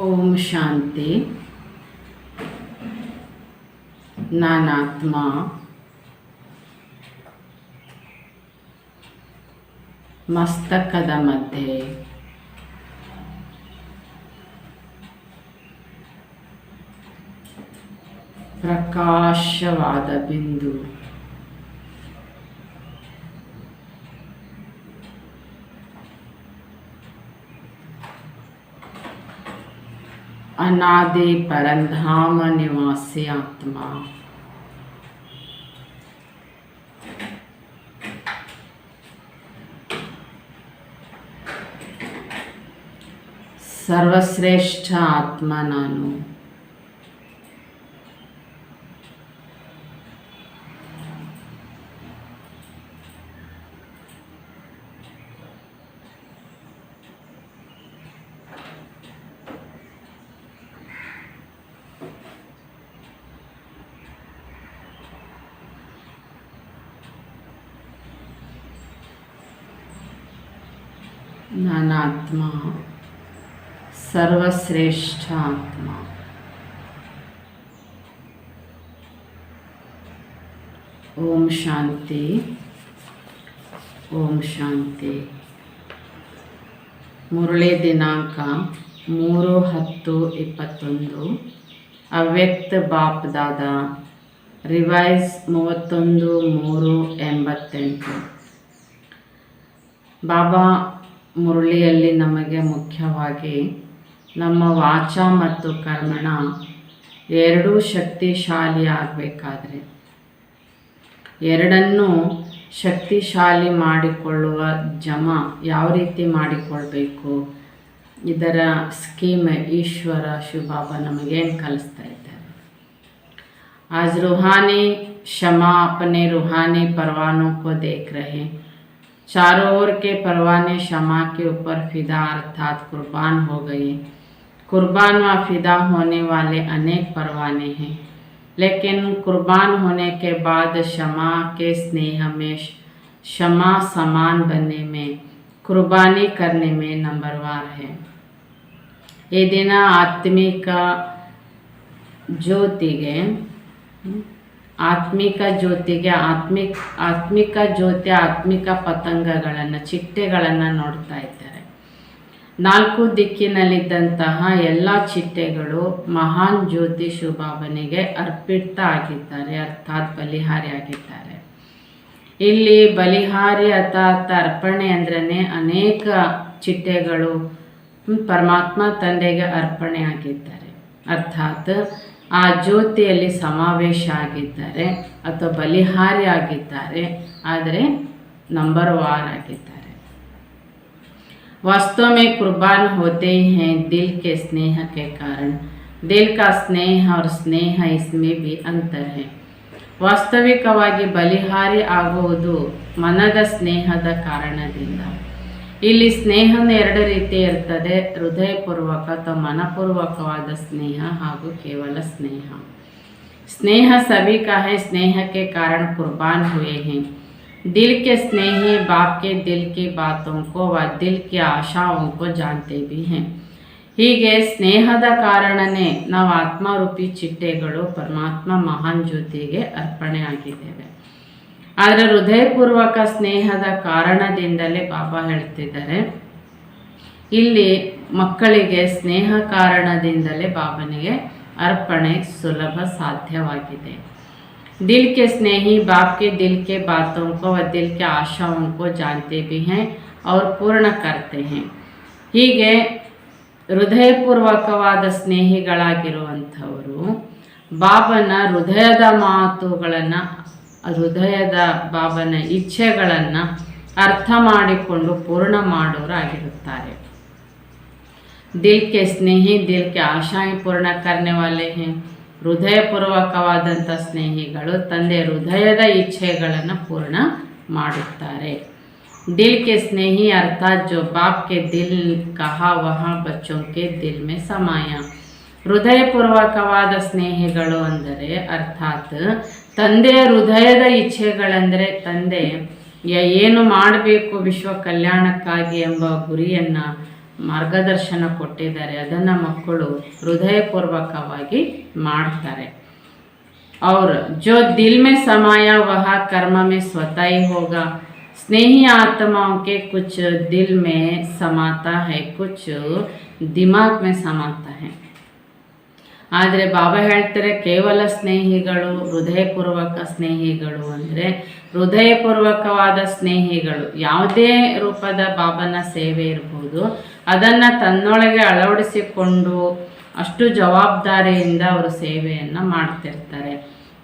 ओम शांति। नानात्मा ಮಸ್ತಕದ ಮಧ್ಯೆ ಪ್ರಕಾಶವಾದ ಬಿಂದು अनादि परंधाम निवासी आत्मा सर्वश्रेष्ठ आत्मा नानु नानात्मा सर्वश्रेष्ठ आत्मा ओम शांति ओम शांति। मुरली दिनांक 3/10/21 ಅವ್ಯಕ್ತ ಬಾಪ್ ದಾದಾ ರಿವೈಸ್ 31/3/88 ಬಾಬಾ ಮುರಳಿಯಲ್ಲಿ ನಮಗೆ ಮುಖ್ಯವಾಗಿ ನಮ್ಮ ವಾಚ ಮತ್ತು ಕರ್ಮಣ ಎರಡೂ ಶಕ್ತಿಶಾಲಿ ಆಗಬೇಕಾದ್ರೆ ಎರಡನ್ನೂ ಶಕ್ತಿಶಾಲಿ ಮಾಡಿಕೊಳ್ಳುವ ಯಾವ ರೀತಿ ಮಾಡಿಕೊಳ್ಬೇಕು ಇದರ ಸ್ಕೀಮ್ ईश्वर शिव बाबा नमगेन कलिस्ता इद्दारे। आज रूहानी क्षमा अपने रूहानी परवानों को देख रहे। चारों ओर के परवाने क्षमा के ऊपर फिदा अर्थात कुर्बान हो गए। कुर्बान व फिदा होने वाले अनेक परवाने हैं, लेकिन कुर्बान होने के बाद क्षमा के स्नेह में क्षमा समान बनने में कुर्बानी करने में नंबरवार है। ये दिन आत्मिक ಜ್ಯೋತಿಗೆ ಆತ್ಮಿಕ ಪತಂಗಗಳನ್ನು ಚಿಟ್ಟೆಗಳನ್ನು ನೋಡ್ತಾ ಇದ್ದಾರೆ। 4 ದಿಕ್ಕಿನಲ್ಲಿದ್ದಂತಹ ಎಲ್ಲ ಚಿಟ್ಟೆಗಳು ಮಹಾನ್ ಜ್ಯೋತಿ ಶಿವಬಾಬನಿಗೆ ಅರ್ಪಿತ ಆಗಿದ್ದಾರೆ, ಅರ್ಥಾತ್ ಬಲಿಹಾರಿ ಆಗಿದ್ದಾರೆ। ಇಲ್ಲಿ ಬಲಿಹಾರಿ ಅಥವಾ ಅರ್ಪಣೆ ಅಂದ್ರೆ ಅನೇಕ ಚಿಟ್ಟೆಗಳು ಪರಮಾತ್ಮ ತಂದೆಗೆ ಅರ್ಪಣೆ ಆಗಿದ್ದಾರೆ, ಅರ್ಥಾತ್ ಆ ಜ್ಯೋತಿಯಲ್ಲಿ ಸಮಾವೇಶ ಆಗಿದ್ದಾರೆ ಅಥವಾ ಬಲಿಹಾರಿ ಆಗಿದ್ದಾರೆ, ಆದರೆ ನಂಬರ್ವಾರ್ ಆಗಿದ್ದಾರೆ। वास्तव में कुर्बान होते ही हैं दिल के स्नेह के कारण। दिल का स्नेह और स्नेह इसमें भी अंतर है। ವಾಸ್ತವಿಕವಾಗಿ ಬಲಿಹಾರಿ ಆಗುವುದು ಮನದ ಸ್ನೇಹದ ಕಾರಣದಿಂದ। ಇಲ್ಲಿ ಸ್ನೇಹನ 2 ರೀತಿ ಇರ್ತದೆ, ಹೃದಯಪೂರ್ವಕ ಅಥವಾ ಮನಪೂರ್ವಕವಾದ ಸ್ನೇಹ ಹಾಗೂ ಕೇವಲ ಸ್ನೇಹ। स्नेह सभी का है, स्नेह के कारण कुर्बान हुए हैं। दिल के स्नेही बाप के दिल की बातों को व दिल की आशाओं को जानते भी हैं। ಹೀಗೆ ಸ್ನೇಹದ ಕಾರಣನೇ ನಾವು ಆತ್ಮರೂಪಿ ಚಿಟ್ಟೆಗಳು ಪರಮಾತ್ಮ ಮಹಾನ್ ಜ್ಯೋತಿಗೆ ಅರ್ಪಣೆ ಆಗಿದ್ದೇವೆ। ಆದರೆ ಹೃದಯಪೂರ್ವಕ ಸ್ನೇಹದ ಕಾರಣದಿಂದಲೇ ಬಾಬಾ ಹೇಳ್ತಿದ್ದಾರೆ, ಇಲ್ಲಿ ಮಕ್ಕಳಿಗೆ ಸ್ನೇಹ ಕಾರಣದಿಂದಲೇ ಬಾಬನಿಗೆ ಅರ್ಪಣೆ ಸುಲಭ ಸಾಧ್ಯವಾಗಿದೆ। दिल के स्नेही बाप के दिल के बातों को व दिल के आशाओं को जानते भी हैं और पूर्ण करते हैं। ಹೀಗೆ ಹೃದಯಪೂರ್ವಕವಾದ ಸ್ನೇಹಿಗಳಾಗಿರುವಂಥವರು ಬಾಬನ ಹೃದಯದ ಮಾತುಗಳನ್ನು, ಬಾಬನ ಇಚ್ಛೆಗಳನ್ನು ಅರ್ಥ ಮಾಡಿಕೊಂಡು ಪೂರ್ಣ ಮಾಡೋರಾಗಿರುತ್ತಾರೆ। दिल के स्नेही दिल के आशाएं पूर्ण करने वाले हैं। ಹೃದಯಪೂರ್ವಕವಾದಂಥ ಸ್ನೇಹಿಗಳು ತಂದೆ ಹೃದಯದ ಇಚ್ಛೆಗಳನ್ನು ಪೂರ್ಣ ಮಾಡುತ್ತಾರೆ। दिल के स्नेही अर्थात जो बाप के दिल कहा वहाँ बच्चों के दिल में समाया। ಹೃದಯಪೂರ್ವಕವಾದ ಸ್ನೇಹಿಗಳು ಅಂದರೆ ಅರ್ಥಾತ್ ತಂದೆಯ ಹೃದಯದ ಇಚ್ಛೆಗಳೆಂದರೆ ತಂದೆ ಏನು ಮಾಡಬೇಕು ವಿಶ್ವ ಕಲ್ಯಾಣಕ್ಕಾಗಿ ಎಂಬ ಗುರಿಯನ್ನು ಮಾರ್ಗದರ್ಶನ ಕೊಟ್ಟಿದ್ದಾರೆ, ಅದನ್ನು ಮಕ್ಕಳು ಹೃದಯಪೂರ್ವಕವಾಗಿ ಮಾಡ್ತಾರೆ. और जो दिल में समाया वह कर्म में स्वतः ही होगा. स्नेही आत्माओं के कुछ दिल में समाता है, कुछ दिमाग में समाता है. ಆದರೆ ಬಾಬಾ ಹೇಳ್ತಾರೆ ಕೇವಲ ಸ್ನೇಹಿಗಳು, ಹೃದಯಪೂರ್ವಕ ಸ್ನೇಹಿಗಳು ಅಂದರೆ ಹೃದಯಪೂರ್ವಕವಾದ ಸ್ನೇಹಿಗಳು ಯಾವುದೇ ರೂಪದ ಬಾಬನ ಸೇವೆ ಇರ್ಬೋದು, ಅದನ್ನು ತನ್ನೊಳಗೆ ಅಳವಡಿಸಿಕೊಂಡು ಅಷ್ಟು ಜವಾಬ್ದಾರಿಯಿಂದ ಅವರು ಸೇವೆಯನ್ನು ಮಾಡ್ತಿರ್ತಾರೆ.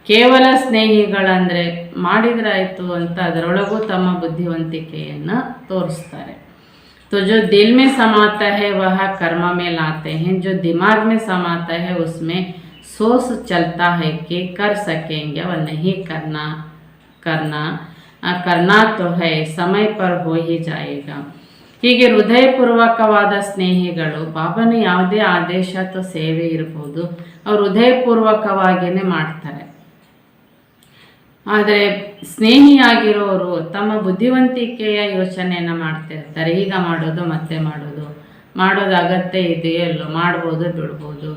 ಕೇವಲ ಸ್ನೇಹಿಗಳಂದರೆ ಮಾಡಿದ್ರಾಯಿತು ಅಂತ ಅದರೊಳಗೂ ತಮ್ಮ ಬುದ್ಧಿವಂತಿಕೆಯನ್ನು ತೋರಿಸ್ತಾರೆ. तो जो दिल में समाता है वह कर्म में लाते हैं, जो दिमाग में समाता है उसमें सोच चलता है कि कर सकेंगे व नहीं करना तो है, समय पर हो ही जाएगा. ಹೀಗೆ ಹೃದಯಪೂರ್ವಕವಾದ ಸ್ನೇಹಿಗಳು ಬಾಬನ ಯಾವುದೇ ಆದೇಶ ಅಥವಾ ಸೇವೆ ಇರ್ಬೋದು ಅವರು ಹೃದಯಪೂರ್ವಕವಾಗಿಯೇ ಮಾಡ್ತಾರೆ. ಆದರೆ ಸ್ನೇಹಿಯಾಗಿರೋರು ತಮ್ಮ ಬುದ್ಧಿವಂತಿಕೆಯ ಯೋಚನೆಯನ್ನು ಮಾಡ್ತಿರ್ತಾರೆ. ಈಗ ಮಾಡೋದು ಮತ್ತೆ ಮಾಡೋದು ಅಗತ್ಯ ಇದೆಯೋ ಇಲ್ಲೋ, ಮಾಡ್ಬೋದು ಬಿಡ್ಬೋದು,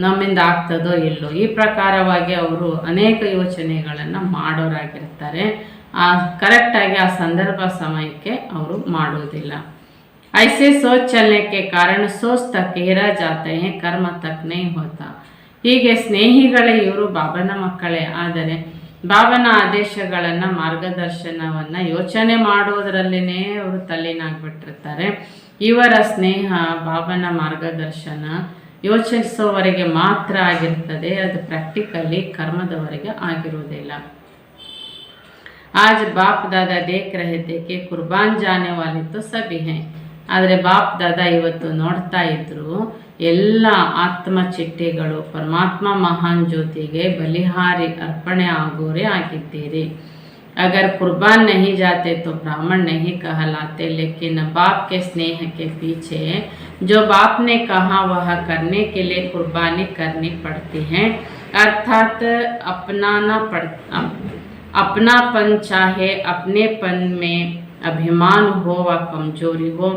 ನಮ್ಮಿಂದ ಆಗ್ತದೋ ಇಲ್ಲೋ, ಈ ಪ್ರಕಾರವಾಗಿ ಅವರು ಅನೇಕ ಯೋಚನೆಗಳನ್ನು ಮಾಡೋರಾಗಿರ್ತಾರೆ. ಕರೆಕ್ಟಾಗಿ ಆ ಸಂದರ್ಭ ಸಮಯಕ್ಕೆ ಅವರು ಮಾಡೋದಿಲ್ಲ. ऐसे सोच चलने के कारण सोच तक ही रह जाते हैं, कर्म तक नहीं होता. ಹೀಗೆ ಸ್ನೇಹಿಗಳೇ ಇವರು ಬಾಬನ ಮಕ್ಕಳೇ, ಆದರೆ ಬಾಬನ ಆದೇಶಗಳನ್ನು ಮಾರ್ಗದರ್ಶನವನ್ನು ಯೋಚನೆ ಮಾಡೋದರಲ್ಲೇ ಅವರು ತಲ್ಲೀನಾಗ್ಬಿಟ್ಟಿರ್ತಾರೆ. ಇವರ ಸ್ನೇಹ ಬಾಬನ ಮಾರ್ಗದರ್ಶನ ಯೋಚಿಸೋವರೆಗೆ ಮಾತ್ರ ಆಗಿರ್ತದೆ, ಅದು ಪ್ರಾಕ್ಟಿಕಲಿ ಕರ್ಮದವರೆಗೆ ಆಗಿರುವುದಿಲ್ಲ. आज बाप दादा देख रहे थे कि कुर्बान जाने वाले तो सभी हैं. ಆದರೆ ಬಾಪ್ ದಾದಾ ಇವತ್ತು ನೋಡ್ತಾ ಇದ್ರು ಎಲ್ಲ ಆತ್ಮಚಿಟ್ಟೆಗಳು ಪರಮಾತ್ಮ ಮಹಾನ್ ಜ್ಯೋತಿಗೆ ಬಲಿಹಾರಿ ಅರ್ಪಣೆ ಆಗೋರೇ ಆಗಿದ್ದೀರಿ. अगर कुर्बान नहीं जाते तो ब्राह्मण नहीं कहलाते, लेकिन बाप के स्नेह के पीछे जो बाप ने कहा वह करने के लिए कुर्बानी करनी पड़ती है. अर्थात अपनापन चाहे अपनेपन में अभिमान हो व कमजोरी हो,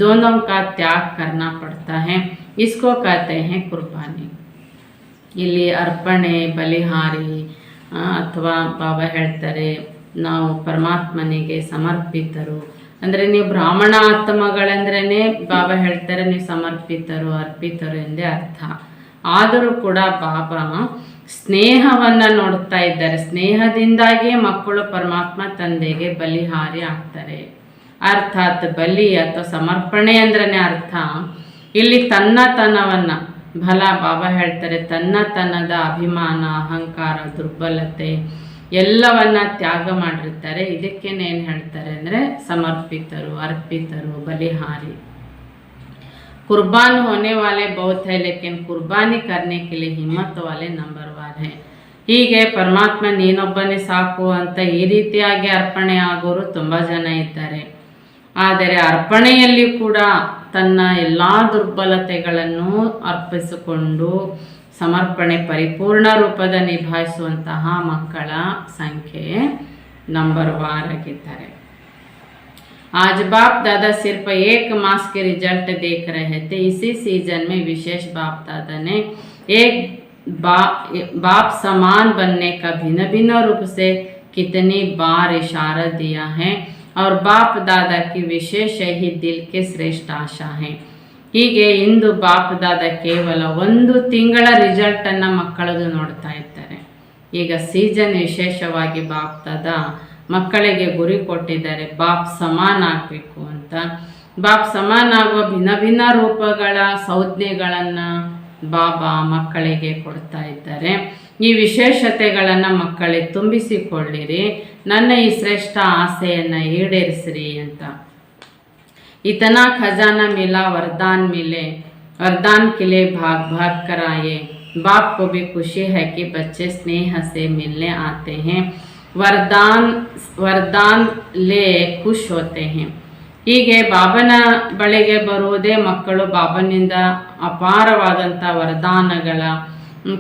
दोनों का त्याग करना पड़ता है. इसको कहते हैं कुर्बानी. ಇಲ್ಲಿ ಅರ್ಪಣೆ ಬಲಿಹಾರಿ ಅಥವಾ ಬಾಬಾ ಹೇಳ್ತಾರೆ ನಾವು ಪರಮಾತ್ಮನಿಗೆ ಸಮರ್ಪಿತರು ಅಂದರೆ ನೀವು ಬ್ರಾಹ್ಮಣ ಆತ್ಮಗಳಂದ್ರೇ ಬಾಬಾ ಹೇಳ್ತಾರೆ ನೀವು ಸಮರ್ಪಿತರು ಅರ್ಪಿತರು ಎಂದೇ ಅರ್ಥ. ಆದರೂ ಕೂಡ ಬಾಬಾ ಸ್ನೇಹವನ್ನು ನೋಡ್ತಾ ಇದ್ದಾರೆ. ಸ್ನೇಹದಿಂದಾಗಿಯೇ ಮಕ್ಕಳು ಪರಮಾತ್ಮ ತಂದೆಗೆ ಬಲಿಹಾರಿ ಆಗ್ತಾರೆ. ಅರ್ಥಾತ್ ಬಲಿ ಅಥವಾ ಸಮರ್ಪಣೆ ಅಂದ್ರೇ ಅರ್ಥ ಇಲ್ಲಿ ತನ್ನತನವನ್ನು ಬಾಬಾ ಹೇಳ್ತಾರೆ ತನ್ನತನದ ಅಭಿಮಾನ ಅಹಂಕಾರ ದುರ್ಬಲತೆ ಎಲ್ಲವನ್ನ ತ್ಯಾಗ ಮಾಡಿರ್ತಾರೆ. ಇದಕ್ಕೇನೇನು ಹೇಳ್ತಾರೆ ಅಂದರೆ ಸಮರ್ಪಿತರು ಅರ್ಪಿತರು ಬಲಿಹಾರಿ. कुर्बान होने वाले बहुत है, लेकिन कुर्बानी करने के लिए हिम्मत वाले नंबरवार है. ಹೀಗೆ ಪರಮಾತ್ಮ ನೀನೊಬ್ಬನೇ ಸಾಕು ಅಂತ ಈ ರೀತಿಯಾಗಿ ಅರ್ಪಣೆ ಆಗೋರು ತುಂಬ ಜನ ಇದ್ದಾರೆ. ಆದರೆ ಅರ್ಪಣೆಯಲ್ಲಿ ಕೂಡ ತನ್ನ ಎಲ್ಲ ದುರ್ಬಲತೆಗಳನ್ನು ಅರ್ಪಿಸಿಕೊಂಡು ಸಮರ್ಪಣೆ ಪರಿಪೂರ್ಣ ರೂಪದ ನಿಭಾಯಿಸುವಂತಹ ಮಕ್ಕಳ ಸಂಖ್ಯೆ ನಂಬರ್ವಾರ್ ಆಗಿದ್ದಾರೆ. आज बाप दादा सिर्फ 1 मास के रिजल्ट देख रहे थे. इसी सीजन में विशेष बाप दादा ने एक बाप समान बनने का भिन्न भिन्न रूप से कितनी बार इशारा दिया है, और बाप दादा की विशेष ही दिल के श्रेष्ठ आशा है. ಹೀಗೆ ಇಂದು ಬಾಪ್ ದಾದಾ ಕೇವಲ 1 ತಿಂಗಳ ರಿಸಲ್ಟನ್ನು ಮಕ್ಕಳದು ನೋಡ್ತಾ ಇದ್ದಾರೆ. ಈಗ ಸೀಸನ್ ವಿಶೇಷವಾಗಿ ಬಾಪ್ ದಾದಾ ಮಕ್ಕಳಿಗೆ ಗುರಿ ಕೊಟ್ಟಿದ್ದಾರೆ ಬಾಪ್ ಸಮಾನ ಆಗಬೇಕು ಅಂತ. ಬಾಪ್ ಸಮಾನ ಆಗುವ ಭಿನ್ನ ಭಿನ್ನ ರೂಪಗಳ ಸಂಜ್ಞೆಗಳನ್ನು ಬಾಬಾ ಮಕ್ಕಳಿಗೆ ಕೊಡ್ತಾ ಇದ್ದಾರೆ. ಈ ವಿಶೇಷತೆಗಳನ್ನು ಮಕ್ಕಳೇ ತುಂಬಿಸಿಕೊಳ್ಳಿರಿ, ನನ್ನ ಈ ಶ್ರೇಷ್ಠ ಆಸೆಯನ್ನು ಈಡೇರಿಸಿರಿ ಅಂತ. इतना खजाना मिला वरदान मिले, वरदान के लिए भाग भाग कर आए. बाप को भी खुशी है कि बच्चे स्नेह से मिलने आते हैं, वरदान ले खुश होते हैं. ಹೀಗೆ ಬಾಬನ ಬಳಿಗೆ ಬರುವುದೇ ಮಕ್ಕಳು ಬಾಬನಿಂದ ಅಪಾರವಾದಂಥ ವರದಾನಗಳ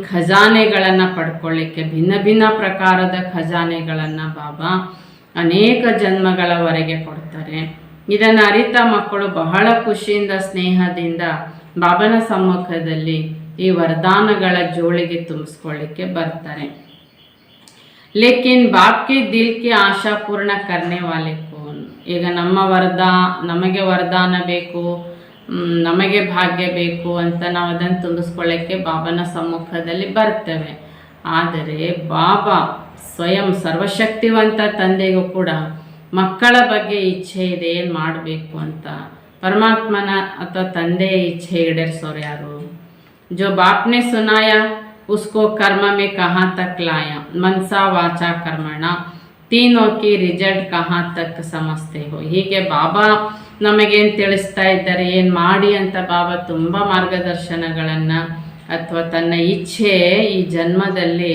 ಖಜಾನೆಗಳನ್ನು ಪಡ್ಕೊಳ್ಳಿಕ್ಕೆ ಭಿನ್ನ ಭಿನ್ನ ಪ್ರಕಾರದ ಖಜಾನೆಗಳನ್ನು ಬಾಬಾ ಅನೇಕ ಜನ್ಮಗಳವರೆಗೆ ಕೊಡ್ತಾರೆ. ಇದನ್ನು ಅರಿತ ಮಕ್ಕಳು ಬಹಳ ಖುಷಿಯಿಂದ ಸ್ನೇಹದಿಂದ ಬಾಬನ ಸಮ್ಮುಖದಲ್ಲಿ ಈ ವರದಾನಗಳ ಜೋಳಿಗೆ ತುಂಬಿಸ್ಕೊಳ್ಳಿಕ್ಕೆ ಬರ್ತಾರೆ. ಲೇಕಿನ್ ಬಾಪ್ ಕೆ ದಿಲ್ ಕೆ ಆಶಾ ಪೂರ್ಣ ಕರ್ನೆ ವಾಲೆ ಕೋನ್. ಈಗ ನಮಗೆ ವರದಾನ ಬೇಕು, ನಮಗೆ ಭಾಗ್ಯ ಬೇಕು ಅಂತ ನಾವು ಅದನ್ನು ತುಂಬಿಸ್ಕೊಳ್ಳೋಕ್ಕೆ ಬಾಬನ ಸಮ್ಮುಖದಲ್ಲಿ ಬರ್ತೇವೆ. ಆದರೆ ಬಾಬಾ ಸ್ವಯಂ ಸರ್ವಶಕ್ತಿವಂತ ತಂದೆಗೂ ಕೂಡ ಮಕ್ಕಳ ಬಗ್ಗೆ ಇಚ್ಛೆ ಇದೆ, ಏನು ಮಾಡಬೇಕು ಅಂತ. ಪರಮಾತ್ಮನ ಅಥವಾ ತಂದೆಯ ಇಚ್ಛೆ ಈಡೇರಿಸೋರು ಯಾರು? जो बाप ने सुनाया उसको कर्म में कहाँ तक लाया, मनसा वाचा कर्मणा तीनों की रिजल्ट कहाँ तक समझते हो. ಹೀಗೆ ಬಾಬಾ ನಮಗೇನು ತಿಳಿಸ್ತಾ ಇದ್ದಾರೆ, ಏನು ಮಾಡಿ ಅಂತ ಬಾಬಾ ತುಂಬ ಮಾರ್ಗದರ್ಶನಗಳನ್ನು ಅಥವಾ ತನ್ನ ಇಚ್ಛೆ ಈ ಜನ್ಮದಲ್ಲಿ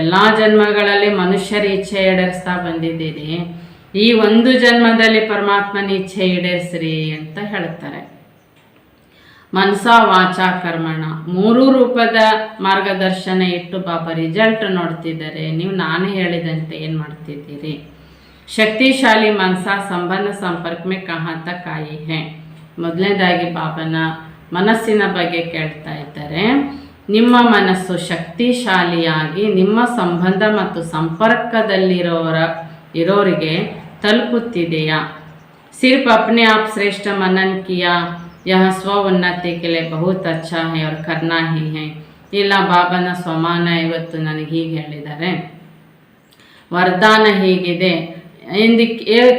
ಎಲ್ಲ ಜನ್ಮಗಳಲ್ಲಿ ಮನುಷ್ಯರ ಇಚ್ಛೆ ಈಡೇರಿಸ್ತಾ ಬಂದಿದ್ದೀರಿ, ಈ ಒಂದು ಜನ್ಮದಲ್ಲಿ ಪರಮಾತ್ಮನ ಇಚ್ಛೆ ಈಡೇರಿಸ್ರಿ ಅಂತ ಹೇಳ್ತಾರೆ. ಮನಸಾ ವಾಚಾ ಕರ್ಮಣ 3 ರೂಪದ ಮಾರ್ಗದರ್ಶನ ಇಟ್ಟು ಬಾಬಾ ರಿಸಲ್ಟ್ ನೋಡ್ತಿದ್ದಾರೆ. ನೀವು ನಾನು ಹೇಳಿದಂತೆ ಏನು ಮಾಡ್ತಿದ್ದೀರಿ? ಶಕ್ತಿಶಾಲಿ ಮನಸಾ ಸಂಬಂಧ ಸಂಪರ್ಕ ಮೇ ಕहाँ तक आई है. ಮೊದಲನೇದಾಗಿ ಬಾಬನ ಮನಸ್ಸಿನ ಬಗ್ಗೆ ಕೇಳ್ತಾ ಇದ್ದಾರೆ. ನಿಮ್ಮ ಮನಸ್ಸು ಶಕ್ತಿಶಾಲಿಯಾಗಿ ನಿಮ್ಮ ಸಂಬಂಧ ಮತ್ತು ಸಂಪರ್ಕದಲ್ಲಿರೋರಿಗೆ ತಲುಪುತ್ತಿದೆಯಾ? सिर्फ अपने आप श्रेष्ठ मनन किया, यह स्व उन्नति के लिए बहुत अच्छा है और करना ही है. ಇಲ್ಲ ಬಾಬನ ಸ್ವಮಾನ ಇವತ್ತು ನನಗೆ ಹೀಗೆ ಹೇಳಿದ್ದಾರೆ, ವರದಾನ ಹೀಗಿದೆ ಎಂದು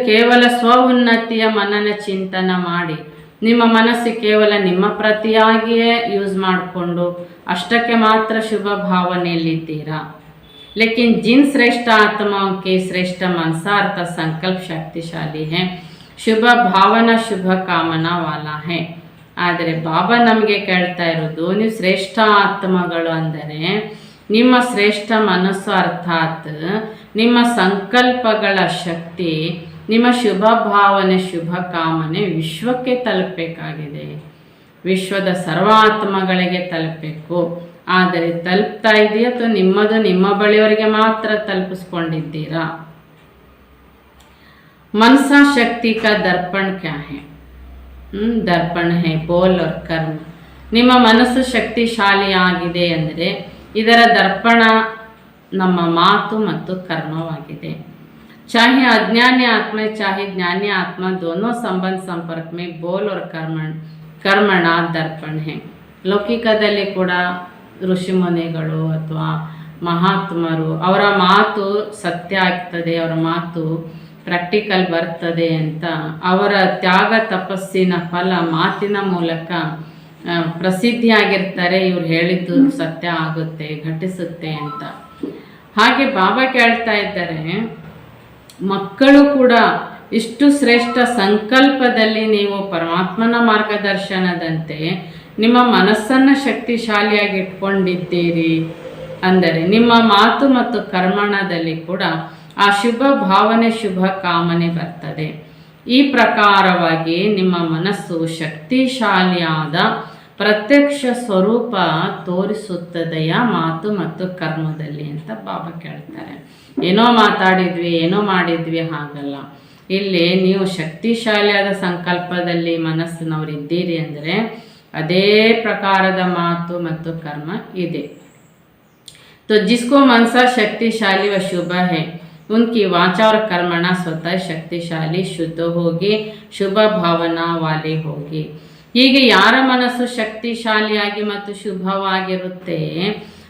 ಕೇವಲ ಸ್ವ ಉನ್ನತಿಯ ಮನನ ಚಿಂತನ ಮಾಡಿ ನಿಮ್ಮ ಮನಸ್ಸು ಕೇವಲ ನಿಮ್ಮ ಪ್ರತಿಯಾಗಿಯೇ ಯೂಸ್ ಮಾಡಿಕೊಂಡು ಅಷ್ಟಕ್ಕೆ ಮಾತ್ರ ಶುಭ ಭಾವನೆಯಲ್ಲಿದ್ದೀರಾ. ಲೇಕಿನ್ ಜಿನ್ ಶ್ರೇಷ್ಠ ಆತ್ಮಾओं के श्रेष्ठ मनसा अर्थ संकल्प शक्तिशाली है, ಶುಭ ಭಾವನಾ ಶುಭ ಕಾಮನಾ ವಾಲಾ ಹೇ. ಆದರೆ ಬಾಬಾ ನಮಗೆ ಕೇಳ್ತಾ ಇರೋದು, ನೀವು ಶ್ರೇಷ್ಠ ಆತ್ಮಗಳು ಅಂದರೆ ನಿಮ್ಮ ಶ್ರೇಷ್ಠ ಮನಸ್ಸು ಅರ್ಥಾತ್ ನಿಮ್ಮ ಸಂಕಲ್ಪಗಳ ಶಕ್ತಿ, ನಿಮ್ಮ ಶುಭ ಭಾವನೆ ಶುಭ ಕಾಮನೆ ವಿಶ್ವಕ್ಕೆ ತಲುಪಬೇಕಾಗಿದೆ, ವಿಶ್ವದ ಸರ್ವ ಆತ್ಮಗಳಿಗೆ ತಲುಪಬೇಕು. ಆದರೆ ತಲುಪ್ತಾ ಇದೆಯಾ ಅಥವಾ ನಿಮ್ಮದು ನಿಮ್ಮ ಬಳಿಯವರಿಗೆ ಮಾತ್ರ ತಲುಪಿಸ್ಕೊಂಡಿದ್ದೀರಾ? मनसा शक्ति का दर्पण क्या है? ದರ್ಪಣ ಹೇ ಬೋಲ್ और कर्म. ನಿಮ್ಮ ಮನಸ್ಸು ಶಕ್ತಿಶಾಲಿಯಾಗಿದೆ ಅಂದರೆ ಇದರ ದರ್ಪಣ ನಮ್ಮ ಮಾತು ಮತ್ತು ಕರ್ಮವಾಗಿದೆ. चाहे अज्ञानी आत्मा चाहे ज्ञानी आत्मा दोनों संबंध संपर्क में बोल और कर्मಣ ದರ್ಪಣ है. ಲೌಕಿಕದಲ್ಲಿ ಕೂಡ ಋಷಿಮುನಿಗಳು ಅಥವಾ ಮಹಾತ್ಮರು ಅವರ ಮಾತು ಸತ್ಯ ಆಗ್ತದೆ, ಅವರ ಮಾತು ಪ್ರಾಕ್ಟಿಕಲ್ ಬರ್ತದೆ ಅಂತ ಅವರ ತ್ಯಾಗ ತಪಸ್ಸಿನ ಫಲ ಮಾತಿನ ಮೂಲಕ ಪ್ರಸಿದ್ಧಿಯಾಗಿರ್ತಾರೆ. ಇವ್ರು ಹೇಳಿದ್ದು ಸತ್ಯ ಆಗುತ್ತೆ, ಘಟಿಸುತ್ತೆ ಅಂತ. ಹಾಗೆ ಬಾಬಾ ಕೇಳ್ತಾ ಇದ್ದಾರೆ, ಮಕ್ಕಳು ಕೂಡ ಇಷ್ಟು ಶ್ರೇಷ್ಠ ಸಂಕಲ್ಪದಲ್ಲಿ ನೀವು ಪರಮಾತ್ಮನ ಮಾರ್ಗದರ್ಶನದಂತೆ ನಿಮ್ಮ ಮನಸ್ಸನ್ನು ಶಕ್ತಿಶಾಲಿಯಾಗಿ ಇಟ್ಕೊಂಡಿದ್ದೀರಿ ಅಂದರೆ ನಿಮ್ಮ ಮಾತು ಮತ್ತು ಕರ್ಮಣದಲ್ಲಿ ಕೂಡ ಆ ಶುಭ ಭಾವನೆ ಶುಭ ಕಾಮನೆ ಬರ್ತದೆ. ಈ ಪ್ರಕಾರವಾಗಿ ನಿಮ್ಮ ಮನಸ್ಸು ಶಕ್ತಿಶಾಲಿಯಾದ ಪ್ರತ್ಯಕ್ಷ ಸ್ವರೂಪ ತೋರಿಸುತ್ತದೆಯಾ ಮಾತು ಮತ್ತು ಕರ್ಮದಲ್ಲಿ ಅಂತ ಬಾಬಾ ಕೇಳ್ತಾರೆ. ಏನೋ ಮಾತಾಡಿದ್ವಿ, ಏನೋ ಮಾಡಿದ್ವಿ ಹಾಗಲ್ಲ. ಇಲ್ಲಿ ನೀವು ಶಕ್ತಿಶಾಲಿಯಾದ ಸಂಕಲ್ಪದಲ್ಲಿ ಮನಸ್ಸಿನವರಿದ್ದೀರಿ ಅಂದರೆ ಅದೇ ಪ್ರಕಾರದ ಮಾತು ಮತ್ತು ಕರ್ಮ ಇದೆ. तो जिसको मनसा शक्तिशाली व शुभ है उनकी वाचा और कर्मणा स्वतः शक्तिशाली शुद्ध होगी, ಶುಭ ಭಾವನಾ ವಾಲಿ ಹೋಗಿ. ಹೀಗೆ ಯಾರ ಮನಸ್ಸು ಶಕ್ತಿಶಾಲಿಯಾಗಿ ಮತ್ತು ಶುಭವಾಗಿರುತ್ತೆ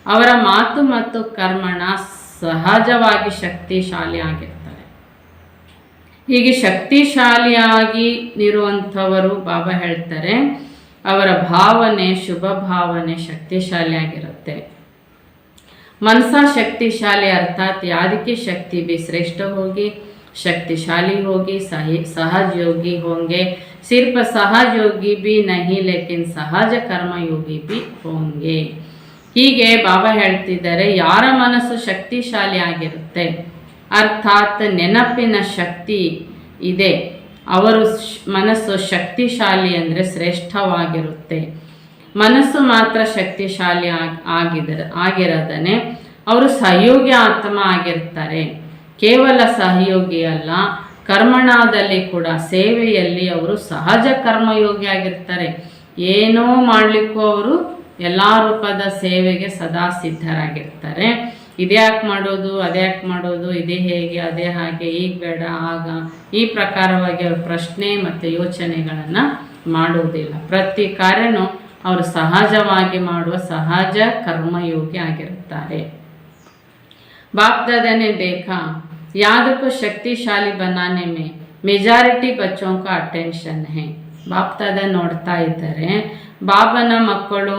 ಅವರ ಮಾತು ಮತ್ತು ಕರ್ಮಣ ಸಹಜವಾಗಿ ಶಕ್ತಿಶಾಲಿ ಆಗಿರ್ತಾರೆ. ಹೀಗೆ ಶಕ್ತಿಶಾಲಿಯಾಗಿ ಇರುವಂಥವರು ಬಾಬಾ ಹೇಳ್ತಾರೆ ಅವರ ಭಾವನೆ ಶುಭ ಭಾವನೆ ಶಕ್ತಿಶಾಲಿಯಾಗಿರುತ್ತೆ. मनसा शक्तिशाली अर्थात याद की शक्ति भी श्रेष्ठ होगी, शक्तिशाली होगी, सहज योगी होंगे. सिर्फ सहज योगी भी नहीं लेकिन सहज कर्म योगी भी होंगे. ಹೀಗೆ ಬಾಬಾ ಹೇಳ್ತಿದ್ದಾರೆ, ಯಾರ ಮನಸ್ಸು ಶಕ್ತಿಶಾಲಿ ಆಗಿರುತ್ತೆ ಅರ್ಥಾತ್ ನೆನಪಿನ ಶಕ್ತಿ ಇದೆ, ಅವರು ಮನಸ್ಸು ಶಕ್ತಿಶಾಲಿ ಅಂದರೆ ಶ್ರೇಷ್ಠವಾಗಿರುತ್ತೆ. ಮನಸ್ಸು ಮಾತ್ರ ಶಕ್ತಿಶಾಲಿ ಆಗಿರೋದನೆ ಅವರು ಸಹಯೋಗಿ ಆತ್ಮ ಆಗಿರ್ತಾರೆ. ಕೇವಲ ಸಹಯೋಗಿ ಅಲ್ಲ, ಕರ್ಮಣದಲ್ಲಿ ಕೂಡ ಸೇವೆಯಲ್ಲಿ ಅವರು ಸಹಜ ಕರ್ಮಯೋಗಿ ಆಗಿರ್ತಾರೆ. ಏನೋ ಮಾಡಲಿಕ್ಕೂ ಅವರು ಎಲ್ಲ ರೂಪದ ಸೇವೆಗೆ ಸದಾ ಸಿದ್ಧರಾಗಿರ್ತಾರೆ. ಇದ್ಯಾಕೆ ಮಾಡೋದು, ಅದ್ಯಾಕೆ ಮಾಡೋದು, ಇದೇ ಹೇಗೆ, ಅದೇ ಹಾಗೆ, ಈಗ ಬೇಡ, ಆಗ, ಈ ಪ್ರಕಾರವಾಗಿ ಅವರು ಪ್ರಶ್ನೆ ಮತ್ತು ಯೋಚನೆಗಳನ್ನು ಮಾಡುವುದಿಲ್ಲ. ಪ್ರತಿ ಕಾರ್ಯನೂ ಅವರು ಸಹಜವಾಗಿ ಮಾಡುವ ಸಹಜ ಕರ್ಮಯೋಗಿ ಆಗಿರುತ್ತಾರೆ. बाप दादा ने देखा याद को शक्तिशाली बनाने में मेजॉरिटी बच्चों का अटेंशन है. ಬಾಪ್ ದಾದಾ ನೋಡ್ತಾ ಇದ್ದಾರೆ, ಬಾಬನ ಮಕ್ಕಳು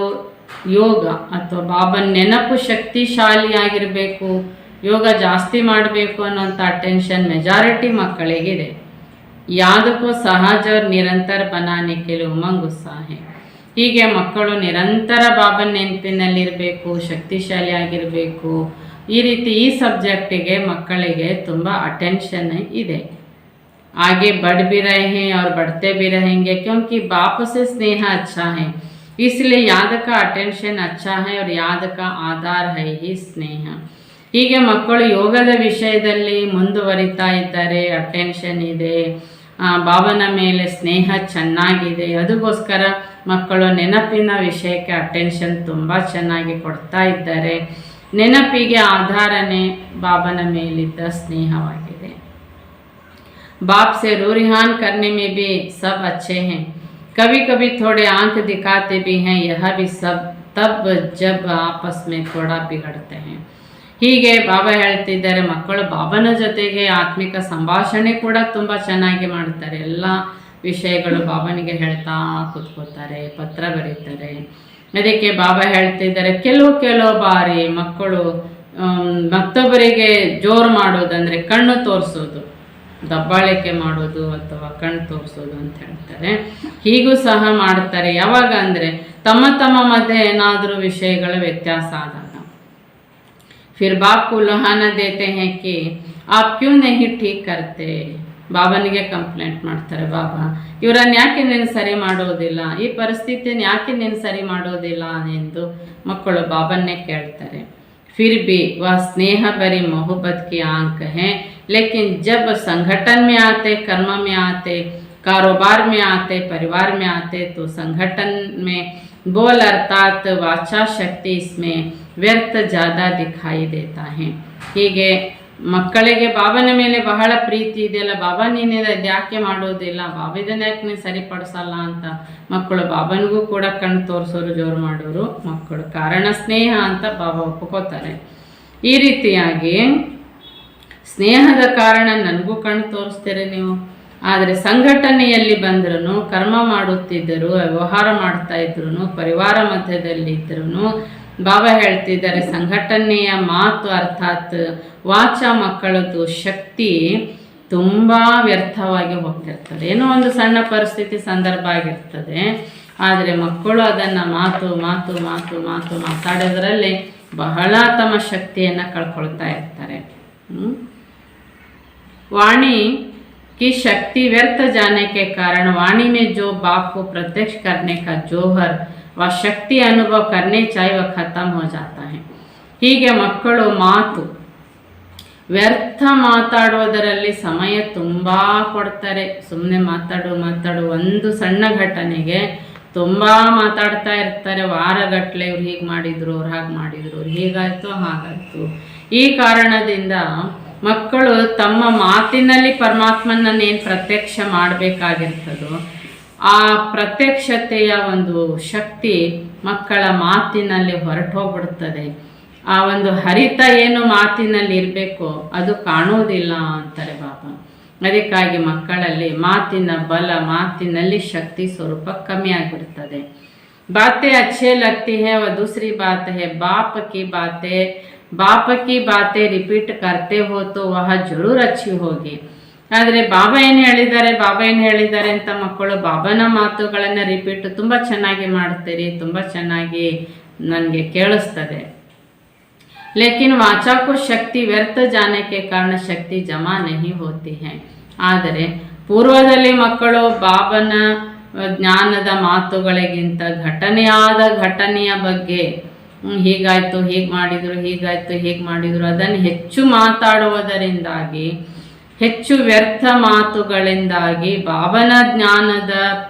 ಯೋಗ ಅಥವಾ ಬಾಬನ ನೆನಪು ಶಕ್ತಿಶಾಲಿಯಾಗಿರಬೇಕು, ಯೋಗ ಜಾಸ್ತಿ ಮಾಡಬೇಕು ಅನ್ನೋಂಥ ಅಟೆನ್ಷನ್ ಮೆಜಾರಿಟಿ ಮಕ್ಕಳಿಗಿದೆ. ಯಾದಕ್ಕೂ ಸಹಜ ನಿರಂತರ ಬನಾನೆ ಕೆಲವು ಉಮಂಗ್ ಉತ್ಸಾಹ. ಹೀಗೆ ಮಕ್ಕಳು ನಿರಂತರ ಬಾಬನ ನೆನಪಿನಲ್ಲಿರಬೇಕು, ಶಕ್ತಿಶಾಲಿಯಾಗಿರಬೇಕು. ಈ ರೀತಿ ಈ ಸಬ್ಜೆಕ್ಟಿಗೆ ಮಕ್ಕಳಿಗೆ ತುಂಬ ಅಟೆನ್ಷನ್ ಇದೆ. आगे बढ़ भी रहे हैं और बढ़ते भी रहेंगे क्योंकि बाप से स्नेह अच्छा है, इसलिए याद का अटेंशन अच्छा है और याद का आधार है ही स्नेह. ಹೀಗೆ ಮಕ್ಕಳು ಯೋಗದ ವಿಷಯದಲ್ಲಿ ಮುಂದುವರಿತಾ ಇದ್ದಾರೆ, ಅಟೆನ್ಷನ್ ಇದೆ, ಬಾಬನ ಮೇಲೆ ಸ್ನೇಹ ಚೆನ್ನಾಗಿದೆ. ಅದಕ್ಕೋಸ್ಕರ ಮಕ್ಕಳು ನೆನಪಿನ ವಿಷಯಕ್ಕೆ ಅಟೆನ್ಷನ್ ತುಂಬ ಚೆನ್ನಾಗಿ ಕೊಡ್ತಾ ಇದ್ದಾರೆ. ನೆನಪಿಗೆ ಆಧಾರನೇ ಬಾಬನ ಮೇಲಿದ್ದ ಸ್ನೇಹವಾಗಿದೆ. बाप से रूरिहान करने में भी सब अच्छे हैं, कभी कभी थोड़े आंख दिखाते भी हैं, यह भी सब तब जब आपस में थोड़ा बिगड़ते हैं. ಹೀಗೆ ಬಾಬಾ ಹೇಳ್ತಿದ್ದಾರೆ, ಮಕ್ಕಳು ಬಾಬನ ಜೊತೆಗೆ ಆತ್ಮಿಕ ಸಂಭಾಷಣೆ ಕೂಡ ತುಂಬ ಚೆನ್ನಾಗಿ ಮಾಡ್ತಾರೆ. ಎಲ್ಲ ವಿಷಯಗಳು ಬಾಬನಿಗೆ ಹೇಳ್ತಾ ಕೂತ್ಕೋತಾರೆ, ಪತ್ರ ಬರೀತಾರೆ. ಅದಕ್ಕೆ ಬಾಬಾ ಹೇಳ್ತಿದ್ದಾರೆ, ಕೆಲವು ಬಾರಿ ಮಕ್ಕಳು ಮತ್ತೊಬ್ಬರಿಗೆ ಜೋರು ಮಾಡೋದಂದರೆ ಕಣ್ಣು ತೋರಿಸೋದು, ದಬ್ಬಾಳಿಕೆ ಮಾಡೋದು ಅಥವಾ ಕಣ್ಣು ತೋರಿಸೋದು ಅಂತ ಹೇಳ್ತಾರೆ. ಹೀಗೂ ಸಹ ಮಾಡ್ತಾರೆ. ಯಾವಾಗ ಅಂದರೆ ತಮ್ಮ ಮಧ್ಯೆ ಏನಾದರೂ ವಿಷಯಗಳ ವ್ಯತ್ಯಾಸ ಆದಾಗ. ಫಿರ್ ಬಾಪ್ को लुहाना देते हैं कि आप क्यों नहीं ठीक करते. ಬಾಬನಿಗೆ ಕಂಪ್ಲೇಂಟ್ ಮಾಡ್ತಾರೆ, ಬಾಬಾ ಇವರನ್ನು ಯಾಕೆ ನೀನು ಸರಿ ಮಾಡೋದಿಲ್ಲ, ಈ ಪರಿಸ್ಥಿತಿಯನ್ನು ಯಾಕೆ ನೀನು ಸರಿ ಮಾಡೋದಿಲ್ಲ ಎಂದು ಮಕ್ಕಳು ಬಾಬನ್ನೇ ಕೇಳ್ತಾರೆ. फिर भी वह स्नेह भरी मोहब्बत की आंख है, लेकिन जब संगठन में आते, कर्म में आते, कारोबार में आते, परिवार में आते, तो संगठन में बोल अर्थात वाचा शक्ति इसमें व्यर्थ ज़्यादा दिखाई देता है. ಹೀಗೆ ಮಕ್ಕಳಿಗೆ ಬಾಬನ ಮೇಲೆ ಬಹಳ ಪ್ರೀತಿ ಇದೆಯಲ್ಲ, ಬಾಬಾ ನೀನಿದ ಯಾಕೆ ಮಾಡೋದಿಲ್ಲ, ಬಾಬಾ ಇದನ್ನ ಯಾಕೆ ನೀನು ಸರಿಪಡಿಸಲ್ಲ ಅಂತ ಮಕ್ಕಳು ಬಾಬನಿಗೂ ಕೂಡ ಕಣ್ಣು ತೋರಿಸೋರು, ಜೋರು ಮಾಡೋರು ಮಕ್ಕಳು. ಕಾರಣ ಸ್ನೇಹ ಅಂತ ಬಾಬಾ ಒಪ್ಕೋತಾರೆ. ಈ ರೀತಿಯಾಗಿ ಸ್ನೇಹದ ಕಾರಣ ನನಗೂ ಕಣ್ಣು ತೋರಿಸ್ತೀರಿ ನೀವು, ಆದರೆ ಸಂಘಟನೆಯಲ್ಲಿ ಬಂದ್ರೂ, ಕರ್ಮ ಮಾಡುತ್ತಿದ್ದರು, ವ್ಯವಹಾರ ಮಾಡ್ತಾ ಇದ್ರು, ಪರಿವಾರ ಮಧ್ಯದಲ್ಲಿದ್ದರೂ ಬಾಬಾ ಹೇಳ್ತಿದ್ದಾರೆ, ಸಂಘಟನೆಯ ಮಾತು ಅರ್ಥಾತ್ ವಾಚ ಮಕ್ಕಳದ್ದು ಶಕ್ತಿ ತುಂಬ ವ್ಯರ್ಥವಾಗಿ ಹೋಗ್ತಿರ್ತದೆ. ಏನೋ ಒಂದು ಸಣ್ಣ ಪರಿಸ್ಥಿತಿ ಸಂದರ್ಭ ಆಗಿರ್ತದೆ, ಆದರೆ ಮಕ್ಕಳು ಅದನ್ನು ಮಾತಾಡೋದ್ರಲ್ಲಿ ಬಹಳ ತಮ್ಮ ಶಕ್ತಿಯನ್ನು ಕಳ್ಕೊಳ್ತಾ ಇರ್ತಾರೆ. वाणी की शक्ति व्यर्थ जाने के कारण वाणी में जो बाप को प्रत्यक्ष करने का जोहर व शक्ति अनुभव करने चाहिए वह खत्म हो जाता है. ಹೀಗೆ ಮಕ್ಕಳು ಮಾತು ವ್ಯರ್ಥ ಮಾತಾಡೋದರಲ್ಲಿ ಸಮಯ ತುಂಬ ಕೊಡ್ತಾರೆ. ಸುಮ್ಮನೆ ಮಾತಾಡು ಒಂದು ಸಣ್ಣ ಘಟನೆಗೆ ತುಂಬ ಮಾತಾಡ್ತಾ ಇರ್ತಾರೆ. ವಾರಗಟ್ಟಲೆ ಇವ್ರು ಹೀಗೆ ಮಾಡಿದ್ರು, ಅವ್ರು ಹಾಗೆ ಮಾಡಿದ್ರು, ಅವ್ರು ಹೀಗಾಯಿತು ಹಾಗಾಯಿತು. ಈ ಕಾರಣದಿಂದ ಮಕ್ಕಳು ತಮ್ಮ ಮಾತಿನಲ್ಲಿ ಪರಮಾತ್ಮನನ್ನೇನು ಪ್ರತ್ಯಕ್ಷ ಮಾಡಬೇಕಾಗಿರ್ತದೋ ಆ ಪ್ರತ್ಯಕ್ಷತೆಯ ಒಂದು ಶಕ್ತಿ ಮಕ್ಕಳ ಮಾತಿನಲ್ಲಿ ಹೊರಟೋಗ್ಬಿಡ್ತದೆ. ಆ ಒಂದು ಹರಿತ ಏನು ಮಾತಿನಲ್ಲಿ ಇರಬೇಕೋ ಅದು ಕಾಣೋದಿಲ್ಲ ಅಂತಾರೆ ಬಾಬಾ. ಅದಕ್ಕಾಗಿ ಮಕ್ಕಳಲ್ಲಿ ಮಾತಿನ ಬಲ, ಮಾತಿನಲ್ಲಿ ಶಕ್ತಿ ಸ್ವರೂಪ ಕಮ್ಮಿ ಆಗಿಬಿಡ್ತದೆ. ಬಾತೆ ಅಚ್ಚೆ ಲಗ್ತಿ ಹೈ ವ ದೂಸರಿ ಬಾತ್ ಹೈ बाप की बातें रिपीट करते हो तो वह जरूर अच्छी होगी. ಆದರೆ ಬಾಬಾ ಏನು ಹೇಳಿದ್ದಾರೆ ಅಂತ ಮಕ್ಕಳು ಬಾಬನ ಮಾತುಗಳನ್ನು ರಿಪೀಟ್ ತುಂಬ ಚೆನ್ನಾಗಿ ಮಾಡ್ತೀರಿ, ತುಂಬ ಚೆನ್ನಾಗಿ ನನಗೆ ಕೇಳಿಸ್ತದೆ. ಲೇಕಿನ್ ವಾಚಾ ಕೋ ಶಕ್ತಿ ವ್ಯರ್ಥ ಜಾನೆ ಕೆ ಕಾರಣ ಶಕ್ತಿ ಜಮಾ ನಹಿ ಹೋತಿ ಹೈ. ಆದರೆ ಪೂರ್ವದಲ್ಲಿ ಮಕ್ಕಳು ಬಾಬನ ಜ್ಞಾನದ ಮಾತುಗಳಿಗಿಂತ ಘಟನೆಯ ಬಗ್ಗೆ ಹೀಗಾಯಿತು, ಹೀಗೆ ಮಾಡಿದರು ಅದನ್ನು ಹೆಚ್ಚು ಮಾತಾಡುವುದರಿಂದಾಗಿ ಹೆಚ್ಚು ವ್ಯರ್ಥ ಮಾತುಗಳಿಂದಾಗಿ ಭಾವನಾ ಜ್ಞಾನದ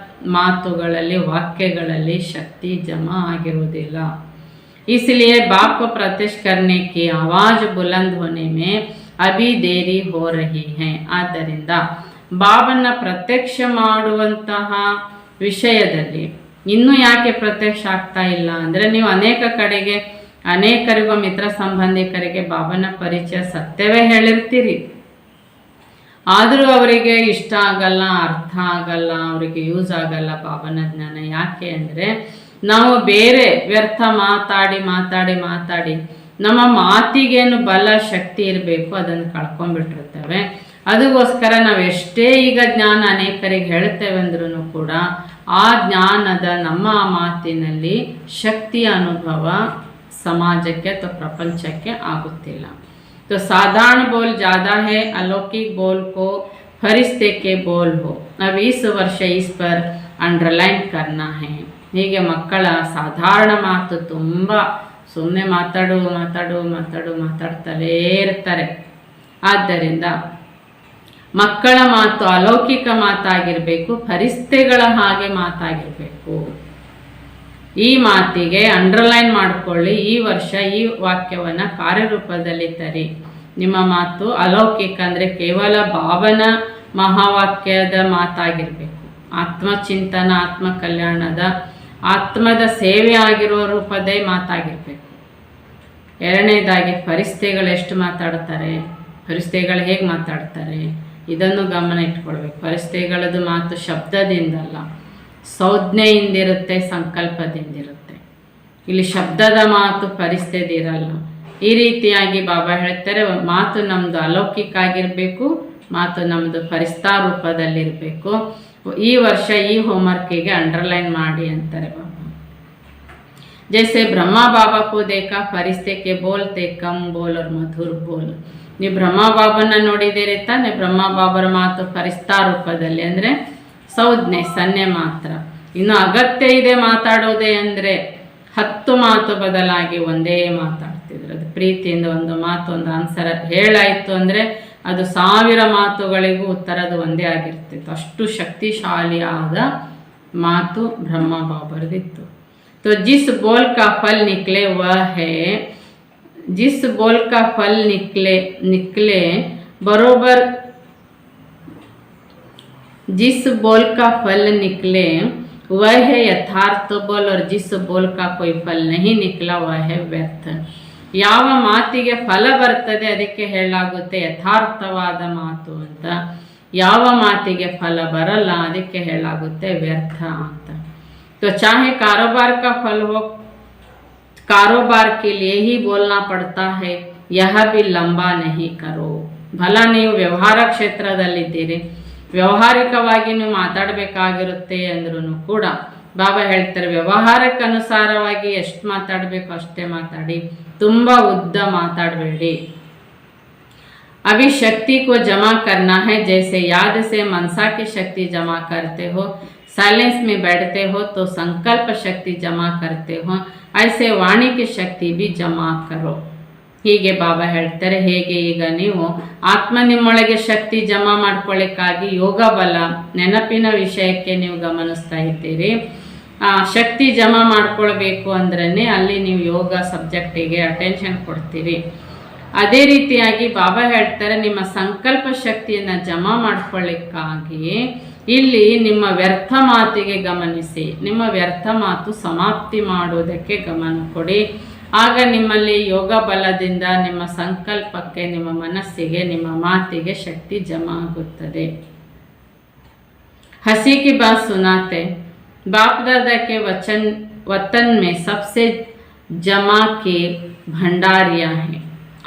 ಮಾತುಗಳಲ್ಲಿ वाक्यಗಳಲ್ಲಿ शक्ति जमा ಆಗಿರುವುದಿಲ್ಲ। इसलिए बाप को प्रत्यक्ष करने की आवाज बुलंद होने में अभी देरी हो रही है। ಆದ್ದರಿಂದ ಬಾಬನ ಪ್ರತ್ಯಕ್ಷ ಮಾಡುವಂತಹ ವಿಷಯದಲ್ಲಿ ಇನ್ನೂ ಯಾಕೆ ಪ್ರತ್ಯಕ್ಷ ಆಗ್ತಾ ಇಲ್ಲ ಅಂದರೆ, ನೀವು ಅನೇಕ ಕಡೆಗೆ ಅನೇಕರಿಗೂ ಮಿತ್ರ ಸಂಬಂಧಿಕರಿಗೆ ಬಾಬನ ಪರಿಚಯ ಸತ್ಯವೇ ಹೇಳಿರ್ತೀರಿ, ಆದರೂ ಅವರಿಗೆ ಇಷ್ಟ ಆಗಲ್ಲ, ಅರ್ಥ ಆಗಲ್ಲ, ಅವರಿಗೆ ಯೂಸ್ ಆಗಲ್ಲ ಬಾಬನ ಜ್ಞಾನ। ಯಾಕೆ ಅಂದರೆ ನಾವು ಬೇರೆ ವ್ಯರ್ಥ ಮಾತಾಡಿ ಮಾತಾಡಿ ಮಾತಾಡಿ ನಮ್ಮ ಮಾತಿಗೇನು ಬಲ ಶಕ್ತಿ ಇರಬೇಕು ಅದನ್ನು ಕಳ್ಕೊಂಡ್ಬಿಟ್ಟಿರ್ತೇವೆ। ಅದಕ್ಕೋಸ್ಕರ ನಾವು ಎಷ್ಟೇ ಈಗ ಜ್ಞಾನ ಅನೇಕರಿಗೆ ಹೇಳ್ತೇವೆ ಅಂದ್ರೂ ಕೂಡ ಆ ಜ್ಞಾನದ ನಮ್ಮ ಮಾತಿನಲ್ಲಿ ಶಕ್ತಿಯ ಅನುಭವ ಸಮಾಜಕ್ಕೆ ಅಥವಾ ಪ್ರಪಂಚಕ್ಕೆ ಆಗುತ್ತಿಲ್ಲ। तो साधारण बोल ज़्यादा है, अलौकिक बोल को फरिश्ते के बोल हो। अब इस वर्ष इस पर अंडरलाइन करना है। ಹೀಗೆ ಮಕ್ಕಳ ಸಾಧಾರಣ ಮಾತು ತುಂಬ ಸುಮ್ಮನೆ ಮಾತಾಡ್ತಲೇ ಇರ್ತಾರೆ। ಆದ್ದರಿಂದ ಮಕ್ಕಳ ಮಾತು ಅಲೌಕಿಕ ಮಾತಾಗಿರಬೇಕು, ಫರಿಸ್ತೆಗಳ ಹಾಗೆ ಮಾತಾಗಿರಬೇಕು। ಈ ಮಾತಿಗೆ ಅಂಡರ್ಲೈನ್ ಮಾಡಿಕೊಳ್ಳಿ, ಈ ವರ್ಷ ಈ ವಾಕ್ಯವನ್ನು ಕಾರ್ಯರೂಪದಲ್ಲಿ ತರಿ। ನಿಮ್ಮ ಮಾತು ಅಲೌಕಿಕ ಅಂದರೆ ಕೇವಲ ಭಾವನಾ ಮಹಾವಾಕ್ಯದ ಮಾತಾಗಿರಬೇಕು, ಆತ್ಮಚಿಂತನ ಆತ್ಮ ಕಲ್ಯಾಣದ ಆತ್ಮದ ಸೇವೆ ಆಗಿರುವ ರೂಪದೇ ಮಾತಾಗಿರಬೇಕು। ಎರಡನೇದಾಗಿ ಫರಿಸ್ತೆಗಳು ಎಷ್ಟು ಮಾತಾಡ್ತಾರೆ, ಫರಿಸ್ತೆಗಳು ಹೇಗೆ ಮಾತಾಡ್ತಾರೆ ಇದನ್ನು ಗಮನ ಇಟ್ಕೊಳ್ಬೇಕು। ಫರಿಸ್ತೆಗಳದ್ದು ಮಾತು ಶಬ್ದದಿಂದಲ್ಲ, ಸಂಜ್ಞೆಯಿಂದಿರುತ್ತೆ, ಸಂಕಲ್ಪದಿಂದಿರುತ್ತೆ। ಇಲ್ಲಿ ಶಬ್ದದ ಮಾತು ಫರಿಸ್ತೆದಿರಲ್ಲ। ಈ ರೀತಿಯಾಗಿ ಬಾಬಾ ಹೇಳ್ತಾರೆ, ಮಾತು ನಮ್ಮದು ಅಲೌಕಿಕ ಆಗಿರಬೇಕು, ಮಾತು ನಮ್ಮದು ಫರಿಸ್ತಾ ರೂಪದಲ್ಲಿರಬೇಕು। ಈ ವರ್ಷ ಈ ಹೋಮ್ವರ್ಕಿಗೆ ಅಂಡರ್ಲೈನ್ ಮಾಡಿ ಅಂತಾರೆ ಬಾಬಾ। जैसे ब्रह्मा बाबा को देखा फरिश्ते के बोलते कम बोल और मधुर बोल। ನೀವು ಬ್ರಹ್ಮ ಬಾಬನ ನೋಡಿದ್ದೀರಿ ತಾನೆ, ಬ್ರಹ್ಮ ಬಾಬರ ಮಾತು ಫರಿಸ್ತಾ ರೂಪದಲ್ಲಿ ಅಂದರೆ ಸಂಜ್ಞೆ ಸನ್ನೆ ಮಾತ್ರ। ಇನ್ನು ಅಗತ್ಯ ಇದೆ ಮಾತಾಡೋದೇ ಅಂದರೆ 10 ಮಾತು ಬದಲಾಗಿ ಒಂದೇ ಮಾತಾಡ್ತಿದ್ರು। ಅದು ಪ್ರೀತಿಯಿಂದ ಒಂದು ಮಾತು ಒಂದು ಆನ್ಸರ್ ಹೇಳಾಯಿತು ಅಂದರೆ ಅದು 1000 ಮಾತುಗಳಿಗೂ ಉತ್ತರದು ಒಂದೇ ಆಗಿರ್ತಿತ್ತು, ಅಷ್ಟು ಶಕ್ತಿಶಾಲಿಯಾದ ಮಾತು ಬ್ರಹ್ಮ ಬಾಬರದಿತ್ತು। तो जिस बोल का फल निकले वह है, जिस बोल का फल निकले बरोबर, जिस बोल का फल निकले वह है यथार्थ बोल, और जिस बोल का कोई फल नहीं निकला वह है व्यर्थ। ಯಾವ ಮಾತಿಗೆ ಫಲ ಬರ್ತದೆ ಅದಕ್ಕೆ ಹೇಳಲಾಗುತ್ತೆ ಯಥಾರ್ಥವಾದ ಮಾತು ಅಂತ, ಯಾವ ಮಾತಿಗೆ ಫಲ ಬರಲ್ಲ ಅದಕ್ಕೆ ಹೇಳಲಾಗುತ್ತೆ ವ್ಯರ್ಥ ಅಂತ। तो चाहे कारोबार का फल हो, कारोबार के लिए ही बोलना पड़ता है, यह भी लंबा नहीं करो। भला ನೀವು ವ್ಯವಹಾರ ಕ್ಷೇತ್ರದಲ್ಲಿದ್ದೀರಿ, ವ್ಯಾವಹಾರಿಕವಾಗಿ ನೀವು ಮಾತಾಡಬೇಕಾಗಿರುತ್ತೆ ಅಂದ್ರೂ ಕೂಡ ಬಾಬಾ ಹೇಳ್ತಾರೆ ವ್ಯವಹಾರಕ್ಕೆ ಅನುಸಾರವಾಗಿ ಎಷ್ಟು ಮಾತಾಡಬೇಕು ಅಷ್ಟೇ ಮಾತಾಡಿ, ತುಂಬ ಉದ್ದ ಮಾತಾಡಬೇಡಿ। अभी शक्ति को जमा करना है, जैसे याद से मनसा की शक्ति जमा करते हो, साइलेंस में बैठते हो तो संकल्प शक्ति जमा करते हो, ऐसे वाणी की शक्ति भी जमा करो। ಹೀಗೆ ಬಾಬಾ ಹೇಳ್ತಾರೆ, ಹೇಗೆ ಈಗ ನೀವು ಆತ್ಮ ನಿಮ್ಮೊಳಗೆ ಶಕ್ತಿ ಜಮಾ ಮಾಡ್ಕೊಳ್ಳಿಕ್ಕಾಗಿ ಯೋಗ ಬಲ ನೆನಪಿನ ವಿಷಯಕ್ಕೆ ನೀವು ಗಮನಿಸ್ತಾ ಇದ್ದೀರಿ, ಶಕ್ತಿ ಜಮಾ ಮಾಡ್ಕೊಳ್ಬೇಕು ಅಂದ್ರೆ ಅಲ್ಲಿ ನೀವು ಯೋಗ ಸಬ್ಜೆಕ್ಟಿಗೆ ಅಟೆನ್ಷನ್ ಕೊಡ್ತೀರಿ। ಅದೇ ರೀತಿಯಾಗಿ ಬಾಬಾ ಹೇಳ್ತಾರೆ ನಿಮ್ಮ ಸಂಕಲ್ಪ ಶಕ್ತಿಯನ್ನು ಜಮಾ ಮಾಡ್ಕೊಳ್ಳಿಕ್ಕಾಗಿ ಇಲ್ಲಿ ನಿಮ್ಮ ವ್ಯರ್ಥ ಮಾತಿಗೆ ಗಮನಿಸಿ, ನಿಮ್ಮ ವ್ಯರ್ಥ ಮಾತು ಸಮಾಪ್ತಿ ಮಾಡುವುದಕ್ಕೆ ಗಮನ ಕೊಡಿ। ಆಗ ನಿಮ್ಮಲ್ಲಿ ಯೋಗ ಬಲದಿಂದ ನಿಮ್ಮ ಸಂಕಲ್ಪಕ್ಕೆ, ನಿಮ್ಮ ಮನಸ್ಸಿಗೆ, ನಿಮ್ಮ ಮಾತಿಗೆ ಶಕ್ತಿ ಜಮಾ ಆಗುತ್ತದೆ। हंसी की बात सुनाते, बाप दादा के वतन में सबसे जमा के भंडारियाँ हैं।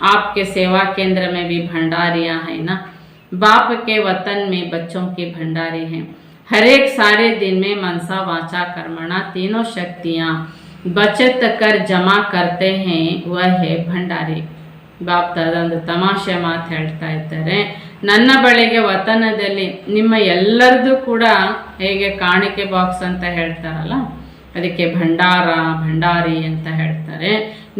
आपके सेवा केंद्र में भी भंडारियाँ हैं ना, बाप के वतन में बच्चों के भंडारे हैं। हर एक सारे दिन में मनसा वाचा कर्मणा तीनों शक्तियाँ बचत कर जमा करते हैं, वह है भंडारी। ಬಾಪ್ ದಾದಾ ಒಂದು ತಮಾಷೆ ಮಾತು ಹೇಳ್ತಾ ಇದ್ದಾರೆ, ನನ್ನ ಬಳಿಗೆ ವತನದಲ್ಲಿ ನಿಮ್ಮ ಎಲ್ಲರದು ಕೂಡ ಹೇಗೆ ಕಾಣಿಕೆ ಬಾಕ್ಸ್ ಅಂತ ಹೇಳ್ತಾರಲ್ಲ ಅದಕ್ಕೆ ಭಂಡಾರಿ ಅಂತ ಹೇಳ್ತಾರೆ,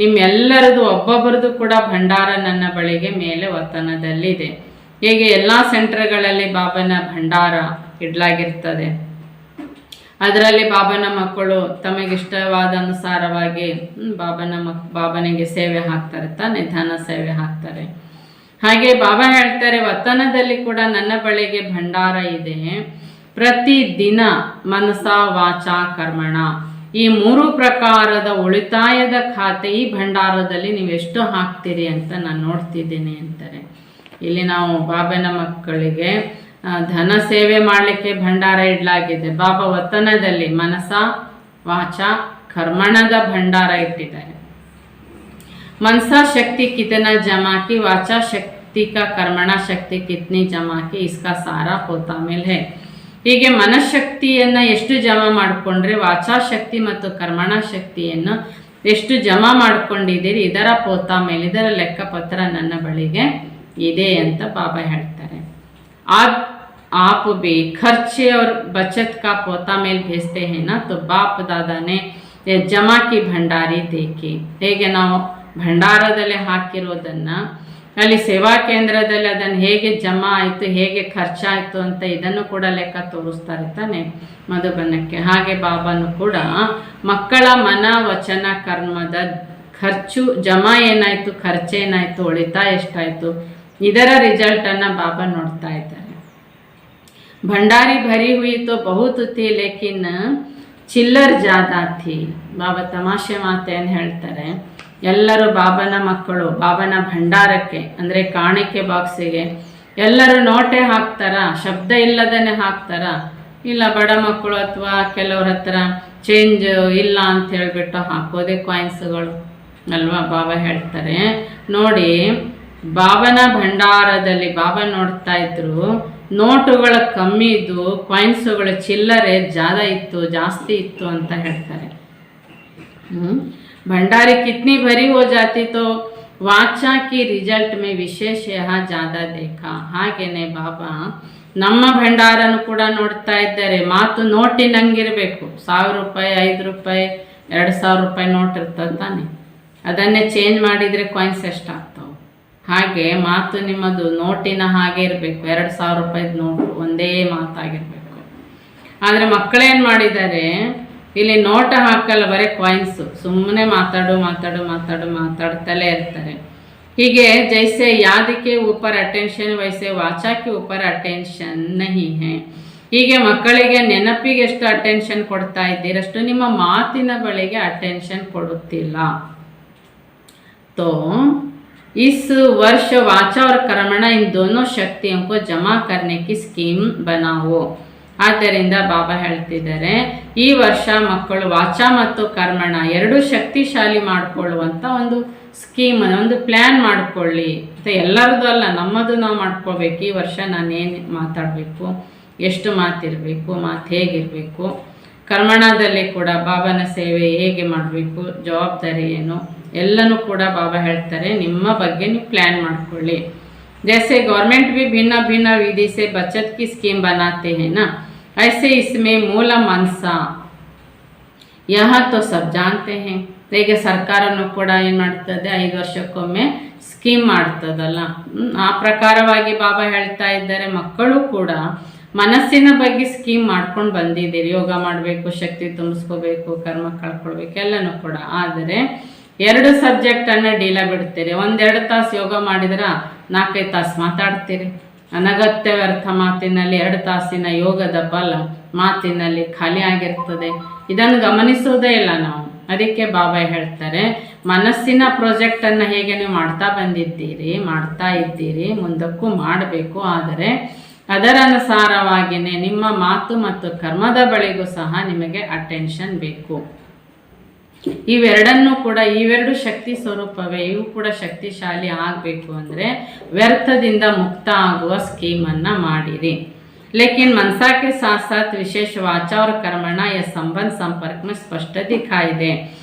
ನಿಮ್ಮೆಲ್ಲರದು ಒಬ್ಬೊಬ್ಬರದು ಕೂಡ ಭಂಡಾರ ನನ್ನ ಬಳಿಗೆ ಮೇಲೆ ವತನದಲ್ಲಿದೆ। ಹೀಗೆ ಎಲ್ಲ ಸೆಂಟರ್ಗಳಲ್ಲಿ ಬಾಬನ ಭಂಡಾರ ಇಡಲಾಗಿರ್ತದೆ. ಅದರಲ್ಲಿ ಬಾಬನ ಮಕ್ಕಳು ತಮಗಿಷ್ಟವಾದ ಅನುಸಾರವಾಗಿ ಬಾಬನಿಗೆ ಸೇವೆ ಹಾಕ್ತಾರೆ ತಾನೆ, ಧನ ಸೇವೆ ಹಾಕ್ತಾರೆ. ಹಾಗೆ ಬಾಬಾ ಹೇಳ್ತಾರೆ, ವತನದಲ್ಲಿ ಕೂಡ ನನ್ನ ಬಳಿಗೆ ಭಂಡಾರ ಇದೆ. ಪ್ರತಿದಿನ ಮನಸ ವಾಚ ಕರ್ಮಣ ಈ 3 ಪ್ರಕಾರದ ಉಳಿತಾಯದ ಖಾತೆ ಈ ಭಂಡಾರದಲ್ಲಿ ನೀವೆಷ್ಟು ಹಾಕ್ತೀರಿ ಅಂತ ನಾನು ನೋಡ್ತಿದ್ದೀನಿ ಅಂತಾರೆ. ಇಲ್ಲಿ ನಾವು ಬಾಬನ ಮಕ್ಕಳಿಗೆ ಧನ ಸೇವೆ ಮಾಡಲಿಕ್ಕೆ ಭಂಡಾರ ಇಡಲಾಗಿದೆ. ಬಾಬಾ ವತನದಲ್ಲಿ ಮನಸ ವಾಚ ಕರ್ಮಣದ ಭಂಡಾರ ಇಟ್ಟಿದ್ದಾರೆ. मनसा शक्ति कितना जमा की, वाचा शक्ति का कर्मणा शक्ति कितनी जमा की, इसका सारा पोतामेल है. ಹೀಗೆ ಮನಶಕ್ತಿಯನ್ನು ಎಷ್ಟು ಜಮಾ ಮಾಡಿಕೊಂಡ್ರೆ ವಾಚಾಶಕ್ತಿ ಮತ್ತು ಕರ್ಮಣ ಶಕ್ತಿಯನ್ನು ಎಷ್ಟು ಜಮಾ ಮಾಡ್ಕೊಂಡಿದ್ದೀರಿ ಇದರ ಪೋತಾಮೇಲ್, ಇದರ ಲೆಕ್ಕಪತ್ರ ನನ್ನ ಬಳಿಗೆ ಇದೆ ಅಂತ ಬಾಬಾ ಹೇಳ್ತಾರೆ. आप भी खर्चे और बचत का पोतामेल भेजते हैं ना, तो बाप दादा ने जमा की भंडारी देखी. ಹೇಗೆ ನಾವು ಭಂಡಾರದಲ್ಲಿ ಹಾಕಿರೋದನ್ನು ಅಲ್ಲಿ ಸೇವಾ ಕೇಂದ್ರದಲ್ಲಿ ಅದನ್ನು ಹೇಗೆ ಜಮಾ ಆಯಿತು, ಹೇಗೆ ಖರ್ಚಾಯಿತು ಅಂತ ಇದನ್ನು ಕೂಡ ಲೆಕ್ಕ ತೋರಿಸ್ತಾರೆ ತಾನೆ ಮಧುಬನಕ್ಕೆ. ಹಾಗೆ ಬಾಬಾನು ಕೂಡ ಮಕ್ಕಳ ಮನ ವಚನ ಕರ್ಮದ ಖರ್ಚು ಜಮಾ ಏನಾಯಿತು, ಖರ್ಚೇನಾಯಿತು, ಉಳಿತಾಯ ಎಷ್ಟಾಯಿತು, ಇದರ ರಿಸಲ್ಟನ್ನು ಬಾಬಾ ನೋಡ್ತಾ ಇದ್ದಾರೆ. ಭಂಡಾರಿ ಭರಿ ಹುಯಿ ತೋ ಬಹುತ್ ಥಿ ಲೇಕಿನ್ ಚಿಲ್ಲರ್ ಜಾದಾ ಥಿ. ಬಾಬಾ ತಮಾಷೆ ಮಾತೇನು ಹೇಳ್ತಾರೆ, ಎಲ್ಲರೂ ಬಾಬನ ಮಕ್ಕಳು ಬಾಬನ ಭಂಡಾರಕ್ಕೆ ಅಂದರೆ ಕಾಣಿಕೆ ಬಾಕ್ಸಿಗೆ ಎಲ್ಲರೂ ನೋಟೆ ಹಾಕ್ತಾರ, ಶಬ್ದ ಇಲ್ಲದೇ ಹಾಕ್ತಾರ, ಇಲ್ಲ ಬಡ ಮಕ್ಕಳು ಅಥವಾ ಕೆಲವ್ರ ಹತ್ರ ಚೇಂಜ್ ಇಲ್ಲ ಅಂತ ಹೇಳಿಬಿಟ್ಟು ಹಾಕೋದೆ ಕಾಯಿನ್ಸ್ಗಳು ಅಲ್ವಾ. ಬಾಬಾ ಹೇಳ್ತಾರೆ ನೋಡಿ, ಬಾಬನ ಭಂಡಾರದಲ್ಲಿ ಬಾಬಾ ನೋಡ್ತಾ ಇದ್ರು ನೋಟುಗಳ ಕಮ್ಮಿ ಇದ್ದು, ಕಾಯಿನ್ಸುಗಳ ಚಿಲ್ಲರೆ ಜಾಸ್ತಿ ಇತ್ತು ಅಂತ ಹೇಳ್ತಾರೆ. भंडारी कितनी भरी हो जाती तो वाचा की रिजल्ट में विशेष यहाँ ज़्यादा देखा. ಹಾಗೇನೆ ಬಾಬಾ ನಮ್ಮ ಭಂಡಾರನು ಕೂಡ ನೋಡ್ತಾ ಇದ್ದಾರೆ. ಮಾತು ನೋಟಿನಂಗಿರಬೇಕು. 1000 ರೂಪಾಯಿ, 5 ರೂಪಾಯಿ, 2000 ರೂಪಾಯಿ ನೋಟ್ ಇರ್ತದೆ ತಾನೆ, ಅದನ್ನೇ ಚೇಂಜ್ ಮಾಡಿದರೆ ಕಾಯಿನ್ಸ್ ಎಷ್ಟಾಗ್ತಾವೆ. ಹಾಗೆ ಮಾತು ನಿಮ್ಮದು ನೋಟಿನ ಹಾಗೆ ಇರಬೇಕು. 2000 ರೂಪಾಯಿದ ನೋಟು ಒಂದೇ ಮಾತಾಗಿರಬೇಕು. ಆದರೆ ಮಕ್ಕಳೇನು ಮಾಡಿದ್ದಾರೆ, ಇಲ್ಲಿ ನೋಟ ಹಾಕಲ್ಲ, ಬರೀ ಕಾಯಿನ್ಸು, ಸುಮ್ಮನೆ ಮಾತಾಡ್ತಲೇ ಇರ್ತಾರೆ. ಹೀಗೆ ಜೈಸೆ ಯಾದಕ್ಕೆ ऊपर ಅಟೆನ್ಷನ್ ವೈಸೆ ವಾಚಾ ಕೆ ऊपर ಅಟೆನ್ಷನ್ ನಹಿ ಹೈ. ಹೀಗೆ ಮಕ್ಕಳಿಗೆ ನೆನಪಿಗೆ ಎಷ್ಟು ಅಟೆನ್ಷನ್ ಕೊಡ್ತಾ ಇದ್ದೀರಷ್ಟು ನಿಮ್ಮ ಮಾತಿನ ಬಳಿಗೆ ಅಟೆನ್ಷನ್ ಕೊಡುತ್ತಿಲ್ಲ. तो इस वर्ष वाचा और कर्मणा इन दोनों शक्तियों को जमा करने की स्कीम बनाओ. ಆದ್ದರಿಂದ ಬಾಬಾ ಹೇಳ್ತಿದ್ದಾರೆ, ಈ ವರ್ಷ ಮಕ್ಕಳು ವಾಚಾ ಮತ್ತು ಕರ್ಮಣ ಎರಡು ಶಕ್ತಿಶಾಲಿ ಮಾಡಿಕೊಳ್ಳುವಂಥ ಒಂದು ಸ್ಕೀಮ್, ಒಂದು ಪ್ಲ್ಯಾನ್ ಮಾಡಿಕೊಳ್ಳಿ. ಮತ್ತು ಎಲ್ಲರದ್ದು ಅಲ್ಲ, ನಮ್ಮದು ನಾವು ಮಾಡ್ಕೋಬೇಕು. ಈ ವರ್ಷ ನಾನೇನು ಮಾತಾಡಬೇಕು, ಎಷ್ಟು ಮಾತಿರಬೇಕು, ಮಾತು ಹೇಗಿರಬೇಕು, ಕರ್ಮಣದಲ್ಲಿ ಕೂಡ ಬಾಬಾನ ಸೇವೆ ಹೇಗೆ ಮಾಡಬೇಕು, ಜವಾಬ್ದಾರಿ ಏನು, ಎಲ್ಲನೂ ಕೂಡ ಬಾಬಾ ಹೇಳ್ತಾರೆ ನಿಮ್ಮ ಬಗ್ಗೆ ನೀವು ಪ್ಲ್ಯಾನ್ ಮಾಡ್ಕೊಳ್ಳಿ. जैसे गवर्नमेंट भी भिन्न भिन्न विधि से बचत की स्कीम बनाते हैं ना, ऐसे इसमें मूल मनसा यह तो सब जानते हैं. ಹೇಗೆ ಸರ್ಕಾರನೂ ಕೂಡ ಏನು ಮಾಡ್ತದೆ, 5 ವರ್ಷಕ್ಕೊಮ್ಮೆ ಸ್ಕೀಮ್ ಮಾಡ್ತದಲ್ಲ, ಆ ಪ್ರಕಾರವಾಗಿ ಬಾಬಾ ಹೇಳ್ತಾ ಇದ್ದಾರೆ ಮಕ್ಕಳು ಕೂಡ ಮನಸ್ಸಿನ ಬಗ್ಗೆ ಸ್ಕೀಮ್ ಮಾಡ್ಕೊಂಡು ಬಂದಿದ್ದೀರಿ. ಯೋಗ ಮಾಡಬೇಕು, ಶಕ್ತಿ ತುಂಬಿಸ್ಕೋಬೇಕು, ಕರ್ಮ ಕಳ್ಕೊಳ್ಬೇಕು, ಎಲ್ಲನೂ ಕೂಡ. ಆದರೆ 2 ಸಬ್ಜೆಕ್ಟನ್ನು ಡೀಲ ಬಿಡ್ತೀರಿ. 1-2 ತಾಸು ಯೋಗ ಮಾಡಿದ್ರೆ 4-5 ತಾಸು ಮಾತಾಡ್ತೀರಿ. ಅನಗತ್ಯ ವ್ಯರ್ಥ ಮಾತಿನಲ್ಲಿ 2 ತಾಸಿನ ಯೋಗದ ಬಲ ಮಾತಿನಲ್ಲಿ ಖಾಲಿ ಆಗಿರ್ತದೆ. ಇದನ್ನು ಗಮನಿಸೋದೇ ಇಲ್ಲ ನಾವು. ಅದಕ್ಕೆ ಬಾಬಾ ಹೇಳ್ತಾರೆ, ಮನಸ್ಸಿನ ಪ್ರಾಜೆಕ್ಟನ್ನು ಹೇಗೆ ನೀವು ಮಾಡ್ತಾ ಇದ್ದೀರಿ, ಮುಂದಕ್ಕೂ ಮಾಡಬೇಕು. ಆದರೆ ಅದರ ಅನುಸಾರವಾಗಿಯೇ ನಿಮ್ಮ ಮಾತು ಮತ್ತು ಕರ್ಮದ ಬಳಿಗೂ ಸಹ ನಿಮಗೆ ಅಟೆನ್ಷನ್ ಬೇಕು. ಇವೆರಡನ್ನೂ ಕೂಡ, ಇವೆರಡು ಶಕ್ತಿ ಸ್ವರೂಪವೇ, ಇವು ಕೂಡ ಶಕ್ತಿಶಾಲಿ ಆಗಬೇಕು ಅಂದರೆ ವ್ಯರ್ಥದಿಂದ ಮುಕ್ತ ಆಗುವ ಸ್ಕೀಮನ್ನು ಮಾಡಿರಿ. लेकिन मनसा के साथ साथ विशेष वाचा और कर्मणा या संबंध संपर्क में स्पष्ट दिखाई दे.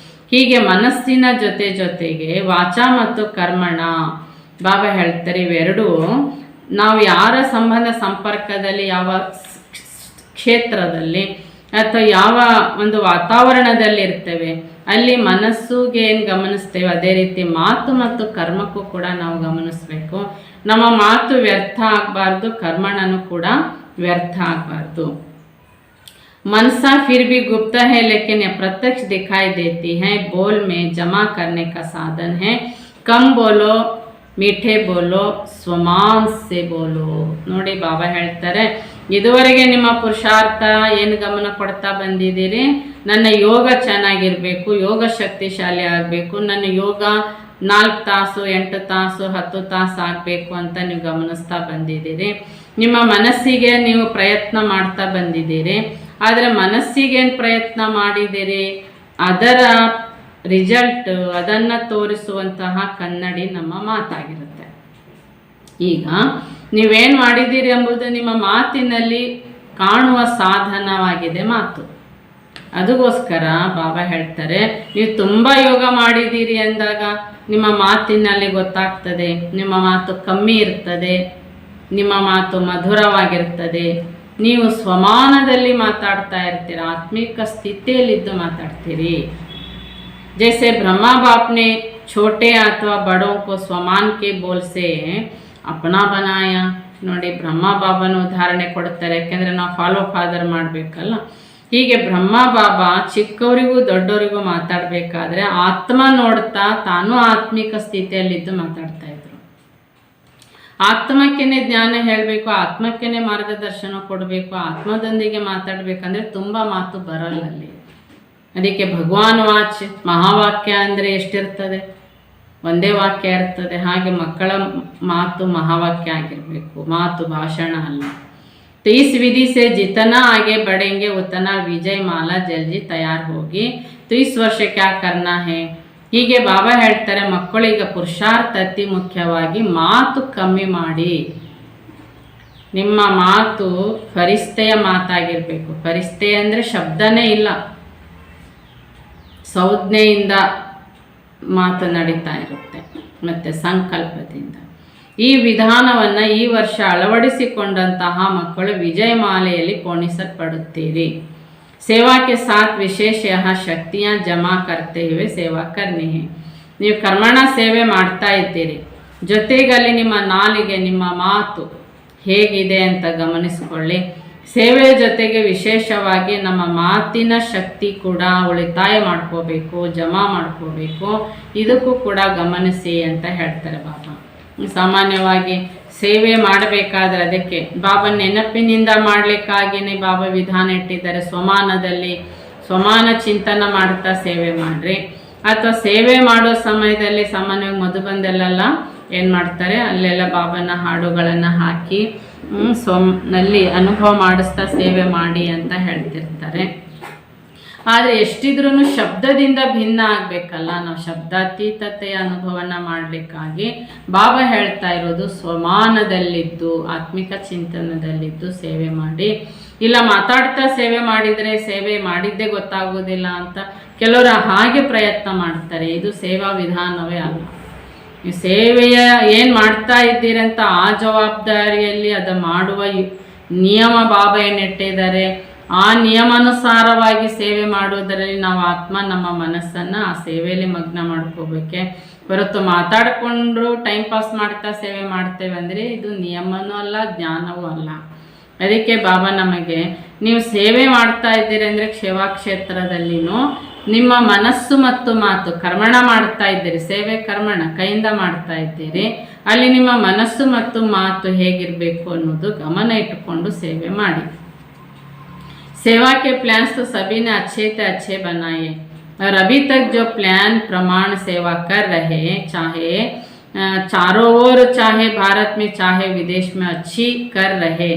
ಹೀಗೆ ಮನಸ್ಸಿನ ಜೊತೆಗೆ ವಾಚಾ ಮತ್ತು ಕರ್ಮಣ ಬಾಬಾ ಹೇಳ್ತಾರೆ, ಇವೆರಡೂ ನಾವು ಯಾರ ಸಂಬಂಧ ಸಂಪರ್ಕದಲ್ಲಿ, ಯಾವ ಕ್ಷೇತ್ರದಲ್ಲಿ ಅಥವಾ ಯಾವ ಒಂದು ವಾತಾವರಣದಲ್ಲಿ ಇರ್ತೇವೆ ಅಲ್ಲಿ ಮನಸ್ಸಿಗೆ ಏನು ಗಮನಿಸ್ತೇವೆ, ಅದೇ ರೀತಿ ಮಾತು ಮತ್ತು ಕರ್ಮಕ್ಕೂ ಕೂಡ ನಾವು ಗಮನಿಸಬೇಕು. ನಮ್ಮ ಮಾತು ವ್ಯರ್ಥ ಆಗಬಾರ್ದು, ಕರ್ಮಣನು ಕೂಡ ವ್ಯರ್ಥ ಆಗಬಾರ್ದು. मनसा फिर भी गुप्त है लेकिन यह प्रत्यक्ष दिखाई देती है, बोल में जमा करने का साधन है, कम बोलो मीठे बोलो ಸ್ವಮಾನ್ ಸೆ ಬೋಲೋ. ನೋಡಿ ಬಾಬಾ ಹೇಳ್ತಾರೆ, ಇದುವರೆಗೆ ನಿಮ್ಮ ಪುರುಷಾರ್ಥ ಏನು ಗಮನ ಕೊಡ್ತಾ ಬಂದಿದ್ದೀರಿ, ನನ್ನ ಯೋಗ ಚೆನ್ನಾಗಿರಬೇಕು, ಯೋಗ ಶಕ್ತಿಶಾಲಿ ಆಗಬೇಕು, ನನ್ನ ಯೋಗ 4 ತಾಸು 8 ತಾಸು 10 ತಾಸು ಆಗಬೇಕು ಅಂತ ನೀವು ಗಮನಿಸ್ತಾ ಬಂದಿದ್ದೀರಿ. ನಿಮ್ಮ ಮನಸ್ಸಿಗೆ ನೀವು ಪ್ರಯತ್ನ ಮಾಡ್ತಾ ಬಂದಿದ್ದೀರಿ. ಆದರೆ ಮನಸ್ಸಿಗೇನು ಪ್ರಯತ್ನ ಮಾಡಿದ್ದೀರಿ, ಅದರ ರಿಸಲ್ಟ್, ಅದನ್ನು ತೋರಿಸುವಂತಹ ಕನ್ನಡಿ ನಮ್ಮ ಮಾತಾಗಿರುತ್ತೆ. ಈಗ ನೀವೇನು ಮಾಡಿದ್ದೀರಿ ಎಂಬುದು ನಿಮ್ಮ ಮಾತಿನಲ್ಲಿ ಕಾಣುವ ಸಾಧನವಾಗಿದೆ ಮಾತು. ಅದಕ್ಕೋಸ್ಕರ ಬಾಬಾ ಹೇಳ್ತಾರೆ, ನೀವು ತುಂಬ ಯೋಗ ಮಾಡಿದ್ದೀರಿ ಅಂದಾಗ ನಿಮ್ಮ ಮಾತಿನಲ್ಲಿ ಗೊತ್ತಾಗ್ತದೆ, ನಿಮ್ಮ ಮಾತು ಕಮ್ಮಿ ಇರ್ತದೆ, ನಿಮ್ಮ ಮಾತು ಮಧುರವಾಗಿರ್ತದೆ, ನೀವು ಸ್ವಮಾನದಲ್ಲಿ ಮಾತಾಡ್ತಾ ಇರ್ತೀರ, ಆತ್ಮಿಕ ಸ್ಥಿತಿಯಲ್ಲಿದ್ದು ಮಾತಾಡ್ತೀರಿ. जैसे ब्रह्मा बाप ने छोटे अथवा बड़ों को स्वमान के बोल से अपना बनाया. ನೋಡಿ ಬ್ರಹ್ಮ ಬಾಬಾನ ಉದಾಹರಣೆ ಕೊಡ್ತಾರೆ, ಯಾಕೆಂದರೆ ನಾವು ಫಾಲೋ ಫಾದರ್ ಮಾಡಬೇಕಲ್ಲ. ಹೀಗೆ ಬ್ರಹ್ಮ ಬಾಬಾ ಚಿಕ್ಕವರಿಗೂ ದೊಡ್ಡವರಿಗೂ ಮಾತಾಡಬೇಕಾದ್ರೆ ಆತ್ಮ ನೋಡ್ತಾ ತಾನು ಆತ್ಮಿಕ ಸ್ಥಿತಿಯಲ್ಲಿದ್ದು ಮಾತಾಡ್ತಾ ಇದ್ರು. ಆತ್ಮಕ್ಕೇನೆ ಜ್ಞಾನ ಹೇಳಬೇಕು, ಆತ್ಮಕ್ಕೇನೆ ಮಾರ್ಗದರ್ಶನ ಕೊಡಬೇಕು, ಆತ್ಮದೊಂದಿಗೆ ಮಾತಾಡಬೇಕಂದ್ರೆ ತುಂಬ ಮಾತು ಬರಲ್ಲ ಅಲ್ಲಿ. ಅದಕ್ಕೆ ಭಗವಾನ್ ವಾಚ್ ಮಹಾವಾಕ್ಯ ಅಂದರೆ ಎಷ್ಟಿರ್ತದೆ, ಒಂದೇ ವಾಕ್ಯ ಇರ್ತದೆ. ಹಾಗೆ ಮಕ್ಕಳ ಮಾತು ಮಹಾವಾಕ್ಯ ಆಗಿರಬೇಕು, ಮಾತು ಭಾಷಣ ಅಲ್ಲ. तो इस विधि से जितना आगे बढ़ेंगे उतना विजय माला जल्दी तैयार होगी. तो इस वर्ष क्या करना है, ಹೀಗೆ ಬಾಬಾ ಹೇಳ್ತಾರೆ, ಮಕ್ಕಳಿಗೆ ಪುರುಷಾರ್ಥ ಅತಿ ಮುಖ್ಯವಾಗಿ ಮಾತು ಕಮ್ಮಿ ಮಾಡಿ. ನಿಮ್ಮ ಮಾತು ಫರಿಸ್ತೆಯ ಮಾತಾಗಿರಬೇಕು. ಫರಿಸ್ತೆ ಅಂದರೆ ಶಬ್ದನೇ ಇಲ್ಲ, ಸಂಜ್ಞೆಯಿಂದ ಮಾತು ನಡೀತಾ ಇರುತ್ತೆ ಮತ್ತು ಸಂಕಲ್ಪದಿಂದ. ಈ ವಿಧಾನವನ್ನು ಈ ವರ್ಷ ಅಳವಡಿಸಿಕೊಂಡಂತಹ ಮಕ್ಕಳು ವಿಜಯಮಾಲೆಯಲ್ಲಿ ಪೋಣಿಸಲ್ಪಡುತ್ತೀರಿ. ಸೇವಾ ಕೆ ಸಾಥ್ ವಿಶೇಷ ಶಕ್ತಿಯ ಜಮಾ ಕರ್ತೆ ಹುವೆ ಸೇವಾ ಕರ್ನಿ ಹೈ. ನೀವು ಕರ್ಮಣ ಸೇವೆ ಮಾಡ್ತಾ ಇದ್ದೀರಿ, ಜೊತೆಗಲ್ಲಿ ನಿಮ್ಮ ನಾಲಿಗೆ, ನಿಮ್ಮ ಮಾತು ಹೇಗಿದೆ ಅಂತ ಗಮನಿಸಿಕೊಳ್ಳಿ. ಸೇವೆಯ ಜೊತೆಗೆ ವಿಶೇಷವಾಗಿ ನಮ್ಮ ಮಾತಿನ ಶಕ್ತಿ ಕೂಡ ಉಳಿತಾಯ ಮಾಡ್ಕೋಬೇಕು, ಜಮಾ ಮಾಡ್ಕೋಬೇಕು. ಇದಕ್ಕೂ ಕೂಡ ಗಮನಿಸಿ ಅಂತ ಹೇಳ್ತಾರೆ ಬಾಬಾ. ಸಾಮಾನ್ಯವಾಗಿ ಸೇವೆ ಮಾಡಬೇಕಾದ್ರೆ ಅದಕ್ಕೆ ಬಾಬಾ ನೆನಪಿನಿಂದ ಮಾಡಲಿಕ್ಕಾಗಿಯೇ ಬಾಬಾ ವಿಧಾನ ಇಟ್ಟಿದ್ದಾರೆ. ಸ್ವಮಾನದಲ್ಲಿ ಸ್ವಮಾನ ಚಿಂತನ ಮಾಡ್ತಾ ಸೇವೆ ಮಾಡಿರಿ. ಅಥವಾ ಸೇವೆ ಮಾಡೋ ಸಮಯದಲ್ಲಿ ಸಾಮಾನ್ಯವಾಗಿ ಮಧುಬಂದಲ್ಲೆಲ್ಲ ಏನು ಮಾಡ್ತಾರೆ, ಅಲ್ಲೆಲ್ಲ ಬಾಬನ ಹಾಡುಗಳನ್ನು ಹಾಕಿ ನಲ್ಲಿ ಅನುಭವ ಮಾಡಿಸ್ತಾ ಸೇವೆ ಮಾಡಿ ಅಂತ ಹೇಳ್ತಿರ್ತಾರೆ. ಆದರೆ ಎಷ್ಟಿದ್ರೂ ಶಬ್ದದಿಂದ ಭಿನ್ನ ಆಗಬೇಕಲ್ಲ, ನಾವು ಶಬ್ದಾತೀತತೆಯ ಅನುಭವನ ಮಾಡಲಿಕ್ಕಾಗಿ ಬಾಬಾ ಹೇಳ್ತಾ ಇರೋದು ಸ್ವಮಾನದಲ್ಲಿದ್ದು ಆತ್ಮಿಕ ಚಿಂತನದಲ್ಲಿದ್ದು ಸೇವೆ ಮಾಡಿ. ಇಲ್ಲ ಮಾತಾಡ್ತಾ ಸೇವೆ ಮಾಡಿದರೆ ಸೇವೆ ಮಾಡಿದ್ದೇ ಗೊತ್ತಾಗೋದಿಲ್ಲ ಅಂತ ಕೆಲವರು ಹಾಗೆ ಪ್ರಯತ್ನ ಮಾಡ್ತಾರೆ. ಇದು ಸೇವಾ ವಿಧಾನವೇ ಅಲ್ಲ. ನೀವು ಸೇವೆಯ ಏನು ಮಾಡ್ತಾ ಇದ್ದೀರಂತ ಆ ಜವಾಬ್ದಾರಿಯಲ್ಲಿ ಅದು ಮಾಡುವ ನಿಯಮ ಬಾಬಾ ಏನಿಟ್ಟಿದ್ದಾರೆ, ಆ ನಿಯಮಾನುಸಾರವಾಗಿ ಸೇವೆ ಮಾಡೋದರಲ್ಲಿ ನಾವು ಆತ್ಮ ನಮ್ಮ ಮನಸ್ಸನ್ನು ಆ ಸೇವೆಯಲ್ಲಿ ಮಗ್ನ ಮಾಡ್ಕೋಬೇಕೆ ಹೊರತು ಮಾತಾಡಿಕೊಂಡು ಟೈಮ್ ಪಾಸ್ ಮಾಡ್ತಾ ಸೇವೆ ಮಾಡ್ತೇವೆ ಅಂದರೆ ಇದು ನಿಯಮನೂ ಅಲ್ಲ, ಜ್ಞಾನವೂ ಅಲ್ಲ. ಅದಕ್ಕೆ ಬಾಬಾ ನಮಗೆ ನೀವು ಸೇವೆ ಮಾಡ್ತಾ ಇದ್ದೀರಿ ಅಂದರೆ ಸೇವಾ ಕ್ಷೇತ್ರದಲ್ಲಿನೂ ನಿಮ್ಮ ಮನಸ್ಸು ಮತ್ತು ಮಾತು ಕರ್ಮಣ ಮಾಡ್ತಾ ಇದ್ದೀರಿ, ಸೇವೆ ಕರ್ಮಣ ಕೈಯಿಂದ ಮಾಡ್ತಾ ಇದ್ದೀರಿ, ಅಲ್ಲಿ ನಿಮ್ಮ ಮನಸ್ಸು ಮತ್ತು ಮಾತು ಹೇಗಿರಬೇಕು ಅನ್ನೋದು ಗಮನ ಇಟ್ಟುಕೊಂಡು ಸೇವೆ ಮಾಡಿ. सेवा के प्लान्स तो सभी ने अच्छे से अच्छे बनाए और अभी तक जो प्लान प्रमाण सेवा कर रहे, चाहे चारों ओर, चाहे भारत में चाहे विदेश में अच्छी कर रहे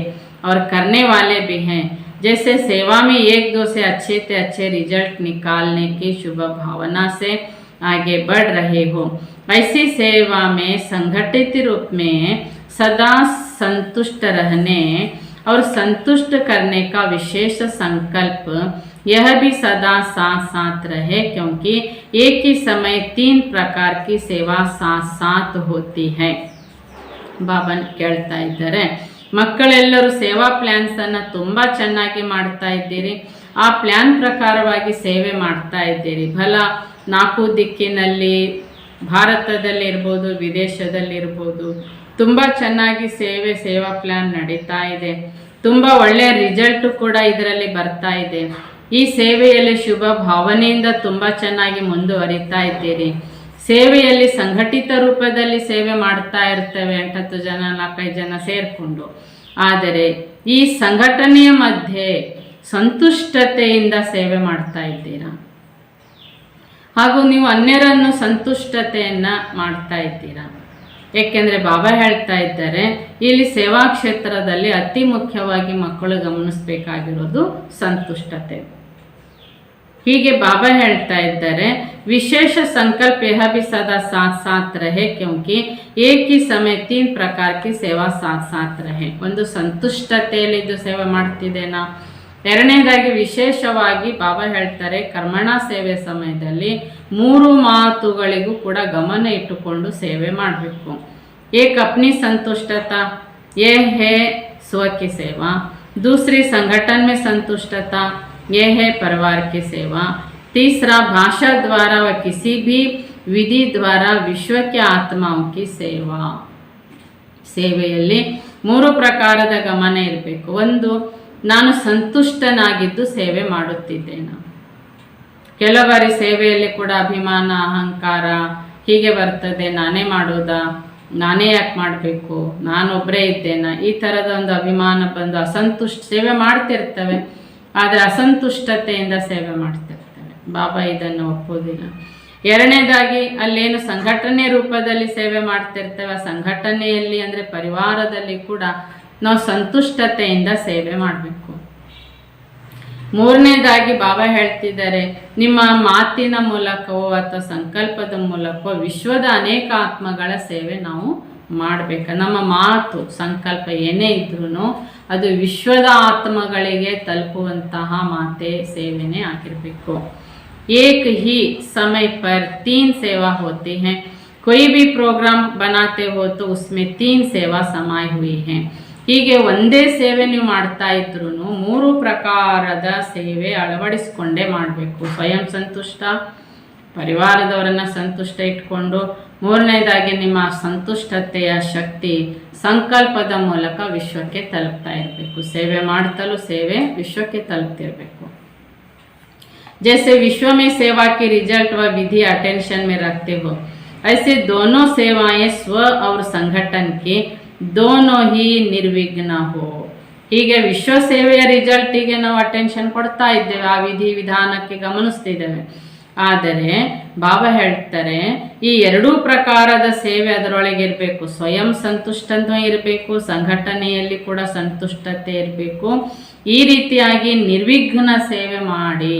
और करने वाले भी हैं. जैसे सेवा में एक दो से अच्छे रिजल्ट निकालने की शुभ भावना से आगे बढ़ रहे हो, ऐसी सेवा में संगठित रूप में सदा संतुष्ट रहने और संतुष्ट करने का विशेष संकल्प यह भी सदा साथ साथ रहे, क्योंकि एक ही समय 3 प्रकार की सेवा साथ साथ होती है. ಬಾಬನ್ ಕೇಳ್ತಾ ಇದ್ದಾರೆ, ಮಕ್ಕಳೆಲ್ಲರೂ ಸೇವಾ ಪ್ಲ್ಯಾನ್ಸನ್ನು ತುಂಬ ಚೆನ್ನಾಗಿ ಮಾಡ್ತಾ ಇದ್ದೀರಿ, ಆ ಪ್ಲ್ಯಾನ್ ಪ್ರಕಾರವಾಗಿ ಸೇವೆ ಮಾಡ್ತಾ ಇದ್ದೀರಿ. ಫಲ 4 ದಿಕ್ಕಿನಲ್ಲಿ, ಭಾರತದಲ್ಲಿರ್ಬೋದು, ವಿದೇಶದಲ್ಲಿರ್ಬೋದು, ತುಂಬ ಚೆನ್ನಾಗಿ ಸೇವಾ ಪ್ಲ್ಯಾನ್ ನಡೀತಾ ಇದೆ. ತುಂಬ ಒಳ್ಳೆಯ ರಿಸಲ್ಟು ಕೂಡ ಇದರಲ್ಲಿ ಬರ್ತಾ ಇದೆ. ಈ ಸೇವೆಯಲ್ಲಿ ಶುಭ ಭಾವನೆಯಿಂದ ತುಂಬ ಚೆನ್ನಾಗಿ ಮುಂದುವರಿತಾ ಇದ್ದೀರಿ. ಸೇವೆಯಲ್ಲಿ ಸಂಘಟಿತ ರೂಪದಲ್ಲಿ ಸೇವೆ ಮಾಡ್ತಾ ಇರ್ತೇವೆ, 8 ಜನ 4-5 ಜನ ಸೇರಿಕೊಂಡು. ಆದರೆ ಈ ಸಂಘಟನೆಯ ಮಧ್ಯೆ ಸಂತುಷ್ಟತೆಯಿಂದ ಸೇವೆ ಮಾಡ್ತಾ ಇದ್ದೀರಾ, ಹಾಗೂ ನೀವು ಅನ್ಯರನ್ನು ಸಂತುಷ್ಟತೆಯನ್ನು ಮಾಡ್ತಾ ಇದ್ದೀರಾ. ಏಕೆಂದರೆ ಬಾಬಾ ಹೇಳ್ತಾ ಇದ್ದಾರೆ, ಇಲ್ಲಿ ಸೇವಾ ಕ್ಷೇತ್ರದಲ್ಲಿ ಅತಿ ಮುಖ್ಯವಾಗಿ ಮಕ್ಕಳು ಗಮನಿಸಬೇಕಾಗಿರೋದು ಸಂತುಷ್ಟತೆ. ಹೀಗೆ ಬಾಬಾ ಹೇಳ್ತಾ ಇದ್ದಾರೆ, ವಿಶೇಷ ಸಂಕಲ್ಪ यह भी सदा साथ साथ रहे क्योंकि एक ही समय 3 प्रकार की सेवा साथ साथ रहे. ಒಂದು ಸಂತುಷ್ಟತೆಯಲ್ಲಿ ಇದು ಸೇವೆ ಮಾಡ್ತಿದ್ದೇನಾ. ಎರಡನೇದಾಗಿ ವಿಶೇಷವಾಗಿ ಬಾಬಾ ಹೇಳ್ತಾರೆ, ಕರ್ಮಣ ಸೇವೆ ಸಮಯದಲ್ಲಿ 3 ಮಾತುಗಳಿಗೂ ಕೂಡ ಗಮನ ಇಟ್ಟುಕೊಂಡು ಸೇವೆ ಮಾಡಬೇಕು. एक अपनी संतुष्टता, ये है स्व की सेवा. दूसरी संगठन में संतुष्टता, ये है परिवार की सेवा. तीसरा भाषा द्वारा व किसी भी विधि द्वारा विश्व के आत्माओं की ಸೇವಾ. ಸೇವೆಯಲ್ಲಿ 3 ಪ್ರಕಾರದ ಗಮನ ಇರಬೇಕು. ಒಂದು, ನಾನು ಸಂತುಷ್ಟನಾಗಿದ್ದು ಸೇವೆ ಮಾಡುತ್ತಿದ್ದೇನೆ. ಕೆಲವರಿ ಸೇವೆಯಲ್ಲಿ ಕೂಡ ಅಭಿಮಾನ, ಅಹಂಕಾರ ಹೀಗೆ ಬರ್ತದೆ. ನಾನೇ ಮಾಡೋದಾ, ನಾನೇ ಯಾಕೆ ಮಾಡಬೇಕು, ನಾನೊಬ್ಬರೇ ಇದ್ದೇನಾ, ಈ ಥರದ ಒಂದು ಅಭಿಮಾನ ಬಂದು ಸೇವೆ ಮಾಡ್ತಿರ್ತವೆ. ಆದರೆ ಅಸಂತುಷ್ಟತೆಯಿಂದ ಸೇವೆ ಮಾಡ್ತಿರ್ತವೆ. ಬಾಬಾ ಇದನ್ನು ಒಪ್ಪೋದಿಲ್ಲ. ಎರಡನೇದಾಗಿ ಅಲ್ಲೇನು ಸಂಘಟನೆ ರೂಪದಲ್ಲಿ ಸೇವೆ ಮಾಡ್ತಿರ್ತೇವೆ, ಆ ಸಂಘಟನೆಯಲ್ಲಿ ಅಂದರೆ ಪರಿವಾರದಲ್ಲಿ ಕೂಡ ನಾವು ಸಂತುಷ್ಟತೆಯಿಂದ ಸೇವೆ ಮಾಡಬೇಕು. ಮೂರನೇದಾಗಿ ಬಾಬಾ ಹೇಳ್ತಿದ್ದಾರೆ, ನಿಮ್ಮ ಮಾತಿನ ಮೂಲಕವೋ ಅಥವಾ ಸಂಕಲ್ಪದ ಮೂಲಕವೋ ವಿಶ್ವದ ಅನೇಕ ಆತ್ಮಗಳ ಸೇವೆ ನಾವು ಮಾಡಬೇಕು. ನಮ್ಮ ಮಾತು ಸಂಕಲ್ಪ ಏನೇ ಇದ್ರೂ ಅದು ವಿಶ್ವದ ಆತ್ಮಗಳಿಗೆ ತಲುಪುವಂತಹ ಮಾತೆ ಸೇವೆನೇ ಆಗಿರಬೇಕು. एक ही समय पर 3 सेवा होती हैं. कोई भी प्रोग्राम बनाते हो तो उसमें 3 सेवा समाई हुई हैं. ಹೀಗೆ ಒಂದೇ ಸೇವೆ ನೀವು ಮಾಡ್ತಾ ಇದ್ರೂ 3 ಪ್ರಕಾರದ ಸೇವೆ ಅಳವಡಿಸ್ಕೊಂಡೇ ಮಾಡಬೇಕು. ಸ್ವಯಂ ಸಂತುಷ್ಟ, ಪರಿವಾರದವರನ್ನು ಸಂತುಷ್ಟ ಇಟ್ಕೊಂಡು, ಮೂರನೇದಾಗಿ ನಿಮ್ಮ ಸಂತುಷ್ಟತೆಯ ಶಕ್ತಿ ಸಂಕಲ್ಪದ ಮೂಲಕ ವಿಶ್ವಕ್ಕೆ ತಲುಪ್ತಾ ಇರಬೇಕು. ಸೇವೆ ಮಾಡ್ತಲೂ ಸೇವೆ ವಿಶ್ವಕ್ಕೆ ತಲುಪ್ತಿರಬೇಕು. जैसे विश्व में सेवा की रिजल्ट व विधि अटेंशन में रखते हो, ऐसे दोनों सेवाएं स्व और संगठन के दोनों ही निर्विघ्न हो. ಹೀಗೆ ವಿಶ್ವ ಸೇವೆಯ ರಿಸಲ್ಟಿಗೆ ನಾವು ಅಟೆನ್ಷನ್ ಕೊಡ್ತಾ ಇದ್ದೇವೆ, ಆ ವಿಧಿ ವಿಧಾನಕ್ಕೆ ಗಮನಿಸ್ತಿದ್ದೇವೆ. ಆದರೆ ಬಾಬಾ ಹೇಳ್ತಾರೆ, ಈ 2 ಪ್ರಕಾರದ ಸೇವೆ ಅದರೊಳಗೆ ಇರಬೇಕು. ಸ್ವಯಂ ಸಂತುಷ್ಟನೂ ಇರಬೇಕು, ಸಂಘಟನೆಯಲ್ಲಿ ಕೂಡ ಸಂತುಷ್ಟತೆ ಇರಬೇಕು. ಈ ರೀತಿಯಾಗಿ ನಿರ್ವಿಘ್ನ ಸೇವೆ ಮಾಡಿ.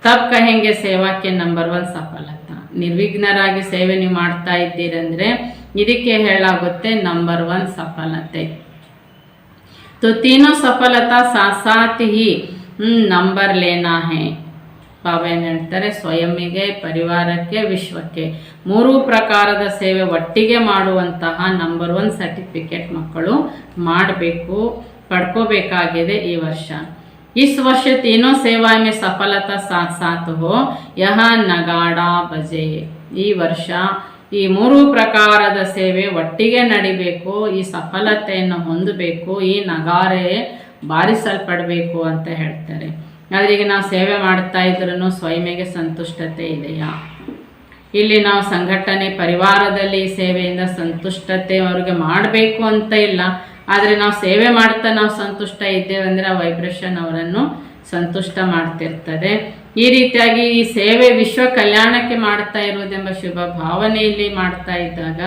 ತಬ್ ಕಹೆಂಗೆ ಸೇವಾಕ್ಕೆ ನಂಬರ್ 1 ಸಫಲತಾ. ನಿರ್ವಿಘ್ನರಾಗಿ ಸೇವೆ ನೀವು ಮಾಡ್ತಾ ಇದ್ದೀರಂದರೆ ಇದಕ್ಕೆ ಹೇಳಾಗುತ್ತೆ ನಂಬರ್ 1 ಸಫಲತೆ. तो तीनों सफलता साथ साथ ही ನಂಬರ್ ಲೇನಾ ಹೇ. ಬಾಬಾ ಏನು ಹೇಳ್ತಾರೆ, ಸ್ವಯಂಗೆ, ಪರಿವಾರಕ್ಕೆ, ವಿಶ್ವಕ್ಕೆ 3 ಪ್ರಕಾರದ ಸೇವೆ ಒಟ್ಟಿಗೆ ಮಾಡುವಂತಹ ನಂಬರ್ 1 ಸರ್ಟಿಫಿಕೇಟ್ ಮಕ್ಕಳು ಮಾಡಬೇಕು, ಪಡ್ಕೋಬೇಕಾಗಿದೆ ಈ ವರ್ಷ. इस वर्ष तीनों सेवा में सफलता साथ साथ हो, यह नगाड़ा बजे. ಈ ವರ್ಷ ಈ 3 ಪ್ರಕಾರದ ಸೇವೆ ಒಟ್ಟಿಗೆ ನಡಿಬೇಕು, ಈ ಸಫಲತೆಯನ್ನು ಹೊಂದಬೇಕು, ಈ ನಗಾರೆ ಬಾರಿಸಲ್ಪಡಬೇಕು ಅಂತ ಹೇಳ್ತಾರೆ. ಆದರೆ ಈಗ ನಾವು ಸೇವೆ ಮಾಡ್ತಾ ಇದ್ರೂ ಸ್ವಯಂಗೆ ಸಂತುಷ್ಟತೆ ಇದೆಯಾ? ಇಲ್ಲಿ ನಾವು ಸಂಘಟನೆ ಪರಿವಾರದಲ್ಲಿ ಈ ಸೇವೆಯಿಂದ ಸಂತುಷ್ಟತೆ ಅವ್ರಿಗೆ ಮಾಡಬೇಕು ಅಂತ ಇಲ್ಲ. ಆದರೆ ನಾವು ಸೇವೆ ಮಾಡ್ತಾ ನಾವು ಸಂತುಷ್ಟ ಇದ್ದೇವೆ ಅಂದರೆ ಆ ವೈಬ್ರೇಷನ್ ಅವರನ್ನು ಸಂತುಷ್ಟ ಮಾಡ್ತಿರ್ತದೆ. ಈ ರೀತಿಯಾಗಿ ಈ ಸೇವೆ ವಿಶ್ವ ಕಲ್ಯಾಣಕ್ಕೆ ಮಾಡ್ತಾ ಇರುವುದೆಂಬ ಶುಭ ಭಾವನೆಯಲ್ಲಿ ಮಾಡ್ತಾ ಇದ್ದಾಗ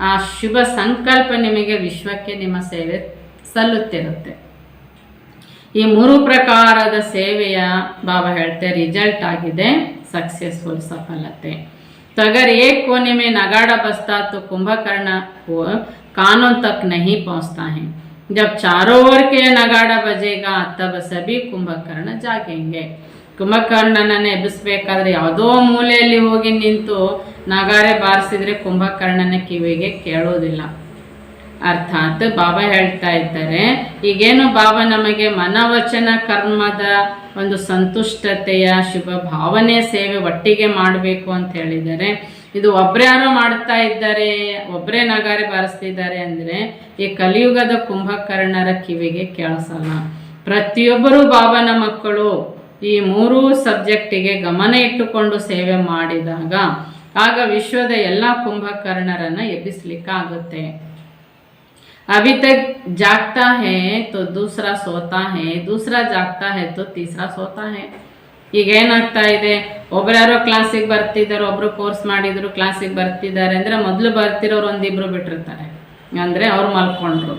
ಆ ಶುಭ ಸಂಕಲ್ಪ ನಿಮಗೆ ವಿಶ್ವಕ್ಕೆ ನಿಮ್ಮ ಸೇವೆ ಸಲ್ಲುತ್ತಿರುತ್ತೆ. ಈ 3 ಪ್ರಕಾರದ ಸೇವೆಯ ಬಾಬಾ ಹೇಳ್ತೆ ರಿಸಲ್ಟ್ ಆಗಿದೆ सक्सेसफुल सफलते. तो अगर एक कोने में नगाड़ा बजता तो कुंभकर्ण को कानों तक नहीं पहुंचता है. जब चारों ओर के नगाड़ा बजेगा तब सभी कुंभकर्ण जागेंगे. ಕುಂಭಕರ್ಣನನ್ನು ಎಬ್ಬಿಸ್ಬೇಕಾದ್ರೆ ಯಾವುದೋ ಮೂಲೆಯಲ್ಲಿ ಹೋಗಿ ನಿಂತು ನಗಾರೆ ಬಾರಿಸಿದ್ರೆ ಕುಂಭಕರ್ಣನ ಕಿವಿಗೆ ಕೇಳೋದಿಲ್ಲ. ಅರ್ಥಾತ್ ಬಾಬಾ ಹೇಳ್ತಾ ಇದ್ದಾರೆ, ಈಗೇನು ಬಾಬಾ ನಮಗೆ ಮನವಚನ ಕರ್ಮದ ಒಂದು ಸಂತುಷ್ಟತೆಯ ಶುಭ ಭಾವನೆ ಸೇವೆ ಒಟ್ಟಿಗೆ ಮಾಡಬೇಕು ಅಂತ ಹೇಳಿದ್ದಾರೆ. ಇದು ಒಬ್ಬರ್ಯಾರೋ ಮಾಡ್ತಾ ಇದ್ದಾರೆ, ಒಬ್ಬರೇ ನಗಾರಿ ಬಾರಿಸ್ತಿದ್ದಾರೆ ಅಂದರೆ ಈ ಕಲಿಯುಗದ ಕುಂಭಕರ್ಣರ ಕಿವಿಗೆ ಕೇಳಿಸಲ್ಲ. ಪ್ರತಿಯೊಬ್ಬರೂ ಬಾಬನ ಮಕ್ಕಳು ಈ 3 ಸಬ್ಜೆಕ್ಟಿಗೆ ಗಮನ ಇಟ್ಟುಕೊಂಡು ಸೇವೆ ಮಾಡಿದಾಗ ಆಗ ವಿಶ್ವದ ಎಲ್ಲ ಕುಂಭಕರ್ಣರನ್ನು ಎಬ್ಬಿಸ್ಲಿಕ್ಕಾಗುತ್ತೆ. अभी तक जागता है तो दूसरा सोता है, दूसरा जागता है तो तीसरा सोता है. ಈಗ ಏನಾಗ್ತಾ ಇದೆ, ಒಬ್ಬರ್ಯಾರೋ ಕ್ಲಾಸಿಗೆ ಬರ್ತಿದ್ದಾರೆ, ಒಬ್ರು ಕೋರ್ಸ್ ಮಾಡಿದ್ರು ಕ್ಲಾಸಿಗೆ ಬರ್ತಿದ್ದಾರೆ ಅಂದರೆ ಮೊದಲು ಬರ್ತಿರೋರು ಒಂದಿಬ್ರು ಬಿಟ್ಟಿರ್ತಾರೆ, ಅಂದರೆ ಅವ್ರು ಮಲ್ಕೊಂಡ್ರು.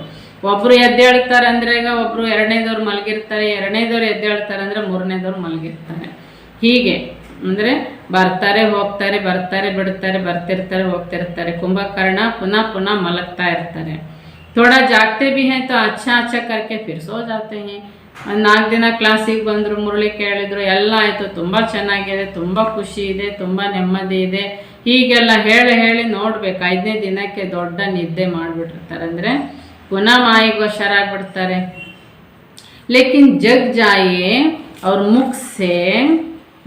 ಒಬ್ರು ಎದ್ದೇಳ್ತಾರೆ ಅಂದರೆ ಈಗ ಒಬ್ರು ಎರಡನೇದವ್ರು ಮಲಗಿರ್ತಾರೆ, ಎರಡನೇದವ್ರು ಎದ್ದೇಳ್ತಾರೆ ಅಂದರೆ ಮೂರನೇದವ್ರು ಮಲಗಿರ್ತಾರೆ. ಹೀಗೆ ಅಂದರೆ ಬರ್ತಾರೆ ಹೋಗ್ತಾರೆ, ಬರ್ತಾರೆ ಬಿಡ್ತಾರೆ, ಬರ್ತಿರ್ತಾರೆ ಹೋಗ್ತಿರ್ತಾರೆ. ಕುಂಭಕರ್ಣ ಪುನಃ ಪುನಃ ಮಲಗ್ತಾ ಇರ್ತಾರೆ. थोड़ा जागते भी हैं तो अच्छा अच्छा करके फिर सो जाते हैं. 4 ದಿನ ಕ್ಲಾಸಿಗೆ ಬಂದರು, ಮುರಳಿ ಕೇಳಿದ್ರು, ಎಲ್ಲ ಆಯಿತು, ತುಂಬ ಚೆನ್ನಾಗಿದೆ, ತುಂಬ ಖುಷಿ ಇದೆ, ತುಂಬ ನೆಮ್ಮದಿ ಇದೆ, ಹೀಗೆಲ್ಲ ಹೇಳಿ ನೋಡ್ಬೇಕು 5ನೇ ದಿನಕ್ಕೆ ದೊಡ್ಡ ನಿದ್ದೆ ಮಾಡಿಬಿಟ್ಟಿರ್ತಾರೆ. ಅಂದರೆ ಪುನಃ ಮಾಯಿಗೆ ವಶರಾಗ್ಬಿಡ್ತಾರೆ. ಲೇಕಿನ್ ಜಗ್ ಜಾಯೇ और मुख से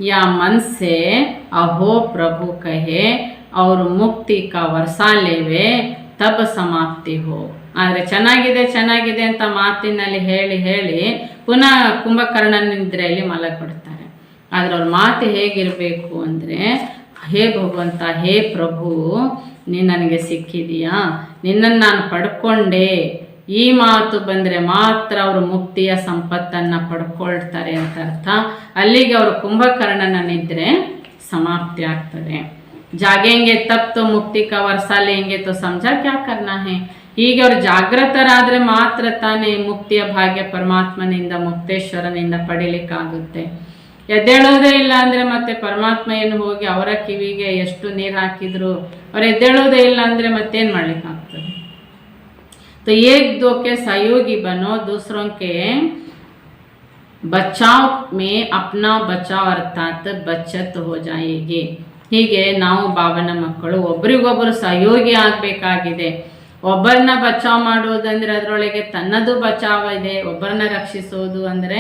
या मन से अहो प्रभु कहे और मुक्ति का वर्षा लेवे तब समाप्ति हो. ಆದರೆ ಚೆನ್ನಾಗಿದೆ ಅಂತ ಮಾತಿನಲ್ಲಿ ಹೇಳಿ ಪುನಃ ಕುಂಭಕರ್ಣನ ನಿದ್ರೆಯಲ್ಲಿ ಮಲಗಿಬಿಡ್ತಾರೆ. ಆದರೆ ಅವ್ರ ಮಾತು ಹೇಗಿರಬೇಕು ಅಂದರೆ, ಹೇ ಭಗವಂತ, ಹೇ ಪ್ರಭು, ನೀನು ನನಗೆ ಸಿಕ್ಕಿದೀಯಾ, ನಿನ್ನನ್ನು ನಾನು ಪಡ್ಕೊಂಡೆ, ಈ ಮಾತು ಬಂದರೆ ಮಾತ್ರ ಅವರು ಮುಕ್ತಿಯ ಸಂಪತ್ತನ್ನು ಪಡ್ಕೊಳ್ತಾರೆ ಅಂತ ಅರ್ಥ. ಅಲ್ಲಿಗೆ ಅವರು ಕುಂಭಕರ್ಣನ ನಿದ್ರೆ ಸಮಾಪ್ತಿ ಆಗ್ತದೆ. ಜಾಗೆಂಗೆ ತಪ್ ತೋ ಮುಕ್ತಿ ಕಾ ವರ್ಷ ಲೇಂಗೆ ತೋ ಸಮझा क्या करना है. ಹೀಗೆ ಅವರು ಜಾಗೃತರಾದರೆ ಮಾತ್ರ ತಾನೇ ಮುಕ್ತಿಯ ಭಾಗ್ಯ ಪರಮಾತ್ಮನಿಂದ, ಮುಕ್ತೇಶ್ವರನಿಂದ ಪಡಿಲಿಕ್ಕಾಗುತ್ತೆ. ಎದ್ದೇಳೋದೇ ಇಲ್ಲ ಅಂದರೆ ಮತ್ತೆ ಪರಮಾತ್ಮ ಏನು ಹೋಗಿ ಅವರ ಕಿವಿಗೆ ಎಷ್ಟು ನೀರು ಹಾಕಿದ್ರು ಅವ್ರು ಎದ್ದೇಳೋದೇ ಇಲ್ಲ ಅಂದರೆ ಮತ್ತೇನು ಮಾಡ್ಲಿಕ್ಕಾಗ್ತದೆ. तो एक दो के सहयोगी बनो, दूसरों के बचाव में अपना बचाव अर्थात बचत हो जाएगी. ಹೀಗೆ ನಾವು ಬಾಬನ ಮಕ್ಕಳು ಒಬ್ರಿಗೊಬ್ಬರು ಸಹಯೋಗಿ ಆಗಬೇಕಾಗಿದೆ. ಒಬ್ಬರನ್ನ ಬಚಾವ್ ಮಾಡುವುದಂದರೆ ಅದರೊಳಗೆ ತನ್ನದು ಬಚಾವ ಇದೆ. ಒಬ್ಬರನ್ನ ರಕ್ಷಿಸೋದು ಅಂದರೆ,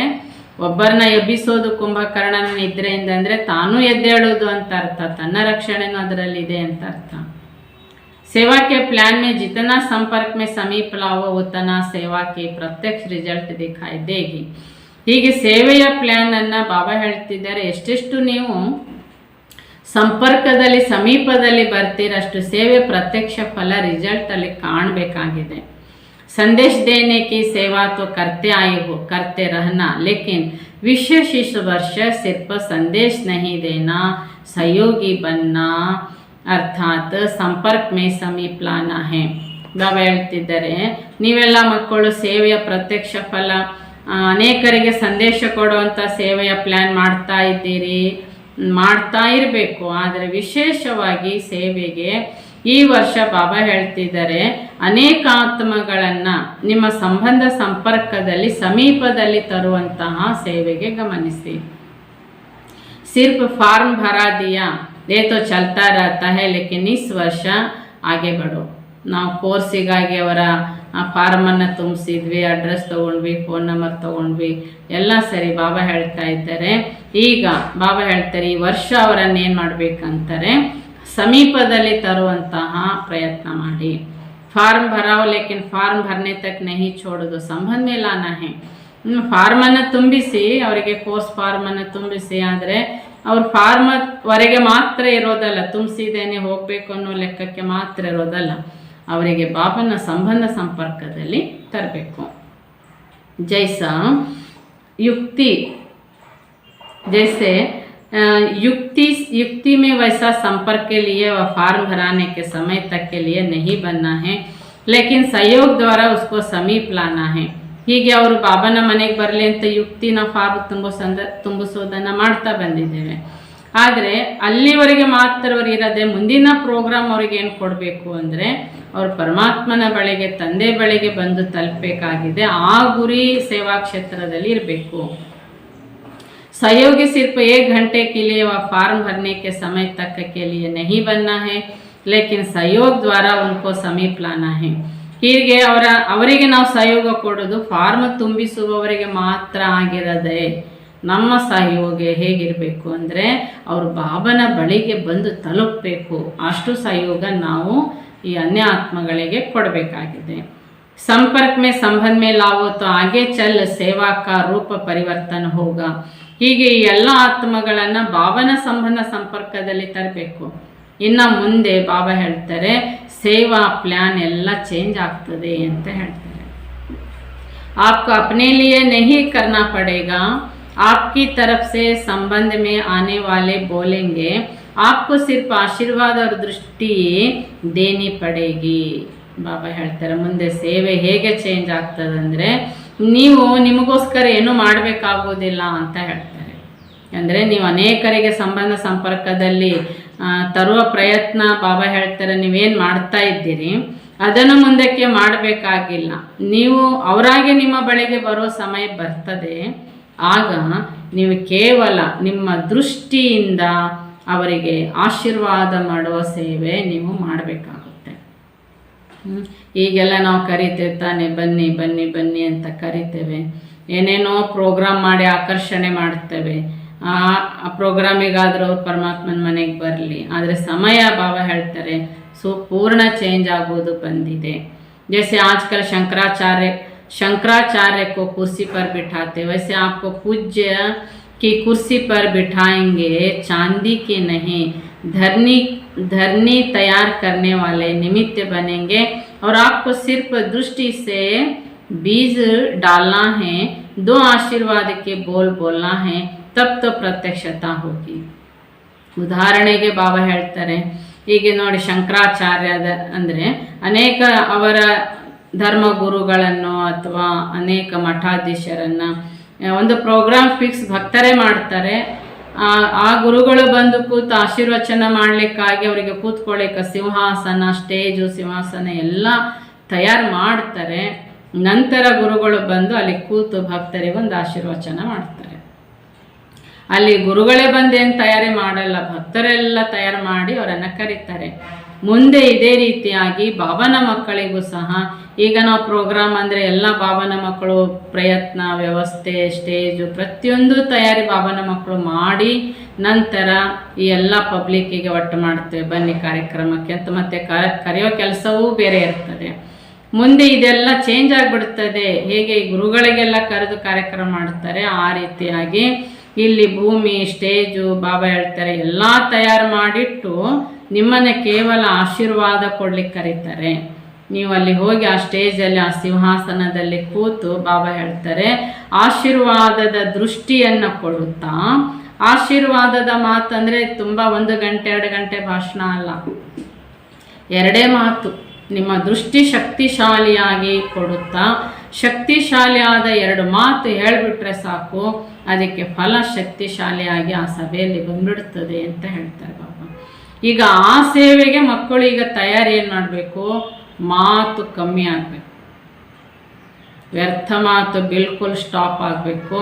ಒಬ್ಬರನ್ನ ಎಬ್ಬಿಸೋದು ಕುಂಭಕರ್ಣನ ನಿದ್ರೆಯಿಂದ ಅಂದರೆ ತಾನೂ ಎದ್ದೇಳೋದು ಅಂತ ಅರ್ಥ, ತನ್ನ ರಕ್ಷಣೆನೂ ಅದರಲ್ಲಿದೆ ಅಂತ ಅರ್ಥ. सेवा के प्लान में जितना संपर्क में समीप लाओ उतना सेवा की प्रत्यक्ष रिजल्ट दिखाई देगी. ಹೀಗೆ ಸೇವೆಯ ಪ್ಲ್ಯಾನ್ ಅನ್ನು ಬಾಬಾ ಹೇಳ್ತಿದ್ದಾರೆ, ಎಷ್ಟೆಷ್ಟು ನೀವು ಸಂಪರ್ಕದಲ್ಲಿ ಸಮೀಪದಲ್ಲಿ ಬರ್ತೀರಷ್ಟು ಸೇವೆ ಪ್ರತ್ಯಕ್ಷ ಫಲ ರಿಸಲ್ಟ್ ಅಲ್ಲಿ ಕಾಣಬೇಕಾಗಿದೆ. संदेश देने की सेवा तो करते आए हो, करते रहना, लेकिन विशेष इस वर्ष सिर्फ संदेश नहीं देना, सहयोगी बनना ಅರ್ಥಾತ್ ಸಂಪರ್ಕ ಮೇ ಸಮೀಪ್ ಲಾನಾ ಹೇ. ಬಾಬಾ ಹೇಳ್ತಿದ್ದಾರೆ, ನೀವೆಲ್ಲ ಮಕ್ಕಳು ಸೇವೆಯ ಪ್ರತ್ಯಕ್ಷ ಫಲ, ಅನೇಕರಿಗೆ ಸಂದೇಶ ಕೊಡುವಂಥ ಸೇವೆಯ ಪ್ಲ್ಯಾನ್ ಮಾಡ್ತಾ ಇದ್ದೀರಿ, ಮಾಡ್ತಾ ಇರಬೇಕು. ಆದರೆ ವಿಶೇಷವಾಗಿ ಸೇವೆಗೆ ಈ ವರ್ಷ ಬಾಬಾ ಹೇಳ್ತಿದ್ದಾರೆ, ಅನೇಕ ಆತ್ಮಗಳನ್ನು ನಿಮ್ಮ ಸಂಬಂಧ ಸಂಪರ್ಕದಲ್ಲಿ ಸಮೀಪದಲ್ಲಿ ತರುವಂತಹ ಸೇವೆಗೆ ಗಮನಿಸಿ. ಸಿರ್ಫ್ ಫಾರ್ಮ್ ಭರಾ ದಿಯಾ ये तो चलता रहता है, लेकिन इस वर्ष आगे बढ़ो. ನಾವು ಕೋರ್ಸಿಗಾಗಿ ಅವರ ಫಾರ್ಮನ್ನು ತುಂಬಿಸಿದ್ವಿ, ಅಡ್ರೆಸ್ ತೊಗೊಂಡ್ವಿ, ಫೋನ್ ನಂಬರ್ ತೊಗೊಂಡ್ವಿ, ಎಲ್ಲ ಸರಿ. ಬಾಬಾ ಹೇಳ್ತಾ ಇದ್ದಾರೆ, ಈಗ ಬಾಬಾ ಹೇಳ್ತಾರೆ ಈ ವರ್ಷ ಅವರನ್ನು ಏನು ಮಾಡಬೇಕಂತಾರೆ, ಸಮೀಪದಲ್ಲಿ ತರುವಂತಹ ಪ್ರಯತ್ನ ಮಾಡಿ. ಫಾರ್ಮ್ ಭರಾವ್ ಲೇಕಿನ್ ಫಾರ್ಮ್ ಭರ್ನೆ ತಕ್ ನಹಿ ಛೋಡೋದು, ಸಂಬಂಧ ಮೇಲೆ ಲಾನಾ ಹೇ. ಫಾರ್ಮನ್ನು ತುಂಬಿಸಿ, ಅವರಿಗೆ ಕೋರ್ಸ್ ಫಾರ್ಮನ್ನು ತುಂಬಿಸಿ, ಆದರೆ ಅವ್ರ ಫಾರ್ಮವರೆಗೆ ಮಾತ್ರ ಇರೋದಲ್ಲ, ತುಂಬಿಸಿದೇನೆ ಹೋಗಬೇಕು ಅನ್ನೋ ಲೆಕ್ಕಕ್ಕೆ ಮಾತ್ರ ಇರೋದಲ್ಲ, ಅವರಿಗೆ ಬಾಬನ ಸಂಬಂಧ ಸಂಪರ್ಕದಲ್ಲಿ ತರಬೇಕು. ಜೈಸಾ युक्ति, जैसे युक्ति में वैसा संपर्क के लिए वह फॉर्म भराने के समय तक के लिए नहीं बनना है, लेकिन सहयोग द्वारा उसको समीप लाना है. ಹೀಗೆ ಅವರು ಬಾಬನ ಮನೆಗೆ ಬರಲಿ ಅಂತ ಯುಕ್ತಿನ ಫಾರ್ಮ್ ತುಂಬಿಸೋದನ್ನು ಮಾಡ್ತಾ ಬಂದಿದ್ದೇವೆ. ಆದರೆ ಅಲ್ಲಿವರೆಗೆ ಮಾತ್ರ ಅವ್ರು ಇರೋದೆ, ಮುಂದಿನ ಪ್ರೋಗ್ರಾಮ್ ಅವ್ರಿಗೆ ಏನು ಕೊಡಬೇಕು ಅಂದರೆ ಅವರು ಪರಮಾತ್ಮನ ಬಳಿಗೆ, ತಂದೆ ಬಳಿಗೆ ಬಂದು ತಲುಪಬೇಕಾಗಿದೆ. ಆ ಗುರಿ ಸೇವಾ ಕ್ಷೇತ್ರದಲ್ಲಿ ಇರಬೇಕು. सहयोगी सिर्फ 1 घंटे के लिए वह फॉर्म भरने के समय तक के लिए नहीं बनना है, लेकिन सहयोग द्वारा उनको समीप लाना है. ಹೀಗೆ ಅವರಿಗೆ ನಾವು ಸಹಯೋಗ ಕೊಡೋದು ಫಾರ್ಮ್ ತುಂಬಿಸುವವರಿಗೆ ಮಾತ್ರ ಆಗಿರದೆ, ನಮ್ಮ ಸಹಯೋಗ ಹೇಗಿರಬೇಕು ಅಂದರೆ ಅವರು ಬಾಬನ ಬಳಿಗೆ ಬಂದು ತಲುಪಬೇಕು. ಅಷ್ಟು ಸಹಯೋಗ ನಾವು ಈ ಅನ್ಯ ಆತ್ಮಗಳಿಗೆ ಕೊಡಬೇಕಾಗಿದೆ. ಸಂಪರ್ಕ में संबंध में लाओ तो आगे चल सेवा का रूप परिवर्तन होगा. ಹೀಗೆ ಈ ಎಲ್ಲ ಆತ್ಮಗಳನ್ನು ಬಾಬನ ಸಂಪರ್ಕದಲ್ಲಿ ತರಬೇಕು. ಇನ್ನು ಮುಂದೆ ಬಾಬಾ ಹೇಳ್ತಾರೆ ಸೇವಾ ಪ್ಲ್ಯಾನ್ ಎಲ್ಲ ಚೇಂಜ್ ಆಗ್ತದೆ ಅಂತ ಹೇಳ್ತಾರೆ. आपको अपने लिए नहीं करना पड़ेगा, आपकी तरफ से संबंध में आने वाले बोलेंगे, आपको सिर्फ आशीर्वाद और दृष्टि देनी पड़ेगी. ಬಾಬಾ ಹೇಳ್ತಾರೆ ಮುಂದೆ ಸೇವೆ ಹೇಗೆ ಚೇಂಜ್ ಆಗ್ತದೆ ಅಂದರೆ ನೀವು ನಿಮಗೋಸ್ಕರ ಏನೂ ಮಾಡಬೇಕಾಗೋದಿಲ್ಲ ಅಂತ ಹೇಳ್ತಾರೆ. ಅಂದರೆ ನೀವು ಅನೇಕರಿಗೆ ಸಂಪರ್ಕದಲ್ಲಿ ತರುವ ಪ್ರಯತ್ನ ಬಾಬಾ ಹೇಳ್ತಾರೆ ನೀವೇನು ಮಾಡ್ತಾ ಇದ್ದೀರಿ ಅದನ್ನು ಮುಂದಕ್ಕೆ ಮಾಡಬೇಕಾಗಿಲ್ಲ. ನೀವು ಅವರಾಗೆ ನಿಮ್ಮ ಬಳಿಗೆ ಬರೋ ಸಮಯ ಬರ್ತದೆ. ಆಗ ನೀವು ಕೇವಲ ನಿಮ್ಮ ದೃಷ್ಟಿಯಿಂದ ಅವರಿಗೆ ಆಶೀರ್ವಾದ ಮಾಡುವ ಸೇವೆ ನೀವು ಮಾಡಬೇಕಾಗುತ್ತೆ. ಈಗೆಲ್ಲ ನಾವು ಕರಿತೇವೆ ತಾನೆ, ಬನ್ನಿ ಬನ್ನಿ ಬನ್ನಿ ಅಂತ ಕರಿತೇವೆ. ಏನೇನೋ ಪ್ರೋಗ್ರಾಮ್ ಮಾಡಿ ಆಕರ್ಷಣೆ ಮಾಡ್ತೇವೆ. ಆ ಪ್ರೋಗ್ರಾಮಿಗಾದರೂ ಅವ್ರು ಪರಮಾತ್ಮನ ಮನೆಗೆ ಬರಲಿ. ಆದರೆ ಸಮಯ ಬಾಬಾ ಹೇಳ್ತಾರೆ ಪೂರ್ಣ ಚೇಂಜ್ ಆಗೋದು ಬಂದಿದೆ. जैसे आजकल शंकराचार्य को कुर्सी पर बिठाते वैसे आपको पूज्य की कुर्सी पर बिठाएंगे, चांदी की नहीं धरनी तैयार करने वाले निमित्त बनेंगे और आपको सिर्फ दृष्टि से बीज डालना है, 2 आशीर्वाद के बोलना है, तब तो प्रत्यक्षता होगी. ಉದಾಹರಣೆಗೆ ಬಾಬಾ ಹೇಳ್ತಾರೆ ಹೀಗೆ ನೋಡಿ, ಶಂಕರಾಚಾರ್ಯದ ಅಂದರೆ ಅನೇಕ ಅವರ ಧರ್ಮಗುರುಗಳನ್ನು ಅಥವಾ ಅನೇಕ ಮಠಾಧೀಶರನ್ನು ಒಂದು ಪ್ರೋಗ್ರಾಮ್ ಫಿಕ್ಸ್ ಭಕ್ತರೇ ಮಾಡ್ತಾರೆ. ಆ ಗುರುಗಳು ಬಂದು ಕೂತು ಆಶೀರ್ವಚನ ಮಾಡಲಿಕ್ಕಾಗಿ ಅವರಿಗೆ ಕೂತ್ಕೊಳ್ಳಿಕ್ಕೆ ಸಿಂಹಾಸನ, ಸ್ಟೇಜು, ಸಿಂಹಾಸನ ಎಲ್ಲ ತಯಾರು ಮಾಡ್ತಾರೆ. ನಂತರ ಗುರುಗಳು ಬಂದು ಅಲ್ಲಿ ಕೂತು ಭಕ್ತರಿಗೆ ಒಂದು ಆಶೀರ್ವಚನ ಮಾಡ್ತಾರೆ. ಅಲ್ಲಿ ಗುರುಗಳೇ ಬಂದೇನು ತಯಾರಿ ಮಾಡಲ್ಲ, ಭಕ್ತರೆಲ್ಲ ತಯಾರು ಮಾಡಿ ಅವರನ್ನು ಕರೀತಾರೆ. ಮುಂದೆ ಇದೇ ರೀತಿಯಾಗಿ ಬಾಬನ ಮಕ್ಕಳಿಗೂ ಸಹ ಈಗ ನಾವು ಪ್ರೋಗ್ರಾಮ್ ಅಂದರೆ ಎಲ್ಲ ಬಾಬನ ಮಕ್ಕಳು ಪ್ರಯತ್ನ, ವ್ಯವಸ್ಥೆ, ಸ್ಟೇಜು ಪ್ರತಿಯೊಂದು ತಯಾರಿ ಬಾಬನ ಮಕ್ಕಳು ಮಾಡಿ ನಂತರ ಈ ಎಲ್ಲ ಪಬ್ಲಿಕ್ಕಿಗೆ ಒಟ್ಟು ಮಾಡ್ತೇವೆ ಬನ್ನಿ ಕಾರ್ಯಕ್ರಮಕ್ಕೆ ಅಂತ ಮತ್ತೆ ಕರೆಯೋ ಕೆಲಸವೂ ಬೇರೆ ಇರ್ತದೆ. ಮುಂದೆ ಇದೆಲ್ಲ ಚೇಂಜ್ ಆಗಿಬಿಡ್ತದೆ. ಹೇಗೆ ಈ ಗುರುಗಳಿಗೆಲ್ಲ ಕರೆದು ಕಾರ್ಯಕ್ರಮ ಮಾಡ್ತಾರೆ ಆ ರೀತಿಯಾಗಿ ಇಲ್ಲಿ ಭೂಮಿ, ಸ್ಟೇಜು ಬಾಬಾ ಹೇಳ್ತಾರೆ ಎಲ್ಲ ತಯಾರು ಮಾಡಿಟ್ಟು ನಿಮ್ಮನ್ನು ಕೇವಲ ಆಶೀರ್ವಾದ ಕೊಡ್ಲಿಕ್ಕೆ ಕರೀತಾರೆ. ನೀವು ಅಲ್ಲಿ ಹೋಗಿ ಆ ಸ್ಟೇಜಲ್ಲಿ ಆ ಸಿಂಹಾಸನದಲ್ಲಿ ಕೂತು ಬಾಬಾ ಹೇಳ್ತಾರೆ ಆಶೀರ್ವಾದದ ದೃಷ್ಟಿಯನ್ನು ಕೊಡುತ್ತಾ, ಆಶೀರ್ವಾದದ ಮಾತಂದರೆ ತುಂಬ 1 ಗಂಟೆ 2 ಗಂಟೆ ಭಾಷಣ ಅಲ್ಲ, 2 ಮಾತು. ನಿಮ್ಮ ದೃಷ್ಟಿ ಶಕ್ತಿಶಾಲಿಯಾಗಿ ಕೊಡುತ್ತಾ ಶಕ್ತಿಶಾಲಿಯಾದ 2 ಮಾತು ಹೇಳಿಬಿಟ್ರೆ ಸಾಕು, ಅದಕ್ಕೆ ಫಲ ಶಕ್ತಿಶಾಲಿಯಾಗಿ ಆ ಸಭೆಯಲ್ಲಿ ಬಂದ್ಬಿಡ್ತದೆ ಅಂತ ಹೇಳ್ತಾರೆ ಬಾಬಾ. ಈಗ ಆ ಸೇವೆಗೆ ಮಕ್ಕಳು ಈಗ ತಯಾರಿ ಏನು ಮಾಡಬೇಕು, ಮಾತು ಕಮ್ಮಿ ಆಗಬೇಕು, ವ್ಯರ್ಥ ಮಾತು ಬಿಲ್ಕುಲ್ ಸ್ಟಾಪ್ ಆಗಬೇಕು.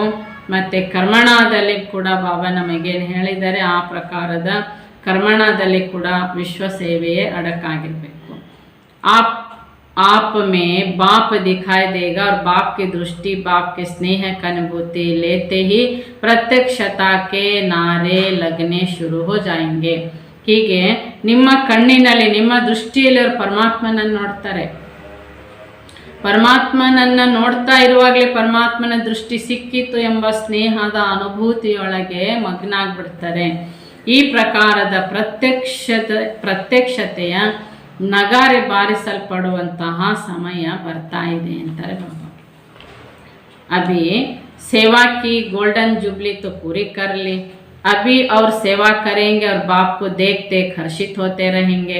ಮತ್ತು ಕರ್ಮಣದಲ್ಲಿ ಕೂಡ ಬಾಬಾ ನಮಗೇನು ಹೇಳಿದ್ದಾರೆ ಆ ಪ್ರಕಾರದ ಕರ್ಮಣದಲ್ಲಿ ಕೂಡ ವಿಶ್ವ ಸೇವೆಯೇ ಅಡಕಾಗಿರಬೇಕು. आप में बाप दिखाई देगा और बाप की दृष्टि, बाप के स्नेह का अनुभूति लेते ही प्रत्यक्षता के नारे लगने शुरू हो जाएंगे. ಹೀಗೆ ನಿಮ್ಮ ಕಣ್ಣಿನಲ್ಲಿ, ನಿಮ್ಮ ದೃಷ್ಟಿಯಲ್ಲಿ ಅವರು ಪರಮಾತ್ಮನನ್ನು ನೋಡ್ತಾರೆ. ಪರಮಾತ್ಮನನ್ನು ನೋಡ್ತಾ ಇರುವಾಗಲೇ ಪರಮಾತ್ಮನ ದೃಷ್ಟಿ ಸಿಕ್ಕಿತು ಎಂಬ ಸ್ನೇಹದ ಅನುಭೂತಿಯೊಳಗೆ ಮಗ್ನ ಆಗಿಬಿಡ್ತಾರೆ. ಈ ಪ್ರಕಾರದ ಪ್ರತ್ಯಕ್ಷತೆಯ ನಗಾರೆ ಬಾರಿಸಲ್ಪಡುವಂತಹ ಸಮಯ ಬರ್ತಾ ಇದೆ ಅಂತಾರೆ ಬಾಬಾ. अभी सेवा की गोल्डन जुबली तो पूरी कर ली, अभी और सेवा करेंगे और बाप को देख देख हर्षित होते रहेंगे.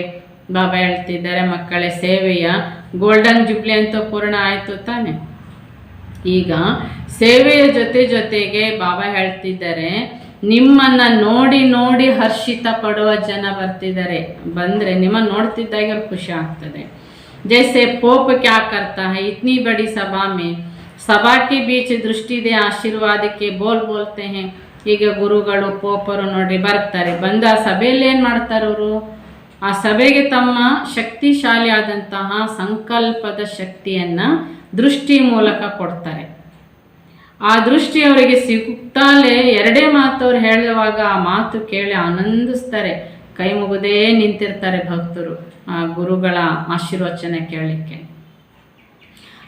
ಬಾಬಾ ಹೇಳ್ತಿದ್ದಾರೆ ಮಕ್ಕಳೇ ಸೇವೆಯ ಗೋಲ್ಡನ್ ಜುಬ್ಲಿ ಅಂತೂ ಪೂರ್ಣ ಆಯಿತು ತಾನೆ. ಈಗ ಸೇವೆಯ ಜೊತೆಗೆ ಬಾಬಾ ಹೇಳ್ತಿದ್ದಾರೆ ನಿಮ್ಮನ್ನು ನೋಡಿ ನೋಡಿ ಹರ್ಷಿತ ಪಡುವ ಜನ ಬರ್ತಿದ್ದಾರೆ. ಬಂದರೆ ನಿಮ್ಮನ್ನು ನೋಡ್ತಿದ್ದಾಗ ಅವ್ರು ಖುಷಿ ಆಗ್ತದೆ. जैसे पोप क्या करता है, इतनी बड़ी सभा में सभा के बीच दृष्टि दे आशीर्वाद के बोलते हैं. ಈಗ ಗುರುಗಳು ಪೋಪರು ನೋಡಿ ಬರ್ತಾರೆ, ಬಂದ ಸಭೆಯಲ್ಲಿ ಏನು ಮಾಡ್ತಾರೆ ಅವರು, ಆ ಸಭೆಗೆ ತಮ್ಮ ಶಕ್ತಿಶಾಲಿಯಾದಂತಹ ಸಂಕಲ್ಪದ ಶಕ್ತಿಯನ್ನು ದೃಷ್ಟಿ ಮೂಲಕ ಕೊಡ್ತಾರೆ. ಆ ದೃಷ್ಟಿ ಅವರಿಗೆ ಸಿಗುತ್ತಾಲೆ ಎರಡೇ ಮಾತು ಅವ್ರು ಹೇಳುವಾಗ ಆ ಮಾತು ಕೇಳಿ ಆನಂದಿಸ್ತಾರೆ, ಕೈ ಮುಗುದೇ ನಿಂತಿರ್ತಾರೆ ಭಕ್ತರು ಆ ಗುರುಗಳ ಆಶೀರ್ವಚನ ಕೇಳಲಿಕ್ಕೆ.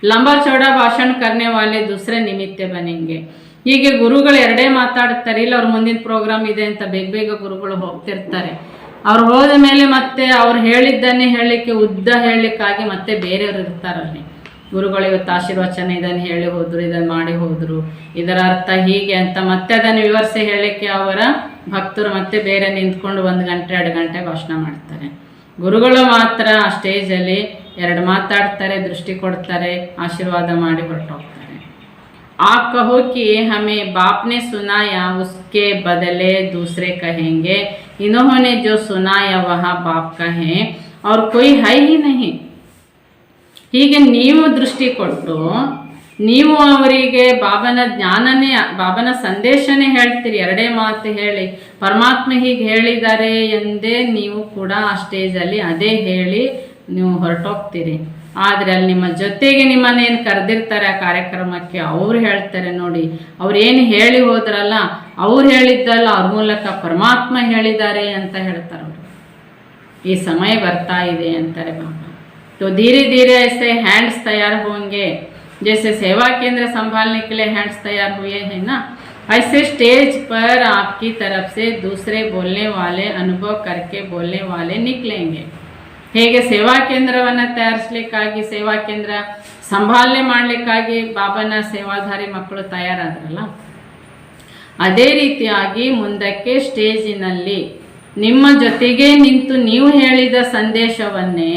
ಲಂಬಾ ಚೌಡ ಭಾಷಣ ಕರ್ನೆ ವಾಲೆ ದೂಸರೆ ನಿಮಿತ್ತ ಬನೆಂಗೆ. ಹೀಗೆ ಗುರುಗಳು ಎರಡೇ ಮಾತಾಡ್ತಾರೆ, ಇಲ್ಲ ಅವ್ರ ಮುಂದಿನ ಪ್ರೋಗ್ರಾಮ್ ಇದೆ ಅಂತ ಬೇಗ ಗುರುಗಳು ಹೋಗ್ತಿರ್ತಾರೆ. ಅವ್ರು ಹೋದ ಮೇಲೆ ಮತ್ತೆ ಅವ್ರು ಹೇಳಿದ್ದನ್ನೇ ಹೇಳಲಿಕ್ಕೆ ಉದ್ದ ಹೇಳಲಿಕ್ಕಾಗಿ ಮತ್ತೆ ಬೇರೆಯವರು ಇರ್ತಾರಲ್ಲಿ. ಗುರುಗಳು ಇವತ್ತು ಆಶೀರ್ವಚನ ಇದನ್ನು ಹೇಳಿ ಹೋದ್ರು, ಇದನ್ನು ಮಾಡಿ ಹೋದ್ರು, ಇದರ ಅರ್ಥ ಹೀಗೆ ಅಂತ ಮತ್ತೆ ಅದನ್ನು ವಿವರಿಸಿ ಹೇಳಲಿಕ್ಕೆ ಅವರ ಭಕ್ತರು ಮತ್ತೆ ಬೇರೆ ನಿಂತ್ಕೊಂಡು 1 ಗಂಟೆ 2 ಗಂಟೆ ಭಾಷಣ ಮಾಡ್ತಾರೆ. ಗುರುಗಳು ಮಾತ್ರ ಆ ಸ್ಟೇಜಲ್ಲಿ 2 ಮಾತಾಡ್ತಾರೆ, ದೃಷ್ಟಿ ಕೊಡ್ತಾರೆ, ಆಶೀರ್ವಾದ ಮಾಡಿ ಹೊರಟೋಗ್ತಾರೆ. आप कहो कि हमें बाप ने सुनाया उसके बदले दूसरे कहेंगे, इन्होंने जो सुनाया वह बाप का है और कोई है ही नहीं. ಹೀಗೆ ನೀವು ದೃಷ್ಟಿ ಕೊಟ್ಟು ನೀವು ಅವರಿಗೆ ಬಾಬನ ಜ್ಞಾನನೇ ಬಾಬನ ಸಂದೇಶನೇ ಹೇಳ್ತೀರಿ, ಎರಡೇ ಮಾತು ಹೇಳಿ ಪರಮಾತ್ಮ ಹೀಗೆ ಹೇಳಿದ್ದಾರೆ ಎಂದೇ ನೀವು ಕೂಡ ಆ ಸ್ಟೇಜಲ್ಲಿ ಅದೇ ಹೇಳಿ ನೀವು ಹೊರಟೋಗ್ತೀರಿ. ಆದರೆ ಅಲ್ಲಿ ನಿಮ್ಮ ಜೊತೆಗೆ ನಿಮ್ಮನ್ನೇನು ಕರೆದಿರ್ತಾರೆ ಆ ಕಾರ್ಯಕ್ರಮಕ್ಕೆ ಅವ್ರು ಹೇಳ್ತಾರೆ, ನೋಡಿ ಅವ್ರು ಏನು ಹೇಳಿ ಹೋದ್ರಲ್ಲ, ಅವ್ರು ಹೇಳಿದ್ದಲ್ಲ ಅವ್ರ ಮೂಲಕ ಪರಮಾತ್ಮ ಹೇಳಿದ್ದಾರೆ ಅಂತ ಹೇಳ್ತಾರೆ ಅವರು. ಈ ಸಮಯ ಬರ್ತಾ ಇದೆ ಅಂತಾರೆ ಬಾಬಾ. तो धीरे धीरे ऐसे हैंड्स तैयार होंगे, जैसे सेवा केंद्र संभालने के लिए हैंड्स तैयार हुए हैं ना, ऐसे स्टेज पर आपकी तरफ से दूसरे बोलने वाले अनुभव करके बोलने वाले निकलेंगे. ಹೇಗೆ ಸೇವಾ ಕೇಂದ್ರವನ್ನು ತಯಾರಿಸಲಿಕ್ಕಾಗಿ ಸೇವಾ ಕೇಂದ್ರ ಸಂಭಾಲನೆ ಮಾಡಲಿಕ್ಕಾಗಿ ಬಾಬನ ಸೇವಾಧಾರಿ ಮಕ್ಕಳು ತಯಾರಾದ್ರಲ್ಲ, ಅದೇ ರೀತಿಯಾಗಿ ಮುಂದಕ್ಕೆ ಸ್ಟೇಜಿನಲ್ಲಿ ನಿಮ್ಮ ಜೊತೆಗೆ ನಿಂತು ನೀವು ಹೇಳಿದ ಸಂದೇಶವನ್ನೇ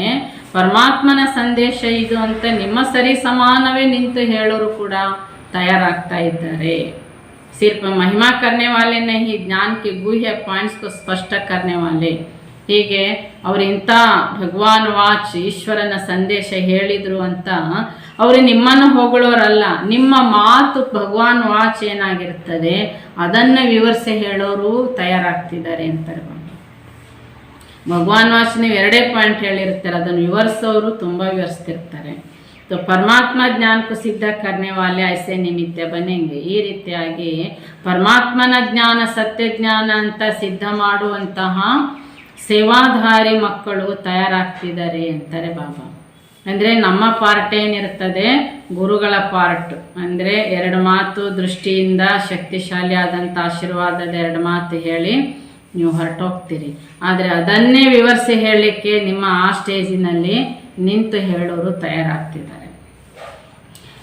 ಪರಮಾತ್ಮನ ಸಂದೇಶ ಇದು ಅಂತ ನಿಮ್ಮ ಸರಿ ಸಮಾನವೇ ನಿಂತು ಹೇಳೋರು ಕೂಡ ತಯಾರಾಗ್ತಾ ಇದ್ದಾರೆ. सिर्फ महिमा करने वाले नहीं, ज्ञान के गुह्य पॉइंट्स को स्पष्ट करने वाले. ಹೀಗೆ ಅವರು ಇಂಥ ಭಗವಾನ್ ವಾಚ್ ಈಶ್ವರನ ಸಂದೇಶ ಹೇಳಿದರು ಅಂತ ಅವರು ನಿಮ್ಮನ್ನು ಹೊಗಳೋರಲ್ಲ, ನಿಮ್ಮ ಮಾತು ಭಗವಾನ್ ವಾಚ್ ಏನಾಗಿರ್ತದೆ ಅದನ್ನು ವಿವರಿಸಿ ಹೇಳೋರು ತಯಾರಾಗ್ತಿದ್ದಾರೆ ಅಂತಾರೆ. ಭಗವಾನ್ ವಾಚ್ ನೀವು 2 ಪಾಯಿಂಟ್ ಹೇಳಿರ್ತಾರೆ, ಅದನ್ನು ವಿವರಿಸೋರು ತುಂಬ ವಿವರಿಸ್ತಿರ್ತಾರೆ. तो परमात्मा ज्ञान को सिद्ध करने वाले ऐसे निमित्त बनेंगे. ಈ ರೀತಿಯಾಗಿ ಪರಮಾತ್ಮನ ಜ್ಞಾನ ಸತ್ಯ ಜ್ಞಾನ ಅಂತ ಸಿದ್ಧ ಮಾಡುವಂತಹ ಸೇವಾಧಾರಿ ಮಕ್ಕಳು ತಯಾರಾಗ್ತಿದ್ದಾರೆ ಅಂತಾರೆ ಬಾಬಾ. ಅಂದರೆ ನಮ್ಮ ಪಾರ್ಟ್ ಏನಿರ್ತದೆ, ಗುರುಗಳ ಪಾರ್ಟ್ ಅಂದರೆ 2 ಮಾತು ದೃಷ್ಟಿಯಿಂದ ಶಕ್ತಿಶಾಲಿ ಆದಂಥ ಆಶೀರ್ವಾದದ 2 ಮಾತು ಹೇಳಿ ನೀವು ಹೊರಟೋಗ್ತೀರಿ. ಆದರೆ ಅದನ್ನೇ ವಿವರಿಸಿ ಹೇಳಲಿಕ್ಕೆ ನಿಮ್ಮ ಆ ಸ್ಟೇಜಿನಲ್ಲಿ ನಿಂತು ಹೇಳೋರು ತಯಾರಾಗ್ತಿದ್ದಾರೆ.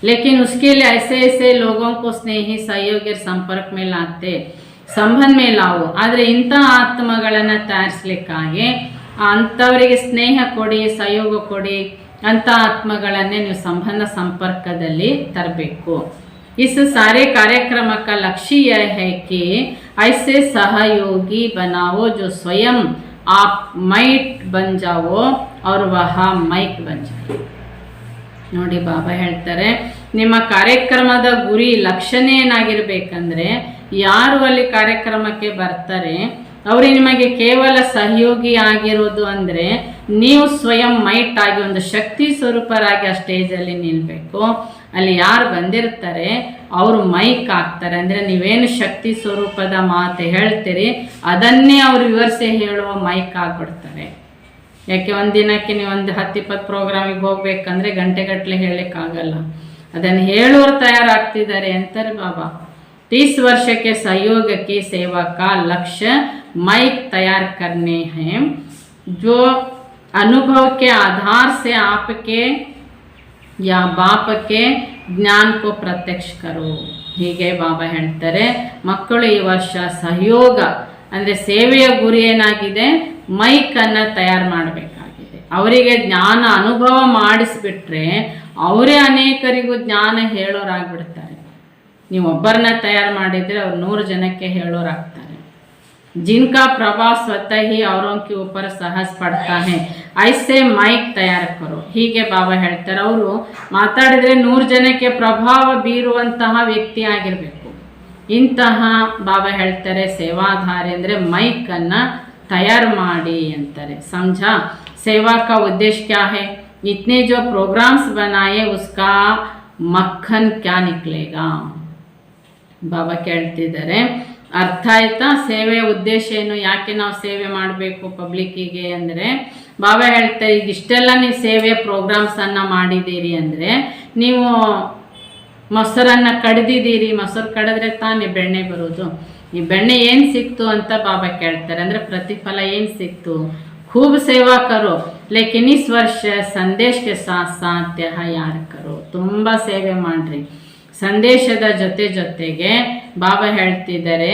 लेकिन उसके लिए ऐसे ऐसे लोगों को स्नेही सहयोगी संपर्क में लाते, ಸಂಬಂಧ ಮೇಲೆ ನಾವು. ಆದರೆ ಇಂಥ ಆತ್ಮಗಳನ್ನು ತಯಾರಿಸಲಿಕ್ಕಾಗಿ ಅಂಥವರಿಗೆ ಸ್ನೇಹ ಕೊಡಿ, ಸಹಯೋಗ ಕೊಡಿ, ಅಂಥ ಆತ್ಮಗಳನ್ನೇ ನೀವು ಸಂಬಂಧ ಸಂಪರ್ಕದಲ್ಲಿ ತರಬೇಕು. इस सारे कार्यक्रम का लक्ष्य यह है कि ऐसे सहयोगी बनाओ जो स्वयं आप माइट बन जाओ और वह माइक बन जाए. ನೋಡಿ ಬಾಬಾ ಹೇಳ್ತಾರೆ, ನಿಮ್ಮ ಕಾರ್ಯಕ್ರಮದ ಗುರಿ ಲಕ್ಷ್ಯನೇ ಏನಾಗಿರ್ಬೇಕಂದ್ರೆ, ಯಾರು ಅಲ್ಲಿ ಕಾರ್ಯಕ್ರಮಕ್ಕೆ ಬರ್ತಾರೆ ಅವ್ರಿಗೆ ನಿಮಗೆ ಕೇವಲ ಸಹಯೋಗಿ ಆಗಿರೋದು ಅಂದರೆ ನೀವು ಸ್ವಯಂ ಮೈಟ್ ಆಗಿ ಒಂದು ಶಕ್ತಿ ಸ್ವರೂಪರಾಗಿ ಆ ಸ್ಟೇಜಲ್ಲಿ ನಿಲ್ಲಬೇಕು. ಅಲ್ಲಿ ಯಾರು ಬಂದಿರ್ತಾರೆ ಅವರು ಮೈಕ್ ಆಗ್ತಾರೆ. ಅಂದರೆ ನೀವೇನು ಶಕ್ತಿ ಸ್ವರೂಪದ ಮಾತು ಹೇಳ್ತೀರಿ ಅದನ್ನೇ ಅವರು ವಿವರಿಸಿ ಹೇಳುವ ಮೈಕ್ ಆಗಿಬಿಡ್ತಾರೆ. ಯಾಕೆ ಒಂದಿನಕ್ಕೆ ನೀವು ಒಂದು 10-20 ಪ್ರೋಗ್ರಾಮಿಗೆ ಹೋಗ್ಬೇಕಂದ್ರೆ ಗಂಟೆಗಟ್ಟಲೆ ಹೇಳಲಿಕ್ಕಾಗಲ್ಲ. ಅದನ್ನು ಹೇಳೋರು ತಯಾರಾಗ್ತಿದ್ದಾರೆ ಅಂತಾರೆ ಬಾಬಾ. 30 वर्ष के सहयोग की सेवा का लक्ष्य माइक तैयार करने हैं, जो अनुभव के आधार से आपके या बाप के ज्ञान को प्रत्यक्ष करो. ಹೀಗೆ ಬಾಬಾ ಹೇಳ್ತಾರೆ, ಮಕ್ಕಳು ಈ ವರ್ಷ ಸಹಯೋಗ ಅಂದರೆ ಸೇವೆಯ ಗುರಿ ಏನಾಗಿದೆ, ಮೈಕನ್ನು ತಯಾರು ಮಾಡಬೇಕಾಗಿದೆ. ಅವರಿಗೆ ಜ್ಞಾನ ಅನುಭವ ಮಾಡಿಸ್ಬಿಟ್ರೆ ಅವರೇ ಅನೇಕರಿಗೂ ಜ್ಞಾನ ಹೇಳೋರಾಗ್ಬಿಡ್ತಾರೆ. ನೀವು ಒಬ್ಬರನ್ನ ತಯಾರು ಮಾಡಿದರೆ ಅವ್ರು 100 ಜನಕ್ಕೆ ಹೇಳೋರಾಗ್ತಾರೆ. जिनका प्रभाव स्वतः ही औरों के ऊपर सहज पड़ता है, ऐसे माइक तैयार करो. ಹೀಗೆ ಬಾಬಾ ಹೇಳ್ತಾರೆ, ಅವರು ಮಾತಾಡಿದರೆ 100 ಜನಕ್ಕೆ ಪ್ರಭಾವ ಬೀರುವಂತಹ ವ್ಯಕ್ತಿ ಆಗಿರಬೇಕು. ಇಂತಹ ಬಾಬಾ ಹೇಳ್ತಾರೆ ಸೇವಾಧಾರಿ ಅಂದರೆ ಮೈಕನ್ನು ತಯಾರು ಮಾಡಿ ಅಂತಾರೆ. समझा सेवा का उद्देश्य क्या है? इतने जो प्रोग्राम्स बनाए उसका मक्खन क्या निकलेगा. ಬಾಬಾ ಕೇಳ್ತಿದ್ದಾರೆ. ಅರ್ಥ ಆಯ್ತಾ? ಸೇವೆಯ ಉದ್ದೇಶ ಏನು, ಯಾಕೆ ನಾವು ಸೇವೆ ಮಾಡಬೇಕು ಪಬ್ಲಿಕ್ಕಿಗೆ ಅಂದರೆ, ಬಾಬಾ ಹೇಳ್ತಾರೆ ಈಗ ಇಷ್ಟೆಲ್ಲ ನೀವು ಸೇವೆಯ ಪ್ರೋಗ್ರಾಮ್ಸನ್ನು ಮಾಡಿದ್ದೀರಿ ಅಂದರೆ ನೀವು ಮೊಸರನ್ನು ಕಡ್ದಿದ್ದೀರಿ, ಮೊಸರು ಕಡಿದ್ರೆ ತಾನೇ ಬೆಣ್ಣೆ ಬರೋದು. ಈ ಬೆಣ್ಣೆ ಏನು ಸಿಕ್ತು ಅಂತ ಬಾಬಾ ಕೇಳ್ತಾರೆ. ಅಂದರೆ ಪ್ರತಿಫಲ ಏನು ಸಿಕ್ತು? खूब सेवा करो लेकिन इस वर्ष संदेश के साथ साथ त्याग करो. ತುಂಬ ಸೇವೆ ಮಾಡ್ರಿ. ಸಂದೇಶದ ಜೊತೆಗೆ ಬಾಬಾ ಹೇಳ್ತಿದ್ದಾರೆ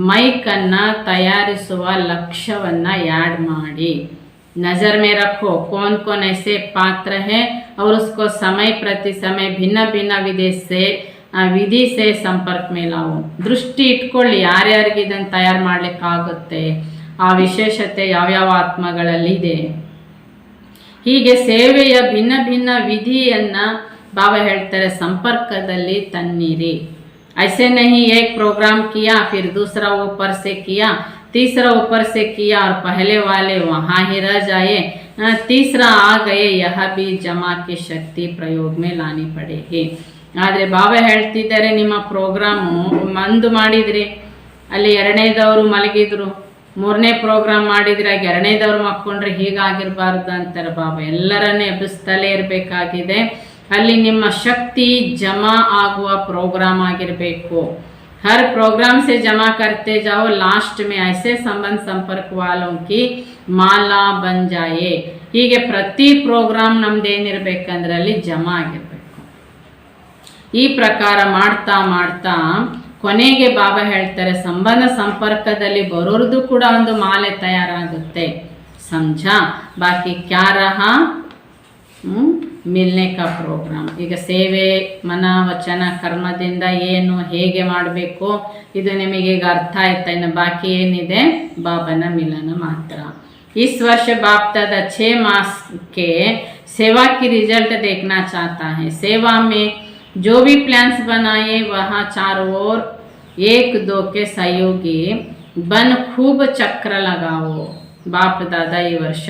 ಮೈಕನ್ನು ತಯಾರಿಸುವ ಲಕ್ಷ್ಯವನ್ನು ಯಾಡ್ ಮಾಡಿ. नज़र में रखो कौन कौन ऐसे पात्र है और उसको समय प्रति समय भिन्न भिन्न ವಿಧಿ से ಸಂಪರ್ಕ में लाओ. ದೃಷ್ಟಿ ಇಟ್ಕೊಳ್ಳಿ ಯಾರ್ಯಾರಿಗೆ ಇದನ್ನು ತಯಾರು ಮಾಡಲಿಕ್ಕಾಗುತ್ತೆ, ಆ ವಿಶೇಷತೆ ಯಾವ್ಯಾವ ಆತ್ಮಗಳಲ್ಲಿದೆ. ಹೀಗೆ ಸೇವೆಯ ಭಿನ್ನ ಭಿನ್ನ ವಿಧಿಯನ್ನು ಬಾಬಾ ಹೇಳ್ತಾರೆ ಸಂಪರ್ಕದಲ್ಲಿ ತನ್ನಿರಿ. ऐसे नहीं एक प्रोग्राम किया फिर दूसरा ऊपर से किया, तीसरा ऊपर से किया और पहले वाले वहाँ ही रह जाए, तीसरा आ गए, यह भी जमा की शक्ति प्रयोग में लानी पड़ेगी. ಆದರೆ ಬಾಬಾ ಹೇಳ್ತಿದ್ದಾರೆ ನಿಮ್ಮ ಪ್ರೋಗ್ರಾಮು ಒಂದು ಮಾಡಿದ್ರಿ, ಅಲ್ಲಿ ಎರಡನೇದವರು ಮಲಗಿದ್ರು, ಮೂರನೇ ಪ್ರೋಗ್ರಾಮ್ ಮಾಡಿದ್ರೆ ಆಗ ಎರಡನೇದವ್ರು ಮಕ್ಕೊಂಡ್ರೆ ಹೀಗಾಗಿರಬಾರ್ದು ಅಂತಾರೆ ಬಾಬಾ. ಎಲ್ಲರನ್ನೇ ಎಬ್ಬಿಸ್ತಲೇ ಇರಬೇಕಾಗಿದೆ. ಅಲ್ಲಿ ನಿಮ್ಮ ಶಕ್ತಿ ಜಮಾ ಆಗುವ ಪ್ರೋಗ್ರಾಮ್ ಆಗಿರಬೇಕು. हर प्रोग्राम से जमा करते जाओ, लास्ट में ऐसे संबंध संपर्क वालों की माला बन जाए. ಹೀಗೆ ಪ್ರತಿ ಪ್ರೋಗ್ರಾಮ್ ನಮ್ದೇನಿರ್ಬೇಕಂದ್ರೆ ಅಲ್ಲಿ ಜಮಾ ಆಗಿರಬೇಕು. ಈ ಪ್ರಕಾರ ಮಾಡ್ತಾ ಮಾಡ್ತಾ ಕೊನೆಗೆ ಬಾಬಾ ಹೇಳ್ತಾರೆ ಸಂಬಂಧ ಸಂಪರ್ಕದಲ್ಲಿ ಬರೋರ್ದು ಕೂಡ ಒಂದು ಮಾಲೆ ತಯಾರಾಗುತ್ತೆ. ಸಮझा? ಬಾಕಿ ಕ್ಯಾ ರಹಾ ಮಿಲ್ನೆ ಕಾ ಪ್ರೋಗ್ರಾಮ್. ಈಗ ಸೇವೆ ಮನ ವಚನ ಕರ್ಮದಿಂದ ಏನು ಹೇಗೆ ಮಾಡಬೇಕು ಇದು ನಿಮಗೆ ಈಗ ಅರ್ಥ ಆಯ್ತಾ. ಇನ್ನು ಬಾಕಿ ಏನಿದೆ ಬಾಬನ ಮಿಲನ ಮಾತ್ರ. इस वर्ष बाप दादा 6 मास के सेवा की रिजल्ट देखना चाहता है. सेवा में जो भी प्लान्स बनाए वहाँ चारों ओर 1-2 के सहयोगी बन खूब चक्र लगाओ. बाप दादा ಈ ವರ್ಷ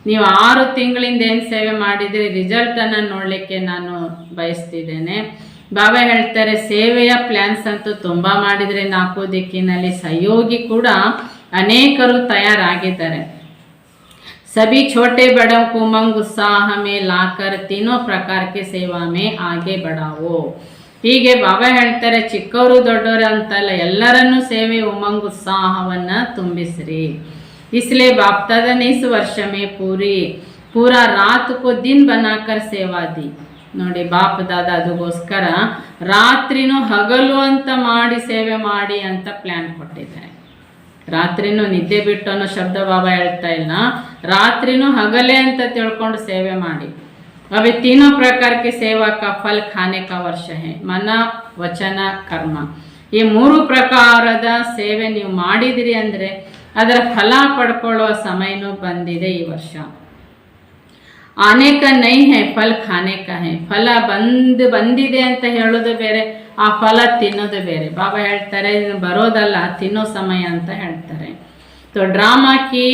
ನೀವು 6 ತಿಂಗಳಿಂದ ಏನು ಸೇವೆ ಮಾಡಿದರೆ ರಿಸಲ್ಟನ್ನು ನೋಡಲಿಕ್ಕೆ ನಾನು ಬಯಸ್ತಿದ್ದೇನೆ. ಬಾಬಾ ಹೇಳ್ತಾರೆ ಸೇವೆಯ ಪ್ಲ್ಯಾನ್ಸ್ ಅಂತೂ ತುಂಬ ಮಾಡಿದರೆ 4 ದಿಕ್ಕಿನಲ್ಲಿ ಸಹಯೋಗಿ ಕೂಡ ಅನೇಕರು ತಯಾರಾಗಿದ್ದಾರೆ. सभी छोटे बड़ों को उमंग उत्साह में लाकर तीनों प्रकार के सेवा में आगे बढ़ाओ. ಹೀಗೆ ಬಾಬಾ ಹೇಳ್ತಾರೆ ಚಿಕ್ಕವರು ದೊಡ್ಡವರು ಅಂತಲ್ಲ, ಎಲ್ಲರನ್ನೂ ಸೇವೆ ಉಮಂಗ್ ಉತ್ಸಾಹವನ್ನು ತುಂಬಿಸ್ರಿ. इसलिए बाप दादा ने इस वर्ष में पूरा रात को दिन बनाकर सेवा दी. ನೋಡಿ ಬಾಪ್ ದಾದ ಅದಕ್ಕೋಸ್ಕರ ರಾತ್ರಿನೂ ಹಗಲು ಅಂತ ಮಾಡಿ ಸೇವೆ ಮಾಡಿ ಅಂತ ಪ್ಲ್ಯಾನ್ ಕೊಟ್ಟಿದ್ದಾರೆ. ರಾತ್ರಿನೂ ನಿದ್ದೆ ಬಿಟ್ಟು ಅನ್ನೋ ಶಬ್ದ ಬಾಬಾ ಹೇಳ್ತಾ ಇಲ್ಲ, ರಾತ್ರಿನೂ ಹಗಲೇ ಅಂತ ತಿಳ್ಕೊಂಡು ಸೇವೆ ಮಾಡಿ. अभी तीनों प्रकार के सेवा का फल खाने का वर्ष है, मन ವಚನ ಕರ್ಮ. ಈ 3 ಪ್ರಕಾರದ ಸೇವೆ ನೀವು ಮಾಡಿದಿರಿ ಅಂದರೆ ಅದರ ಫಲ ಪಡ್ಕೊಳ್ಳುವ ಸಮಯನೂ ಬಂದಿದೆ ಈ ವರ್ಷ. ಆನೆ ಕಾ ನೈ ಹೈ ಫಲ್ ಖಾನೆ ಕಾ ಹೈ. ಫಲ ಬಂದಿದೆ ಅಂತ ಹೇಳೋದು ಬೇರೆ, ಆ ಫಲ ತಿನ್ನೋದು ಬೇರೆ. ಬಾಬಾ ಹೇಳ್ತಾರೆ ಬರೋದಲ್ಲ ತಿನ್ನೋ ಸಮಯ ಅಂತ ಹೇಳ್ತಾರೆ. तो ड्रामा की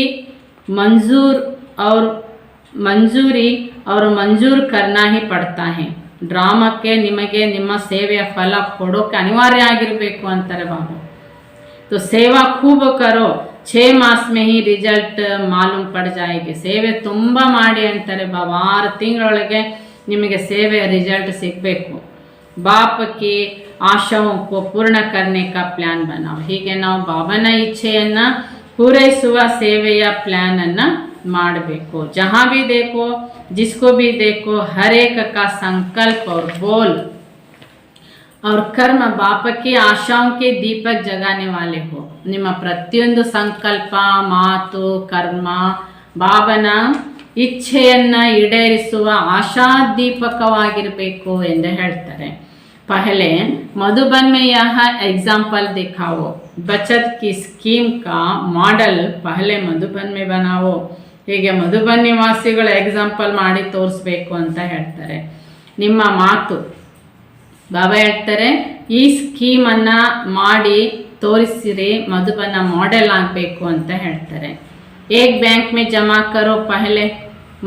ಮಂಜೂರಿ और मंजूर करना ही पड़ता है. ಡ್ರಾಮಕ್ಕೆ ನಿಮಗೆ ನಿಮ್ಮ ಸೇವೆಯ ಫಲ ಕೊಡೋಕೆ ಅನಿವಾರ್ಯ ಆಗಿರಬೇಕು ಅಂತಾರೆ ಬಾಬಾ. तो सेवा खूब करो 6 मास में ही रिजल्ट मालूम पड़ जाएगी. ಸೇವೆ ತುಂಬ ಮಾಡಿ ಅಂತಾರೆ ಬಾಬಾ. 6 ತಿಂಗಳೊಳಗೆ ನಿಮಗೆ ಸೇವೆಯ ರಿಸಲ್ಟ್ ಸಿಗಬೇಕು. ಬಾಪ್ ಕಿ ಆಶಾओं को पूर्ण करने का प्लान बनाओ. ಹೀಗೆ ನಾವು ಬಾಬನ ಇಚ್ಛೆಯನ್ನು ಪೂರೈಸುವ ಸೇವೆಯ ಪ್ಲ್ಯಾನನ್ನು ಮಾಡಬೇಕು. जहाँ भी देखो जिसको भी देखो हर एक का संकल्प और बोल और कर्म बाप की आशाओं के दीपक जगाने वाले हो. ನಿಮ್ಮ ಪ್ರತಿಯೊಂದು ಸಂಕಲ್ಪ ಮಾತು ಕರ್ಮ ಬಾಬನ ಇಚ್ಛೆಯನ್ನು ಈಡೇರಿಸುವ ಆಶಾದೀಪಕವಾಗಿರಬೇಕು ಎಂದು ಹೇಳ್ತಾರೆ. पहले मधुबन में यह एग्जाम्पल दिखाओ. बचत की स्कीम का मॉडल पहले मधुबन में बनाओ. ಹೀಗೆ ಮಧುಬನ್ ನಿವಾಸಿಗಳ ಎಕ್ಸಾಂಪಲ್ ಮಾಡಿ ತೋರಿಸ್ಬೇಕು ಅಂತ ಹೇಳ್ತಾರೆ. ನಿಮ್ಮ ಮಾತು ಬಾಬಾ ಹೇಳ್ತಾರೆ ಈ ಸ್ಕೀಮನ್ನು ಮಾಡಿ ತೋರಿಸಿರಿ, ಮಧುಬನ ಮಾಡೆಲ್ ಆಗಬೇಕು ಅಂತ ಹೇಳ್ತಾರೆ. एक बैंक में जमा करो पहले,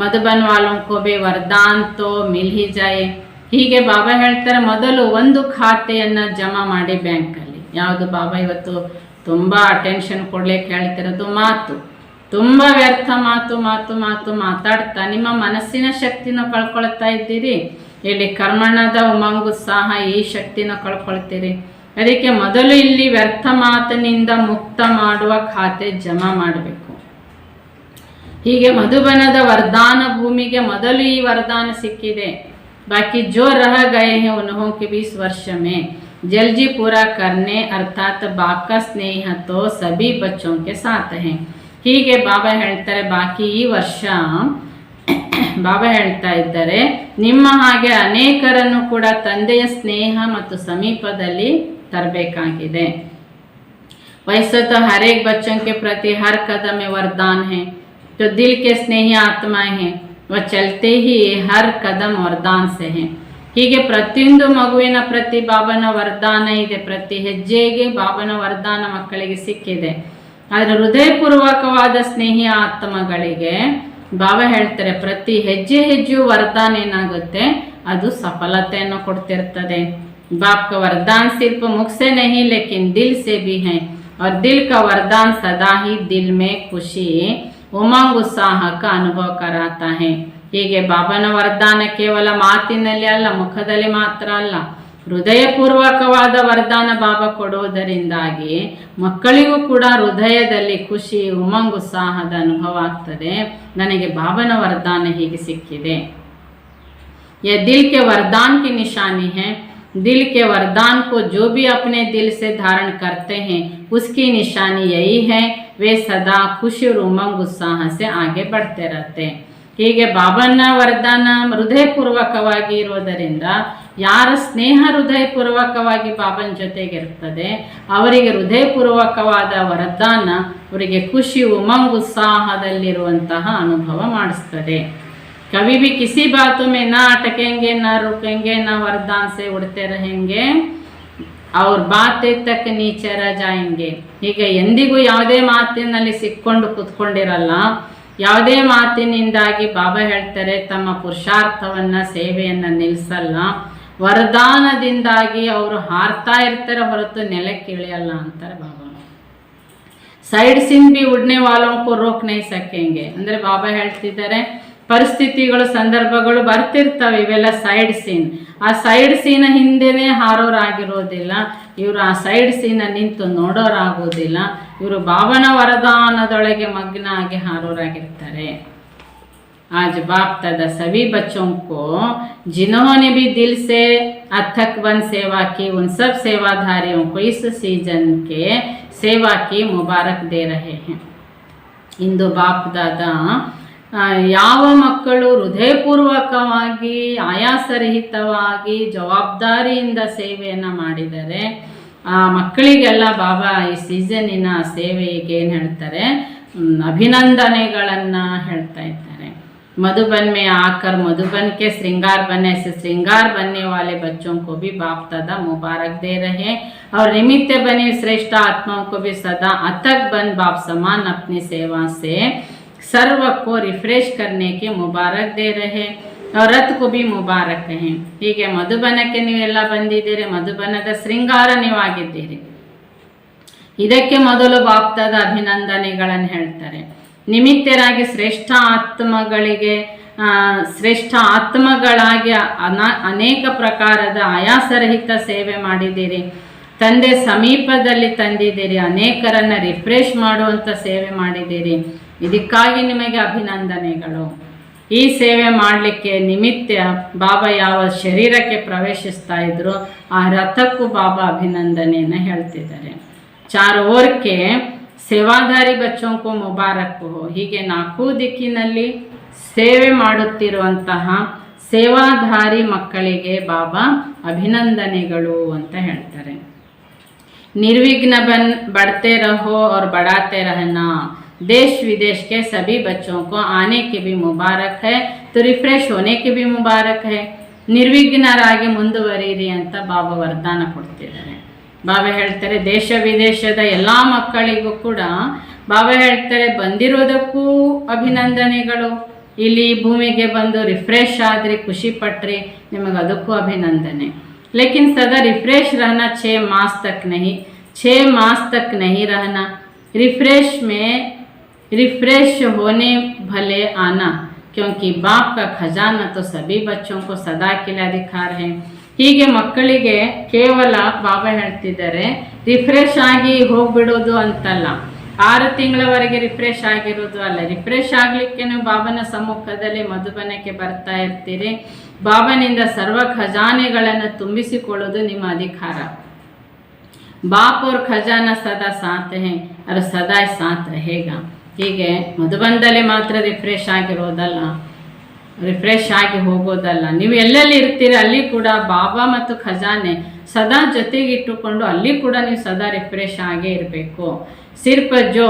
मधुबन वालों को भी वरदान तो मिल ही जाए. ಹೀಗೆ ಬಾಬಾ ಹೇಳ್ತಾರೆ, ಮೊದಲು ಒಂದು ಖಾತೆಯನ್ನು ಜಮಾ ಮಾಡಿ ಬ್ಯಾಂಕಲ್ಲಿ. ಯಾವುದು ಬಾಬಾ ಇವತ್ತು ತುಂಬ ಅಟೆನ್ಷನ್ ಕೊಡ್ಲಿಕ್ಕೆ ಹೇಳ್ತಿರೋದು ಮಾತು. ತುಂಬ ವ್ಯರ್ಥ ಮಾತು ಮಾತು ಮಾತು ಮಾತಾಡ್ತಾ ನಿಮ್ಮ ಮನಸ್ಸಿನ ಶಕ್ತಿನ ಕಳ್ಕೊಳ್ತಾ ಇದ್ದೀರಿ. ಇಲ್ಲಿ ಕರ್ಮಣದ ಉಮಂಗುತ್ಸಾಹ ಈ ಶಕ್ತಿನ ಕಳ್ಕೊಳ್ತೀರಿ. ಅದಕ್ಕೆ ಮೊದಲು ಇಲ್ಲಿ ವ್ಯರ್ಥ ಮಾತಿನಿಂದ ಮುಕ್ತ ಮಾಡುವ ಖಾತೆ ಜಮಾ ಮಾಡಬೇಕು. ಹೀಗೆ ಮಧುಬನದ ವರದಾನ ಭೂಮಿಗೆ ಮೊದಲು ಈ ವರದಾನ ಸಿಕ್ಕಿದೆ. बाकी जो रह गए हैं उन्हों के 20 वर्ष में जल्दी पूरा करने अर्थात बाप का स्नेह तो सभी बच्चों के साथ हैं. ಹೀಗೆ ಬಾಬಾ ಹೇಳ್ತಾರೆ, ಬಾಕಿ ಈ ವರ್ಷ ಬಾಬಾ ಹೇಳ್ತಾ ಇದ್ದಾರೆ, ನಿಮ್ಮ ಹಾಗೆ ಅನೇಕರನ್ನು ಕೂಡ ತಂದೆಯ ಸ್ನೇಹ ಮತ್ತು ಸಮೀಪದಲ್ಲಿ ತರಬೇಕಾಗಿದೆ. वैसे तो हर एक बच्चों के प्रति हर कदम में वरदान है. जो दिल के स्नेही आत्माएं हैं वह चलते ही हर कदम वरदान से हैं. ಹೀಗೆ ಪ್ರತಿಯೊಂದು ಮಗುವಿನ ಪ್ರತಿ ಬಾಬನ ವರದಾನ ಇದೆ. ಪ್ರತಿ ಹೆಜ್ಜೆಗೆ ಬಾಬನ ವರದಾನ ಮಕ್ಕಳಿಗೆ ಸಿಕ್ಕಿದೆ. ಆದರೆ ಹೃದಯಪೂರ್ವಕವಾದ ಸ್ನೇಹಿ ಆತ್ಮಗಳಿಗೆ ಬಾಬಾ ಹೇಳ್ತಾರೆ, ಪ್ರತಿ ಹೆಜ್ಜೆ ಹೆಜ್ಜೆಯು ವರದಾನ ಏನಾಗುತ್ತೆ, ಅದು ಸಫಲತೆಯನ್ನು ಕೊಡ್ತಿರ್ತದೆ. बाप का वरदान सिर्फ मुख से नहीं लेकिन दिल से भी है. और दिल का वरदान सदा ही दिल में खुशी उमंग उत्साह का अनुभव कराता है. ಹೀಗೆ ಬಾಬನ ವರದಾನ ಕೇವಲ ಮಾತಿನಲ್ಲಿ ಅಲ್ಲ, ಮುಖದಲ್ಲಿ ಮಾತ್ರ ಅಲ್ಲ, ಹೃದಯಪೂರ್ವಕವಾದ ವರದಾನ ಬಾಬಾ ಕೊಡುವುದರಿಂದಾಗಿ ಮಕ್ಕಳಿಗೂ ಕೂಡ ಹೃದಯದಲ್ಲಿ ಖುಷಿ ಉಮಂಗ್ ಉತ್ಸಾಹದ ಅನುಭವ ಆಗ್ತದೆ. ನನಗೆ ಬಾಬನ ವರದಾನ ಹೀಗೆ ಸಿಕ್ಕಿದೆ. यह दिल के वरदान की निशानी है. दिल के वरदान को जो भी अपने दिल से धारण करते हैं उसकी निशानी यही है, वे सदा खुशी और उमंग उत्साह से आगे बढ़ते रहते हैं. ಹೀಗೆ ಬಾಬನ ವರದಾನ ಹೃದಯಪೂರ್ವಕವಾಗಿ ಇರೋದರಿಂದ ಯಾರ ಸ್ನೇಹ ಹೃದಯಪೂರ್ವಕವಾಗಿ ಬಾಬನ ಜೊತೆಗಿರ್ತದೆ ಅವರಿಗೆ ಹೃದಯಪೂರ್ವಕವಾದ ವರದಾನ ಅವರಿಗೆ ಖುಷಿ ಉಮಂಗ್ ಉತ್ಸಾಹದಲ್ಲಿರುವಂತಹ ಅನುಭವ ಮಾಡಿಸ್ತದೆ. कभी भी किसी बातों में ना अटकेंगे, ना रुकेंगे, ना वरदान से उड़ते रहेंगे और बातें तक नीचे रह जाएंगे. ಹೀಗೆ ಎಂದಿಗೂ ಯಾವುದೇ ಮಾತಿನಲ್ಲಿ ಸಿಕ್ಕೊಂಡು ಕೂತ್ಕೊಂಡಿರಲ್ಲ. ಯಾವುದೇ ಮಾತಿನಿಂದಾಗಿ ಬಾಬಾ ಹೇಳ್ತಾರೆ ತಮ್ಮ ಪುರುಷಾರ್ಥವನ್ನ ಸೇವೆಯನ್ನ ನಿಲ್ಲಿಸಲ್ಲ. ವರದಾನದಿಂದಾಗಿ ಅವರು ಹಾರ್ತಾ ಇರ್ತಾರೆ ಹೊರತು ನೆಲಕ್ಕೆ ಇಳಿಯಲ್ಲ ಅಂತಾರೆ ಬಾಬಾ. ಸೈಡ್ ಸಿನ್ ಬಿ ಉಡ್ನೆ ವಾಲೋಂ ಕೋ ರೋಕ್ ನಹೀ ಸಕೆಂಗೆ. ಅಂದರೆ ಬಾಬಾ ಹೇಳ್ತಿದ್ದಾರೆ, ಪರಿಸ್ಥಿತಿಗಳು ಸಂದರ್ಭಗಳು ಬರ್ತಿರ್ತವೆ, ಇವೆಲ್ಲ ಸೈಡ್ ಸೀನ್. ಆ ಸೈಡ್ ಸೀನ್ ಹಿಂದೆನೇ ಹಾರೋರಾಗಿರೋದಿಲ್ಲ. ಇವರು ಆ ಸೈಡ್ ಸೀನ ನಿಂತು ನೋಡೋರಾಗೋದಿಲ್ಲ. ಇವರು ಬಾಬನ ವರದಾನದೊಳಗೆ ಮಗ್ನ ಆಗಿ ಹಾರೋರಾಗಿರ್ತಾರೆ. आज बाप दादा सभी बच्चों को जिन्होंने भी दिल से अथक वन सेवा की उन सब सेवाधारियों को इस सीजन के सेवा की मुबारक दे रहे हैं. इंदु बाप दादा ಯಾವ ಮಕ್ಕಳು ಹೃದಯಪೂರ್ವಕವಾಗಿ ಆಯಾಸರಹಿತವಾಗಿ ಜವಾಬ್ದಾರಿಯಿಂದ ಸೇವೆಯನ್ನು ಮಾಡಿದರೆ ಆ ಮಕ್ಕಳಿಗೆಲ್ಲ ಬಾಬಾ ಈ ಸೀಸನ್ನಿನ ಸೇವೆಗೆ ಏನು ಹೇಳ್ತಾರೆ, ಅಭಿನಂದನೆಗಳನ್ನು ಹೇಳ್ತಾ ಇದ್ದಾರೆ. मधुबन में आकर मधुबन के श्रृंगार बने, ऐसे श्रृंगार बनने वाले बच्चों को भी बाप दादा मुबारक दे रहे हैं. और निमित्त बने श्रेष्ठ आत्माओं को भी सदा अथक बन बाप समान अपनी सेवा से सर्व को रिफ्रेश करने के मुबारक दे रहे और रथ को भी मुबारक हैं. ಹೀಗೆ ಮಧುಬನಕ್ಕೆ ನೀವೆಲ್ಲ ಬಂದಿದ್ದೀರಿ, ಮಧುಬನದ ಶೃಂಗಾರ ನೀವಾಗಿದ್ದೀರಿ. ಇದಕ್ಕೆ ಮೊದಲು ಬಾಪ್ದಾದ ಅಭಿನಂದನೆಗಳನ್ನು ಹೇಳ್ತಾರೆ. ನಿಮಿತ್ತರಾಗಿ ಶ್ರೇಷ್ಠ ಆತ್ಮಗಳಾಗಿ ಅನೇಕ ಪ್ರಕಾರದ ಆಯಾಸರಹಿತ ಸೇವೆ ಮಾಡಿದ್ದೀರಿ. ತಂದೆ ಸಮೀಪದಲ್ಲಿ ತಂದಿದ್ದೀರಿ. ಅನೇಕರನ್ನು ರಿಫ್ರೆಶ್ ಮಾಡುವಂಥ ಸೇವೆ ಮಾಡಿದ್ದೀರಿ. ಇದಕ್ಕಾಗಿ ನಿಮಗೆ ಅಭಿನಂದನೆಗಳು. ಈ ಸೇವೆ ಮಾಡಲಿಕ್ಕೆ ನಿಮಿತ್ತ ಬಾಬಾ ಯಾವ ಶರೀರಕ್ಕೆ ಪ್ರವೇಶಿಸ್ತಾ ಇದ್ರು ಆ ರಥಕ್ಕೂ ಬಾಬಾ ಅಭಿನಂದನೆಯನ್ನು ಹೇಳ್ತಿದ್ದಾರೆ. ಚಾರ್ ಓರ್ಕೆ ಸೇವಾಧಾರಿ ಬಚ್ಚೋಂಕು ಮುಬಾರಕ್ ಹೋ. ಹೀಗೆ ನಾಲ್ಕು ದಿಕ್ಕಿನಲ್ಲಿ ಸೇವೆ ಮಾಡುತ್ತಿರುವಂತಹ ಸೇವಾಧಾರಿ ಮಕ್ಕಳಿಗೆ ಬಾಬಾ ಅಭಿನಂದನೆಗಳು ಅಂತ ಹೇಳ್ತಾರೆ. निर्विघ्न बन बढ़ते रहो और बढ़ाते रहना. देश विदेश के सभी बच्चों को आने के भी मुबारक है, तो रिफ्रेश होने के भी मुबारक है. ನಿರ್ವಿಘ್ನರಾಗಿ ಮುಂದುವರಿಯಿರಿ ಅಂತ ಬಾಬಾ ವರದಾನ ಕೊಡ್ತಿದ್ದಾರೆ. ಬಾಬಾ ಹೇಳ್ತಾರೆ ದೇಶ ವಿದೇಶದ ಎಲ್ಲ ಮಕ್ಕಳಿಗೂ ಕೂಡ ಬಾಬಾ ಹೇಳ್ತಾರೆ ಬಂದಿರೋದಕ್ಕೂ ಅಭಿನಂದನೆಗಳು, ಇಲ್ಲಿ ಭೂಮಿಗೆ ಬಂದು ರಿಫ್ರೆಶ್ ಆದ್ರಿ, ಖುಷಿ पट्री, ನಿಮಗೆ ಅದಕ್ಕೂ ಅಭಿನಂದನೆ। लेकिन सदा रिफ्रेश रहना 6 मास तक नहीं, 6 मास तक नहीं रहना। रिफ्रेश होने भले आना, क्योंकि बाप का खजाना तो सभी बच्चों को सदा के लिए अधिकार है। ಹೀಗೆ ಮಕ್ಕಳಿಗೆ ಕೇವಲ ಬಾಬಾ ಹೇಳ್ತಿದ್ದಾರೆ ರಿಫ್ರೆಶ್ ಆಗಿ ಹೋಗ್ಬಿಡೋದು ಅಂತಲ್ಲ, 6 ತಿಂಗಳವರೆಗೆ ರಿಫ್ರೆಶ್ ಆಗಿರೋದು ಅಲ್ಲ। ರಿಫ್ರೆಶ್ ಆಗಲಿಕ್ಕೆ ನೀವು ಬಾಬನ ಸಮ್ಮುಖದಲ್ಲಿ ಮಧುಬನಕ್ಕೆ ಬರ್ತಾ ಇರ್ತೀರಿ, ಬಾಬನಿಂದ ಸರ್ವ ಖಜಾನೆಗಳನ್ನು ತುಂಬಿಸಿಕೊಳ್ಳೋದು ನಿಮ್ಮ ಅಧಿಕಾರ। ಬಾಪ್ और ಖಜಾನಾ ಸದಾ ಸಾಥ್ है और ಸದಾ ಸಾಥ್ रहेगा। ಹೀಗೆ ಮಧುಬನದಲ್ಲಿ ಮಾತ್ರ ರಿಫ್ರೆಶ್ ಆಗಿರೋದಲ್ಲ, ರಿಫ್ರೆಶ್ ಆಗಿ ಹೋಗೋದಲ್ಲ, ನೀವು ಎಲ್ಲೆಲ್ಲಿ ಇರ್ತೀರಿ ಅಲ್ಲಿ ಕೂಡ ಬಾಬಾ ಮತ್ತು ಖಜಾನೆ ಸದಾ ಜೊತೆಗಿಟ್ಟುಕೊಂಡು ಅಲ್ಲಿ ಕೂಡ ನೀವು ಸದಾ ರಿಫ್ರೆಶ್ ಆಗೇ ಇರಬೇಕು। सिर्फ जो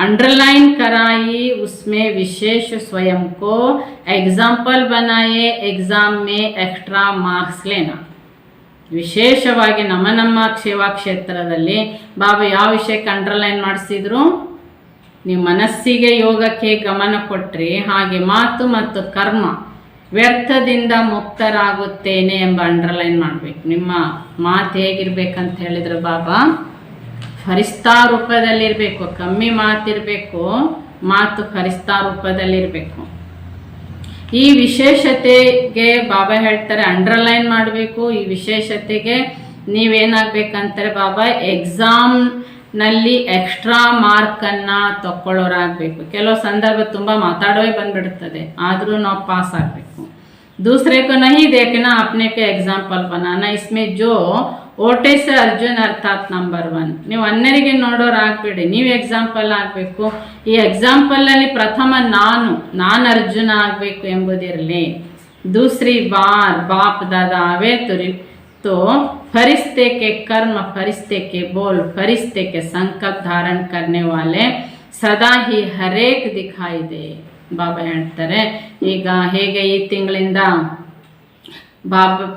अंडरलाइन कराई उसमें विशेष स्वयं को एग्जाम्पल बनाए, एग्जाम में एक्स्ट्रा मार्क्स लेना। ವಿಶೇಷವಾಗಿ ನಮ್ಮ ಸೇವಾ ಕ್ಷೇತ್ರದಲ್ಲಿ ಬಾಬಾ ಯಾವ ವಿಷಯಕ್ಕೆ ಅಂಡರ್ಲೈನ್ ಮಾಡಿಸಿದ್ರು, ನೀವು ಮನಸ್ಸಿಗೆ ಯೋಗಕ್ಕೆ ಗಮನ ಕೊಟ್ರಿ, ಹಾಗೆ ಮಾತು ಮತ್ತು ಕರ್ಮ ವ್ಯರ್ಥದಿಂದ ಮುಕ್ತರಾಗುತ್ತೇನೆ ಎಂಬ ಅಂಡರ್ಲೈನ್ ಮಾಡಬೇಕು। ನಿಮ್ಮ ಮಾತು ಹೇಗಿರ್ಬೇಕಂತ ಹೇಳಿದ್ರೆ ಬಾಬಾ ಫರಿಸ್ತಾ ರೂಪದಲ್ಲಿರಬೇಕು, ಕಮ್ಮಿ ಮಾತಿರಬೇಕು, ಮಾತು ಫರಿಸ್ತಾ ರೂಪದಲ್ಲಿರಬೇಕು। ಈ ವಿಶೇಷತೆಗೆ ಬಾಬಾ ಹೇಳ್ತಾರೆ ಅಂಡರ್ಲೈನ್ ಮಾಡಬೇಕು। ಈ ವಿಶೇಷತೆಗೆ ನೀವೇನಾಗಬೇಕಂತಾರೆ ಬಾಬಾ ಎಕ್ಸಾಮ್ನಲ್ಲಿ ಎಕ್ಸ್ಟ್ರಾ ಮಾರ್ಕನ್ನು ತಗೊಳ್ಳೋರಾಗಬೇಕು। ಕೆಲವು ಸಂದರ್ಭ ತುಂಬ ಮಾತಾಡೋೇ ಬಂದ್ಬಿಡ್ತದೆ, ಆದರೂ ನಾವು ಪಾಸ್ ಆಗಬೇಕು। दूसरे को नहीं देखना, अपने को एग्जाम्पल बनाना। इसमें जो ಓಟೆ से ಅರ್ಜುನ್ ಅರ್ಥಾತ್ ನಂಬರ್ 1, ನೀವು ಅನ್ಯರಿಗೆ ನೋಡೋರಾಗಬೇಡಿ, ನೀವು ಎಕ್ಸಾಂಪಲ್ ಆಗಬೇಕು। ಈ ಎಕ್ಸಾಂಪಲಲ್ಲಿ ಪ್ರಥಮ ನಾನು ಅರ್ಜುನ ಆಗಬೇಕು ಎಂಬುದಿರಲಿ। दूसरी बार बाप दादा आवे तो फरिश्ते के कर्म, फरिश्ते के बोल, फरिश्ते के संकल्प धारण करने वाले सदा ही हरेक दिखाई दे। ಬಾಬಾ ಹೇಳ್ತಾರೆ ಈಗ ಹೇಗೆ ಈ ತಿಂಗಳಿಂದ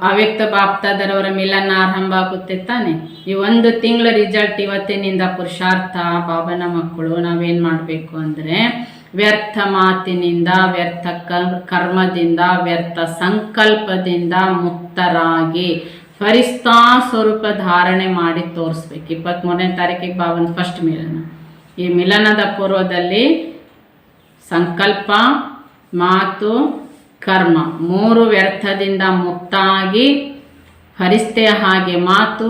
ಅವ್ಯಕ್ತ ಬಾಪ್ತಾದರವರ ಮಿಲನ ಆರಂಭ ಆಗುತ್ತೆ ತಾನೆ, ಈ 1 ತಿಂಗಳ ರಿಸಲ್ಟ್ ಇವತ್ತಿನಿಂದ ಪುರುಷಾರ್ಥ। ಬಾಬನ ಮಕ್ಕಳು ನಾವೇನು ಮಾಡಬೇಕು ಅಂದರೆ ವ್ಯರ್ಥ ಮಾತಿನಿಂದ, ವ್ಯರ್ಥ ಕರ್ಮದಿಂದ, ವ್ಯರ್ಥ ಸಂಕಲ್ಪದಿಂದ ಮುಕ್ತರಾಗಿ ಫರಿಸ್ತಾ ಸ್ವರೂಪ ಧಾರಣೆ ಮಾಡಿ ತೋರಿಸ್ಬೇಕು। 23ನೇ ತಾರೀಕಿಗೆ ಬಾಬನ ಫಸ್ಟ್ ಮಿಲನ। ಈ ಮಿಲನದ ಪೂರ್ವದಲ್ಲಿ ಸಂಕಲ್ಪ, ಮಾತು, ಕರ್ಮ 3 ವ್ಯರ್ಥದಿಂದ ಮುಕ್ತಾಗಿ ಫರಿಸ್ತೆಯ ಹಾಗೆ ಮಾತು,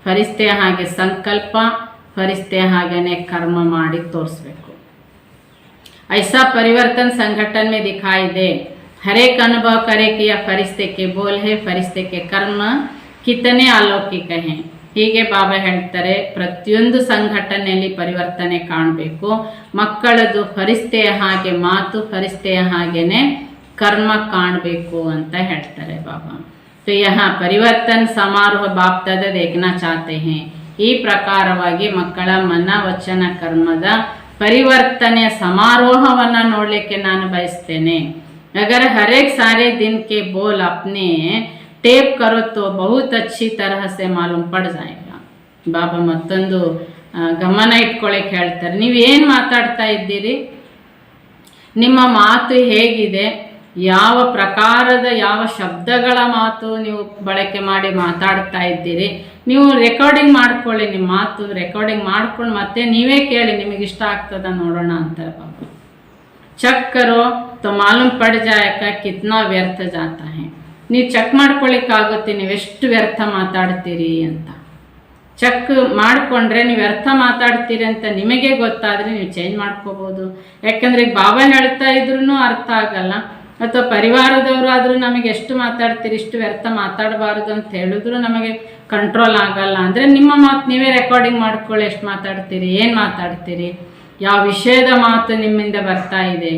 ಫರಿಸ್ತೆಯ ಹಾಗೆ ಸಂಕಲ್ಪ, ಫರಿಸ್ತೆಯ ಹಾಗೇನೆ ಕರ್ಮ ಮಾಡಿ ತೋರಿಸ್ಬೇಕು। ऐसा परिवर्तन संगठन में दिखाई दे, हर एक अनुभव करे कि यह फरिश्ते के बोल है, फरिश्ते के कर्म कितने अलौकिक हैं। ಹೀಗೆ ಬಾಬಾ ಹೇಳ್ತಾರೆ ಪ್ರತಿಯೊಂದು ಸಂಘಟನೆಯಲ್ಲಿ ಪರಿವರ್ತನೆ ಕಾಣಬೇಕು। ಮಕ್ಕಳದು ಫರಿಸ್ತೆಯ ಹಾಗೆ ಮಾತು, ಫರಿಸ್ತೆಯ ಹಾಗೇನೆ ಕರ್ಮ ಕಾಣಬೇಕು ಅಂತ ಹೇಳ್ತಾರೆ ಬಾಬಾ। तो यहाँ परिवर्तन समारोह बाप दादा देखना चाहते हैं। ಈ ಪ್ರಕಾರವಾಗಿ ಮಕ್ಕಳ ಮನ ವಚನ ಕರ್ಮದ ಪರಿವರ್ತನೆಯ ಸಮಾರೋಹವನ್ನು ನೋಡಲಿಕ್ಕೆ ನಾನು ಬಯಸ್ತೇನೆ। अगर हर एक सारे दिन के बोल अपने टेप करो तो बहुत अच्छी तरह से मालूम पड़ जाएगा। ಬಾಬಾ ಮತ್ತೊಂದು ಗಮನ ಇಟ್ಕೊಳ್ಳಿಕ್ಕೆ ಹೇಳ್ತಾರೆ, ನೀವೇನು ಮಾತಾಡ್ತಾ ಇದ್ದೀರಿ, ನಿಮ್ಮ ಮಾತು ಹೇಗಿದೆ, ಯಾವ ಪ್ರಕಾರದ ಯಾವ ಶಬ್ದಗಳ ಮಾತು ನೀವು ಬಳಕೆ ಮಾಡಿ ಮಾತಾಡ್ತಾ ಇದ್ದೀರಿ, ನೀವು ರೆಕಾರ್ಡಿಂಗ್ ಮಾಡ್ಕೊಳ್ಳಿ, ನಿಮ್ಮ ಮಾತು ರೆಕಾರ್ಡಿಂಗ್ ಮಾಡ್ಕೊಂಡು ಮತ್ತೆ ನೀವೇ ಕೇಳಿ, ನಿಮಗೆ ಇಷ್ಟ ಆಗ್ತದ ನೋಡೋಣ ಅಂತಾರೆ ಬಾಬಾ। ಚೆಕ್ ಕರೋ ತೋ ಮಾಲೂಮ್ ಪಡ್ ಜಾಯಕ ಕಿತ್ನಾ ವ್ಯರ್ಥ ಜಾತಾ ಹೈ। ನೀವು ಚೆಕ್ ಮಾಡ್ಕೊಳ್ಳಿಕ್ಕಾಗುತ್ತೆ ನೀವೆಷ್ಟು ವ್ಯರ್ಥ ಮಾತಾಡ್ತೀರಿ ಅಂತ। ಚೆಕ್ ಮಾಡಿಕೊಂಡ್ರೆ ನೀವು ವ್ಯರ್ಥ ಮಾತಾಡ್ತೀರಿ ಅಂತ ನಿಮಗೆ ಗೊತ್ತಾದರೆ ನೀವು ಚೇಂಜ್ ಮಾಡ್ಕೋಬೋದು। ಯಾಕಂದರೆ ಬಾಬಾ ಹೇಳ್ತಾ ಇದ್ರೂ ಅರ್ಥ ಆಗಲ್ಲ, ಅಥವಾ ಪರಿವಾರದವರು ಆದರೂ ನಮಗೆ ಎಷ್ಟು ಮಾತಾಡ್ತೀರಿ, ಇಷ್ಟು ವ್ಯರ್ಥ ಮಾತಾಡಬಾರ್ದು ಅಂತ ಹೇಳಿದ್ರು ನಮಗೆ ಕಂಟ್ರೋಲ್ ಆಗಲ್ಲ ಅಂದರೆ ನಿಮ್ಮ ಮಾತು ನೀವೇ ರೆಕಾರ್ಡಿಂಗ್ ಮಾಡ್ಕೊಳ್ಳಿ, ಎಷ್ಟು ಮಾತಾಡ್ತೀರಿ, ಏನು ಮಾತಾಡ್ತೀರಿ, ಯಾವ ವಿಷಯದ ಮಾತು ನಿಮ್ಮಿಂದ ಬರ್ತಾ ಇದೆ,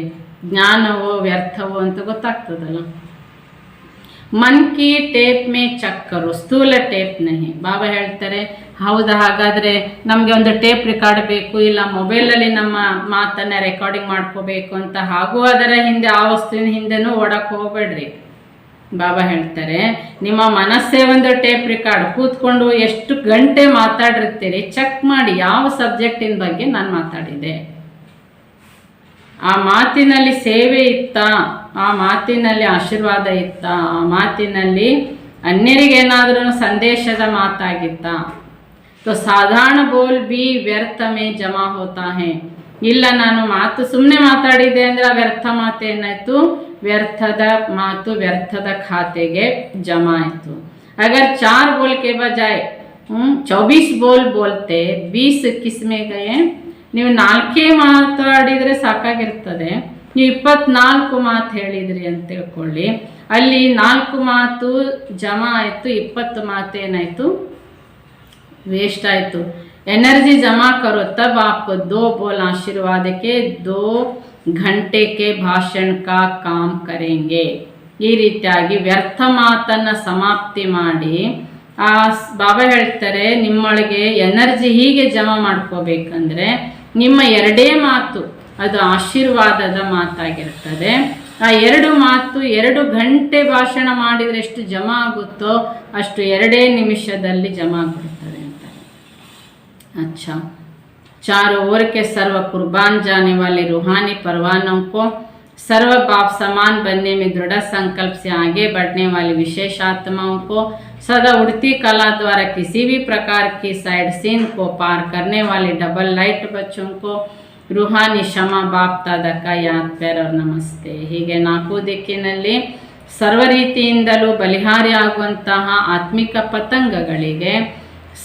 ಜ್ಞಾನವೋ ವ್ಯರ್ಥವೋ ಅಂತ ಗೊತ್ತಾಗ್ತದಲ್ಲ। ಮನ್ ಕಿ ಟೇಪ್ ಮೇ ಚೆಕ್ ಕರೋ, ಸ್ಥೂಲ ಟೇಪ್ ನಹಿ। ಬಾಬಾ ಹೇಳ್ತಾರೆ ಹೌದಾ, ಹಾಗಾದರೆ ನಮಗೆ ಒಂದು ಟೇಪ್ ರೆಕಾರ್ಡ್ ಬೇಕು, ಇಲ್ಲ ಮೊಬೈಲಲ್ಲಿ ನಮ್ಮ ಮಾತನ್ನು ರೆಕಾರ್ಡಿಂಗ್ ಮಾಡ್ಕೋಬೇಕು ಅಂತ, ಹಾಗೂ ಅದರ ಹಿಂದೆ ಆ ವಸ್ತುವಿನ ಹಿಂದೆನೂ ಓಡಕ್ಕೆ ಹೋಗಬೇಡ್ರಿ। ಬಾಬಾ ಹೇಳ್ತಾರೆ ನಿಮ್ಮ ಮನಸ್ಸೇ ಒಂದು ಟೇಪ್ ರೆಕಾರ್ಡ್, ಕೂತ್ಕೊಂಡು ಎಷ್ಟು ಗಂಟೆ ಮಾತಾಡಿರ್ತೀರಿ ಚೆಕ್ ಮಾಡಿ ಯಾವ ಸಬ್ಜೆಕ್ಟಿನ ಬಗ್ಗೆ ನಾನು ಮಾತಾಡಿದೆ। ಆ ಮಾತಿನಲ್ಲಿ ಸೇವೆ ಇತ್ತ, ಆ ಮಾತಿನಲ್ಲಿ ಆಶೀರ್ವಾದ ಇತ್ತ, ಆ ಮಾತಿನಲ್ಲಿ ಅನ್ಯರಿಗೇನಾದ್ರೂ ಸಂದೇಶದ ಮಾತಾಗಿತ್ತ. तो साधारण बोल भी व्यर्थ में जमा होता है. ಇಲ್ಲ ನಾನು ಮಾತು ಸುಮ್ಮನೆ ಮಾತಾಡಿದೆ ಅಂದರೆ ಆ ವ್ಯರ್ಥ ಮಾತು ಏನಾಯಿತು, ವ್ಯರ್ಥದ ಮಾತು ವ್ಯರ್ಥದ ಖಾತೆಗೆ ಜಮಾ ಆಯಿತು. अगर 4 बोल के बजाय 24 बोल बोलते 20 किस्में गए. ನೀವು 4 ಮಾತಾಡಿದರೆ ಸಾಕಾಗಿರ್ತದೆ, ನೀವು 24 ಮಾತು ಹೇಳಿದ್ರಿ ಅಂತ ತಿಳ್ಕೊಳ್ಳಿ. ಅಲ್ಲಿ 4 ಮಾತು ಜಮಾ ಆಯಿತು, 20 ಮಾತು ಏನಾಯಿತು, वेस्ट आयतु. एनर्जी जमा करो तब आपको 2 बोल आशीर्वाद के 2 घंटे के भाषण का काम करेंगे. ಈ ರೀತಿಯಾಗಿ ವ್ಯರ್ಥ ಮಾತನ್ನು ಸಮಾಪ್ತಿ ಮಾಡಿ ಆ ಬಾಬಾ ಹೇಳ್ತಾರೆ, ನಿಮ್ಮೊಳಗೆ ಎನರ್ಜಿ ಹೀಗೆ ಜಮಾ ಮಾಡ್ಕೋಬೇಕಂದ್ರೆ ನಿಮ್ಮ 2 ಮಾತು ಅದು ಆಶೀರ್ವಾದದ ಮಾತಾಗಿರ್ತದೆ. ಆ 2 ಮಾತು 2 ಗಂಟೆ ಭಾಷಣ ಮಾಡಿದರೆ ಎಷ್ಟು ಜಮಾ ಆಗುತ್ತೋ ಅಷ್ಟು 2 ನಿಮಿಷದಲ್ಲಿ ಜಮಾ ಆಗುತ್ತದೆ. अच्छा, चारों ओर के सर्व कुर्बान जाने वाले रूहानी परवानों को सर्व बाप समान बनने में दृढ़ संकल्प से आगे बढ़ने वाली विशेष आत्माओं को सदा उड़ती कला द्वारा किसी भी प्रकार की साइड सीन को पार करने वाले डबल लाइट बच्चों को रूहानी क्षमा बाप दादा का याद प्यार और नमस्ते. ಹೀಗೆ 4 ದಿಕ್ಕಿನಲ್ಲಿ ಸರ್ವ ರೀತಿಯಿಂದಲೂ ಬಲಿಹಾರಿಯಾಗುವಂತಹ ಆತ್ಮಿಕ ಪತಂಗಗಳಿಗೆ,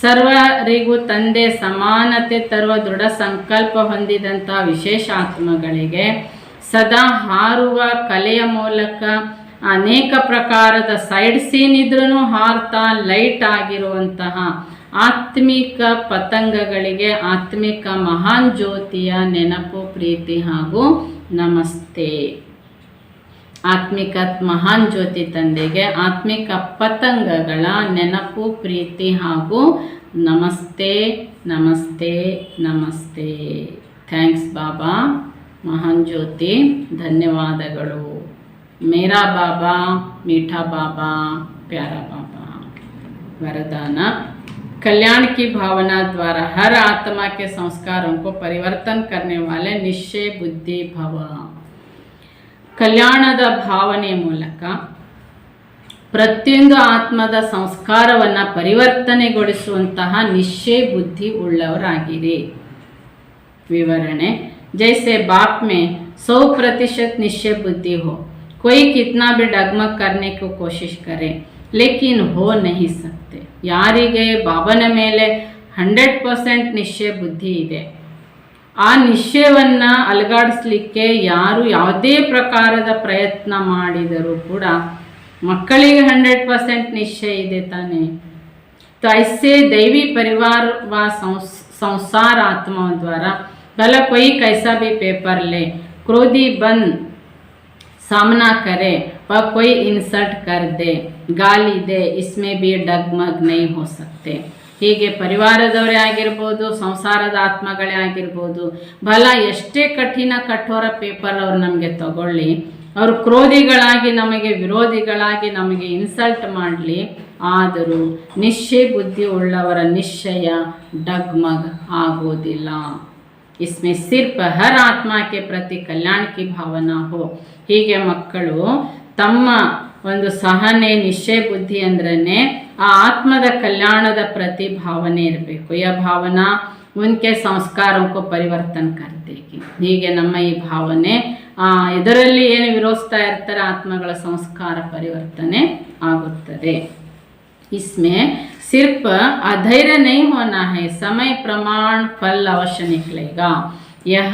ಸರ್ವರಿಗೂ ತಂದೆ ಸಮಾನತೆ ತರುವ ದೃಢ ಸಂಕಲ್ಪ ಹೊಂದಿದಂತಹ ವಿಶೇಷ ಆತ್ಮಗಳಿಗೆ, ಸದಾ ಹಾರುವ ಕಲೆಯ ಮೂಲಕ ಅನೇಕ ಪ್ರಕಾರದ ಸೈಡ್ ಸೀನ್ ಇದ್ರೂ ಹಾರ್ತಾ ಲೈಟ್ ಆಗಿರುವಂತಹ ಆತ್ಮಿಕ ಪತಂಗಗಳಿಗೆ ಆತ್ಮಿಕ ಮಹಾನ್ ಜ್ಯೋತಿಯ ನೆನಪು, ಪ್ರೀತಿ ಹಾಗೂ ನಮಸ್ತೆ. ಆತ್ಮಿಕ ಮಹಾನ್ ಜ್ಯೋತಿ ತಂದೆಗೆ ಆತ್ಮಿಕ ಪತಂಗಗಳ ನೆನಪು, ಪ್ರೀತಿ ಹಾಗೂ ನಮಸ್ತೆ ನಮಸ್ತೆ ನಮಸ್ತೆ. ಥ್ಯಾಂಕ್ಸ್ ಬಾಬಾ, ಮಹಾನ್ ಜ್ಯೋತಿ, ಧನ್ಯವಾದಗಳು. ಮೇರಾ ಬಾಬಾ, मीठा बाबा, प्यारा बाबा. वरदान, कल्याण की भावना द्वारा हर आत्मा के संस्कारों को परिवर्तन करने वाले निश्चय बुद्धि भव. ಕಲ್ಯಾಣದ ಭಾವನೆಯ ಮೂಲಕ ಪ್ರತಿಯೊಂದು ಆತ್ಮದ ಸಂಸ್ಕಾರವನ್ನು ಪರಿವರ್ತನೆಗೊಳಿಸುವಂತಹ ನಿಶ್ಚಯ ಬುದ್ಧಿ ಉಳ್ಳವರಾಗಿರಿ. ವಿವರಣೆ, जैसे बाप में 100% निश्चय बुद्धि हो, कोई कितना भी डगमग करने को कोशिश करे लेकिन हो नहीं सकते. ಯಾರಿಗೆ ಬಾಬನ ಮೇಲೆ 100% ನಿಶ್ಚಯ ಬುದ್ಧಿ ಇದೆ, ಆ ನಿಶ್ಚಯವನ್ನು ಅಲುಗಾಡಿಸ್ಲಿಕ್ಕೆ ಯಾರು ಯಾವುದೇ ಪ್ರಕಾರದ ಪ್ರಯತ್ನ ಮಾಡಿದರೂ ಕೂಡ, ಮಕ್ಕಳಿಗೆ 100% ನಿಶ್ಚಯ ಇದೆ ತಾನೆ. तो ऐसे दैवी परिवार व संसार आत्माओं द्वारा भला कोई कैसा भी पेपर ले, क्रोधी बन सामना करे व कोई इंसल्ट कर दे, गाली दे, इसमें भी डगमग नहीं हो सकते. ಹೀಗೆ ಪರಿವಾರದವರೇ ಆಗಿರ್ಬೋದು, ಸಂಸಾರದ ಆತ್ಮಗಳೇ ಆಗಿರ್ಬೋದು, ಬಲ ಎಷ್ಟೇ ಕಠೋರ ಪೇಪರ್ ಅವ್ರು ನಮಗೆ ತಗೊಳ್ಳಿ, ಅವರು ಕ್ರೋಧಿಗಳಾಗಿ ನಮಗೆ ವಿರೋಧಿಗಳಾಗಿ ನಮಗೆ ಇನ್ಸಲ್ಟ್ ಮಾಡಲಿ, ಆದರೂ ನಿಶ್ಚಯ ಬುದ್ಧಿ ಉಳ್ಳವರ ನಿಶ್ಚಯ ಡಗ್ಮಗ್ ಆಗೋದಿಲ್ಲ. इसमें सिर्फ हर आत्मा के प्रति कल्याण की भावना हो. ಹೀಗೆ ಮಕ್ಕಳು ತಮ್ಮ ಒಂದು ಸಹನೆ, ನಿಶ್ಚಯ ಬುದ್ಧಿ ಅಂದ್ರೆ ಆ ಆತ್ಮದ ಕಲ್ಯಾಣದ ಪ್ರತಿ ಭಾವನೆ ಇರಬೇಕು. ಈ ಭಾವನಾ ಉನ್ಕೆ ಸಂಸ್ಕಾರೋं को ಪರಿವರ್ತನ करतेगी. ಹೀಗೆ ನಮ್ಮ ಈ ಭಾವನೆ ಇದರಲ್ಲಿ ಏನು ವಿರೋಧಿಸ್ತಾ ಇರ್ತಾರೆ ಆತ್ಮಗಳ ಸಂಸ್ಕಾರ ಪರಿವರ್ತನೆ ಆಗುತ್ತದೆ. इसमें सिर्फ अधैर्य नहीं होना है, समय प्रमाण फल अवश्य निकलेगा. यह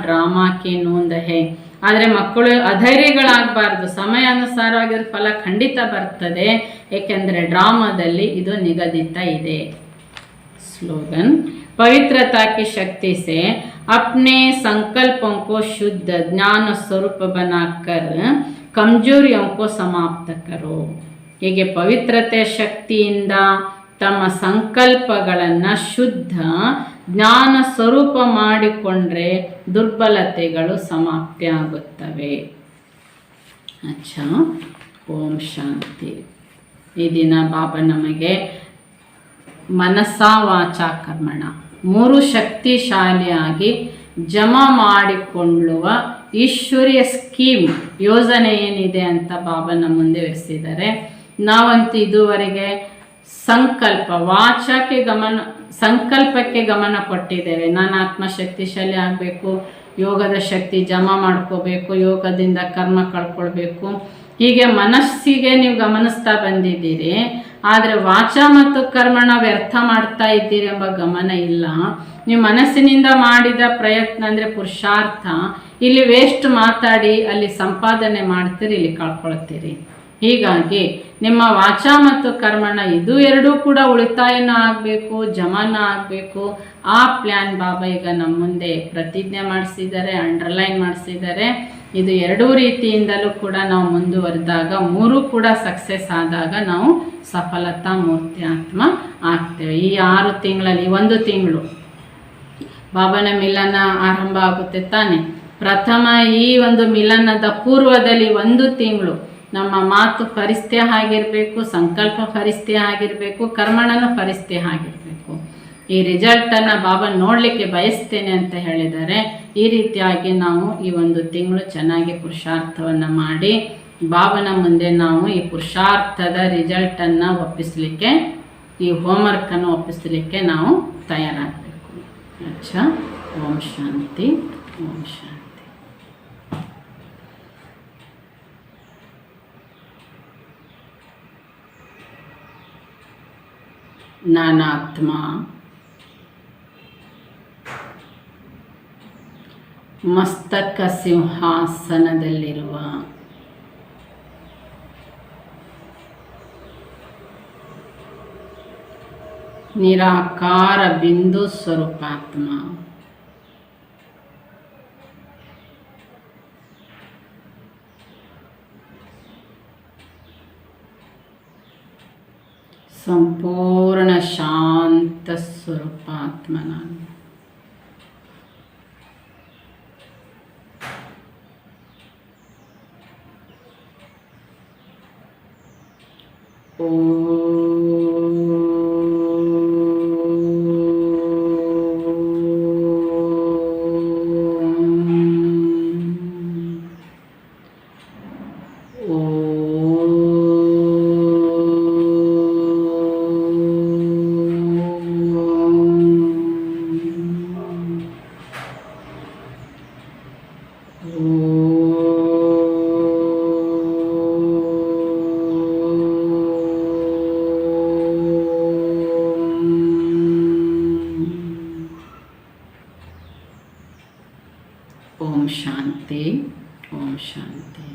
ड्रामा की नोंद है. ಆದರೆ ಮಕ್ಕಳು ಅಧೈರ್ಯಗಳಾಗಬಾರ್ದು, ಸಮಯ ಅನುಸಾರವಾಗಿರೋ ಫಲ ಖಂಡಿತ ಬರ್ತದೆ, ಏಕೆಂದರೆ ಡ್ರಾಮಾದಲ್ಲಿ ಇದು ನಿಗದಿತ ಇದೆ. ಸ್ಲೋಗನ್, पवित्रता की शक्ति से अपने संकल्पों को शुद्ध ज्ञान स्वरूप बनाकर कमजोरियों को समाप्त करो. ಹೀಗೆ ಪವಿತ್ರತೆ ಶಕ್ತಿಯಿಂದ ತಮ್ಮ ಸಂಕಲ್ಪಗಳನ್ನು ಶುದ್ಧ ಜ್ಞಾನ ಸ್ವರೂಪ ಮಾಡಿಕೊಂಡ್ರೆ ದುರ್ಬಲತೆಗಳು ಸಮಾಪ್ತಿ ಆಗುತ್ತವೆ. ಅಚ್ಚಾ, ಓಂ ಶಾಂತಿ. ಈ ದಿನ ಬಾಬಾ ನಮಗೆ ಮನಸ್ಸ ವಾಚ ಕರ್ಮಣ 3 ಶಕ್ತಿಶಾಲಿಯಾಗಿ ಜಮಾ ಮಾಡಿಕೊಳ್ಳುವ ಈಶ್ವರಿಯ ಸ್ಕೀಮ್ ಯೋಜನೆ ಏನಿದೆ ಅಂತ ಬಾಬಾ ನಮ್ಮ ಮುಂದೆ ವಿವರಿಸಿದ್ದಾರೆ. ನಾವಂತೂ ಇದುವರೆಗೆ ಸಂಕಲ್ಪಕ್ಕೆ ಗಮನ ಕೊಟ್ಟಿದ್ದೇವೆ. ನಾನು ಆತ್ಮಶಕ್ತಿಶಾಲಿ ಆಗಬೇಕು, ಯೋಗದ ಶಕ್ತಿ ಜಮಾ ಮಾಡ್ಕೋಬೇಕು, ಯೋಗದಿಂದ ಕರ್ಮ ಕಳ್ಕೊಳ್ಬೇಕು, ಹೀಗೆ ಮನಸ್ಸಿಗೆ ನೀವು ಗಮನಿಸ್ತಾ ಬಂದಿದ್ದೀರಿ. ಆದರೆ ವಾಚ ಮತ್ತು ಕರ್ಮನ ವ್ಯರ್ಥ ಮಾಡ್ತಾ ಇದ್ದೀರಿ ಎಂಬ ಗಮನ ಇಲ್ಲ. ನೀವು ಮನಸ್ಸಿನಿಂದ ಮಾಡಿದ ಪ್ರಯತ್ನ ಅಂದರೆ ಪುರುಷಾರ್ಥ, ಇಲ್ಲಿ ವೇಸ್ಟ್ ಮಾತಾಡಿ ಅಲ್ಲಿ ಸಂಪಾದನೆ ಮಾಡ್ತೀರಿ, ಇಲ್ಲಿ ಕಳ್ಕೊಳ್ತೀರಿ. ಹೀಗಾಗಿ ನಿಮ್ಮ ವಾಚ ಮತ್ತು ಕರ್ಮಣ ಇದು ಎರಡೂ ಕೂಡ ಉಳಿತಾಯನ ಆಗಬೇಕು, ಜಮಾನ ಆಗಬೇಕು. ಆ ಪ್ಲ್ಯಾನ್ ಬಾಬಾ ಈಗ ನಮ್ಮ ಮುಂದೆ ಪ್ರತಿಜ್ಞೆ ಮಾಡಿಸಿದ್ದಾರೆ, ಅಂಡರ್ಲೈನ್ ಮಾಡಿಸಿದ್ದಾರೆ. ಇದು ಎರಡೂ ರೀತಿಯಿಂದಲೂ ಕೂಡ ನಾವು ಮುಂದುವರೆದಾಗ, ಮೂರೂ ಕೂಡ ಸಕ್ಸಸ್ ಆದಾಗ ನಾವು ಸಫಲತಾ ಮೂರ್ತಿ ಆತ್ಮ ಆಗ್ತೇವೆ. ಈ 6 ತಿಂಗಳಲ್ಲಿ 1 ತಿಂಗಳು ಬಾಬಾನ ಮಿಲನ ಆರಂಭ ಆಗುತ್ತೆ ತಾನೆ. ಪ್ರಥಮ ಈ ಒಂದು ಮಿಲನದ ಪೂರ್ವದಲ್ಲಿ 1 ತಿಂಗಳು ನಮ್ಮ ಮಾತು ಫರಿಸ್ತೆ ಆಗಿರಬೇಕು, ಸಂಕಲ್ಪ ಫರಿಸ್ತೆ ಆಗಿರಬೇಕು, ಕರ್ಮಣನು ಫರಿಸ್ತೆ ಆಗಿರಬೇಕು. ಈ ರಿಸಲ್ಟನ್ನು ಬಾಬಾ ನೋಡಲಿಕ್ಕೆ ಬಯಸ್ತೇನೆ ಅಂತ ಹೇಳಿದ್ದಾರೆ. ಈ ರೀತಿಯಾಗಿ ನಾವು ಈ 1 ತಿಂಗಳು ಚೆನ್ನಾಗಿ ಪುರುಷಾರ್ಥವನ್ನು ಮಾಡಿ ಬಾಬನ ಮುಂದೆ ನಾವು ಈ ಪುರುಷಾರ್ಥದ ರಿಸಲ್ಟನ್ನು ಒಪ್ಪಿಸಲಿಕ್ಕೆ, ಈ ಹೋಮ್ವರ್ಕನ್ನು ಒಪ್ಪಿಸಲಿಕ್ಕೆ ನಾವು ತಯಾರಾಗಬೇಕು. ಅಚ್ಚಾ, ಓಂ ಶಾಂತಿ, ಓಂ ಶಾಂತಿ. ನಾನಾತ್ಮ ಮಸ್ತಕ ಸಿಂಹಾಸನದಲ್ಲಿರುವ ನಿರಾಕಾರ ಬಿಂದು ಸ್ವರೂಪಾತ್ಮ ಸಂಪೂರ್ಣ ಶಾಂತ ಸ್ವರೂಪಾತ್ಮ ನಾನು. ಓಂ ಶಾಂತಿ, ಓಂ ಶಾಂತಿ.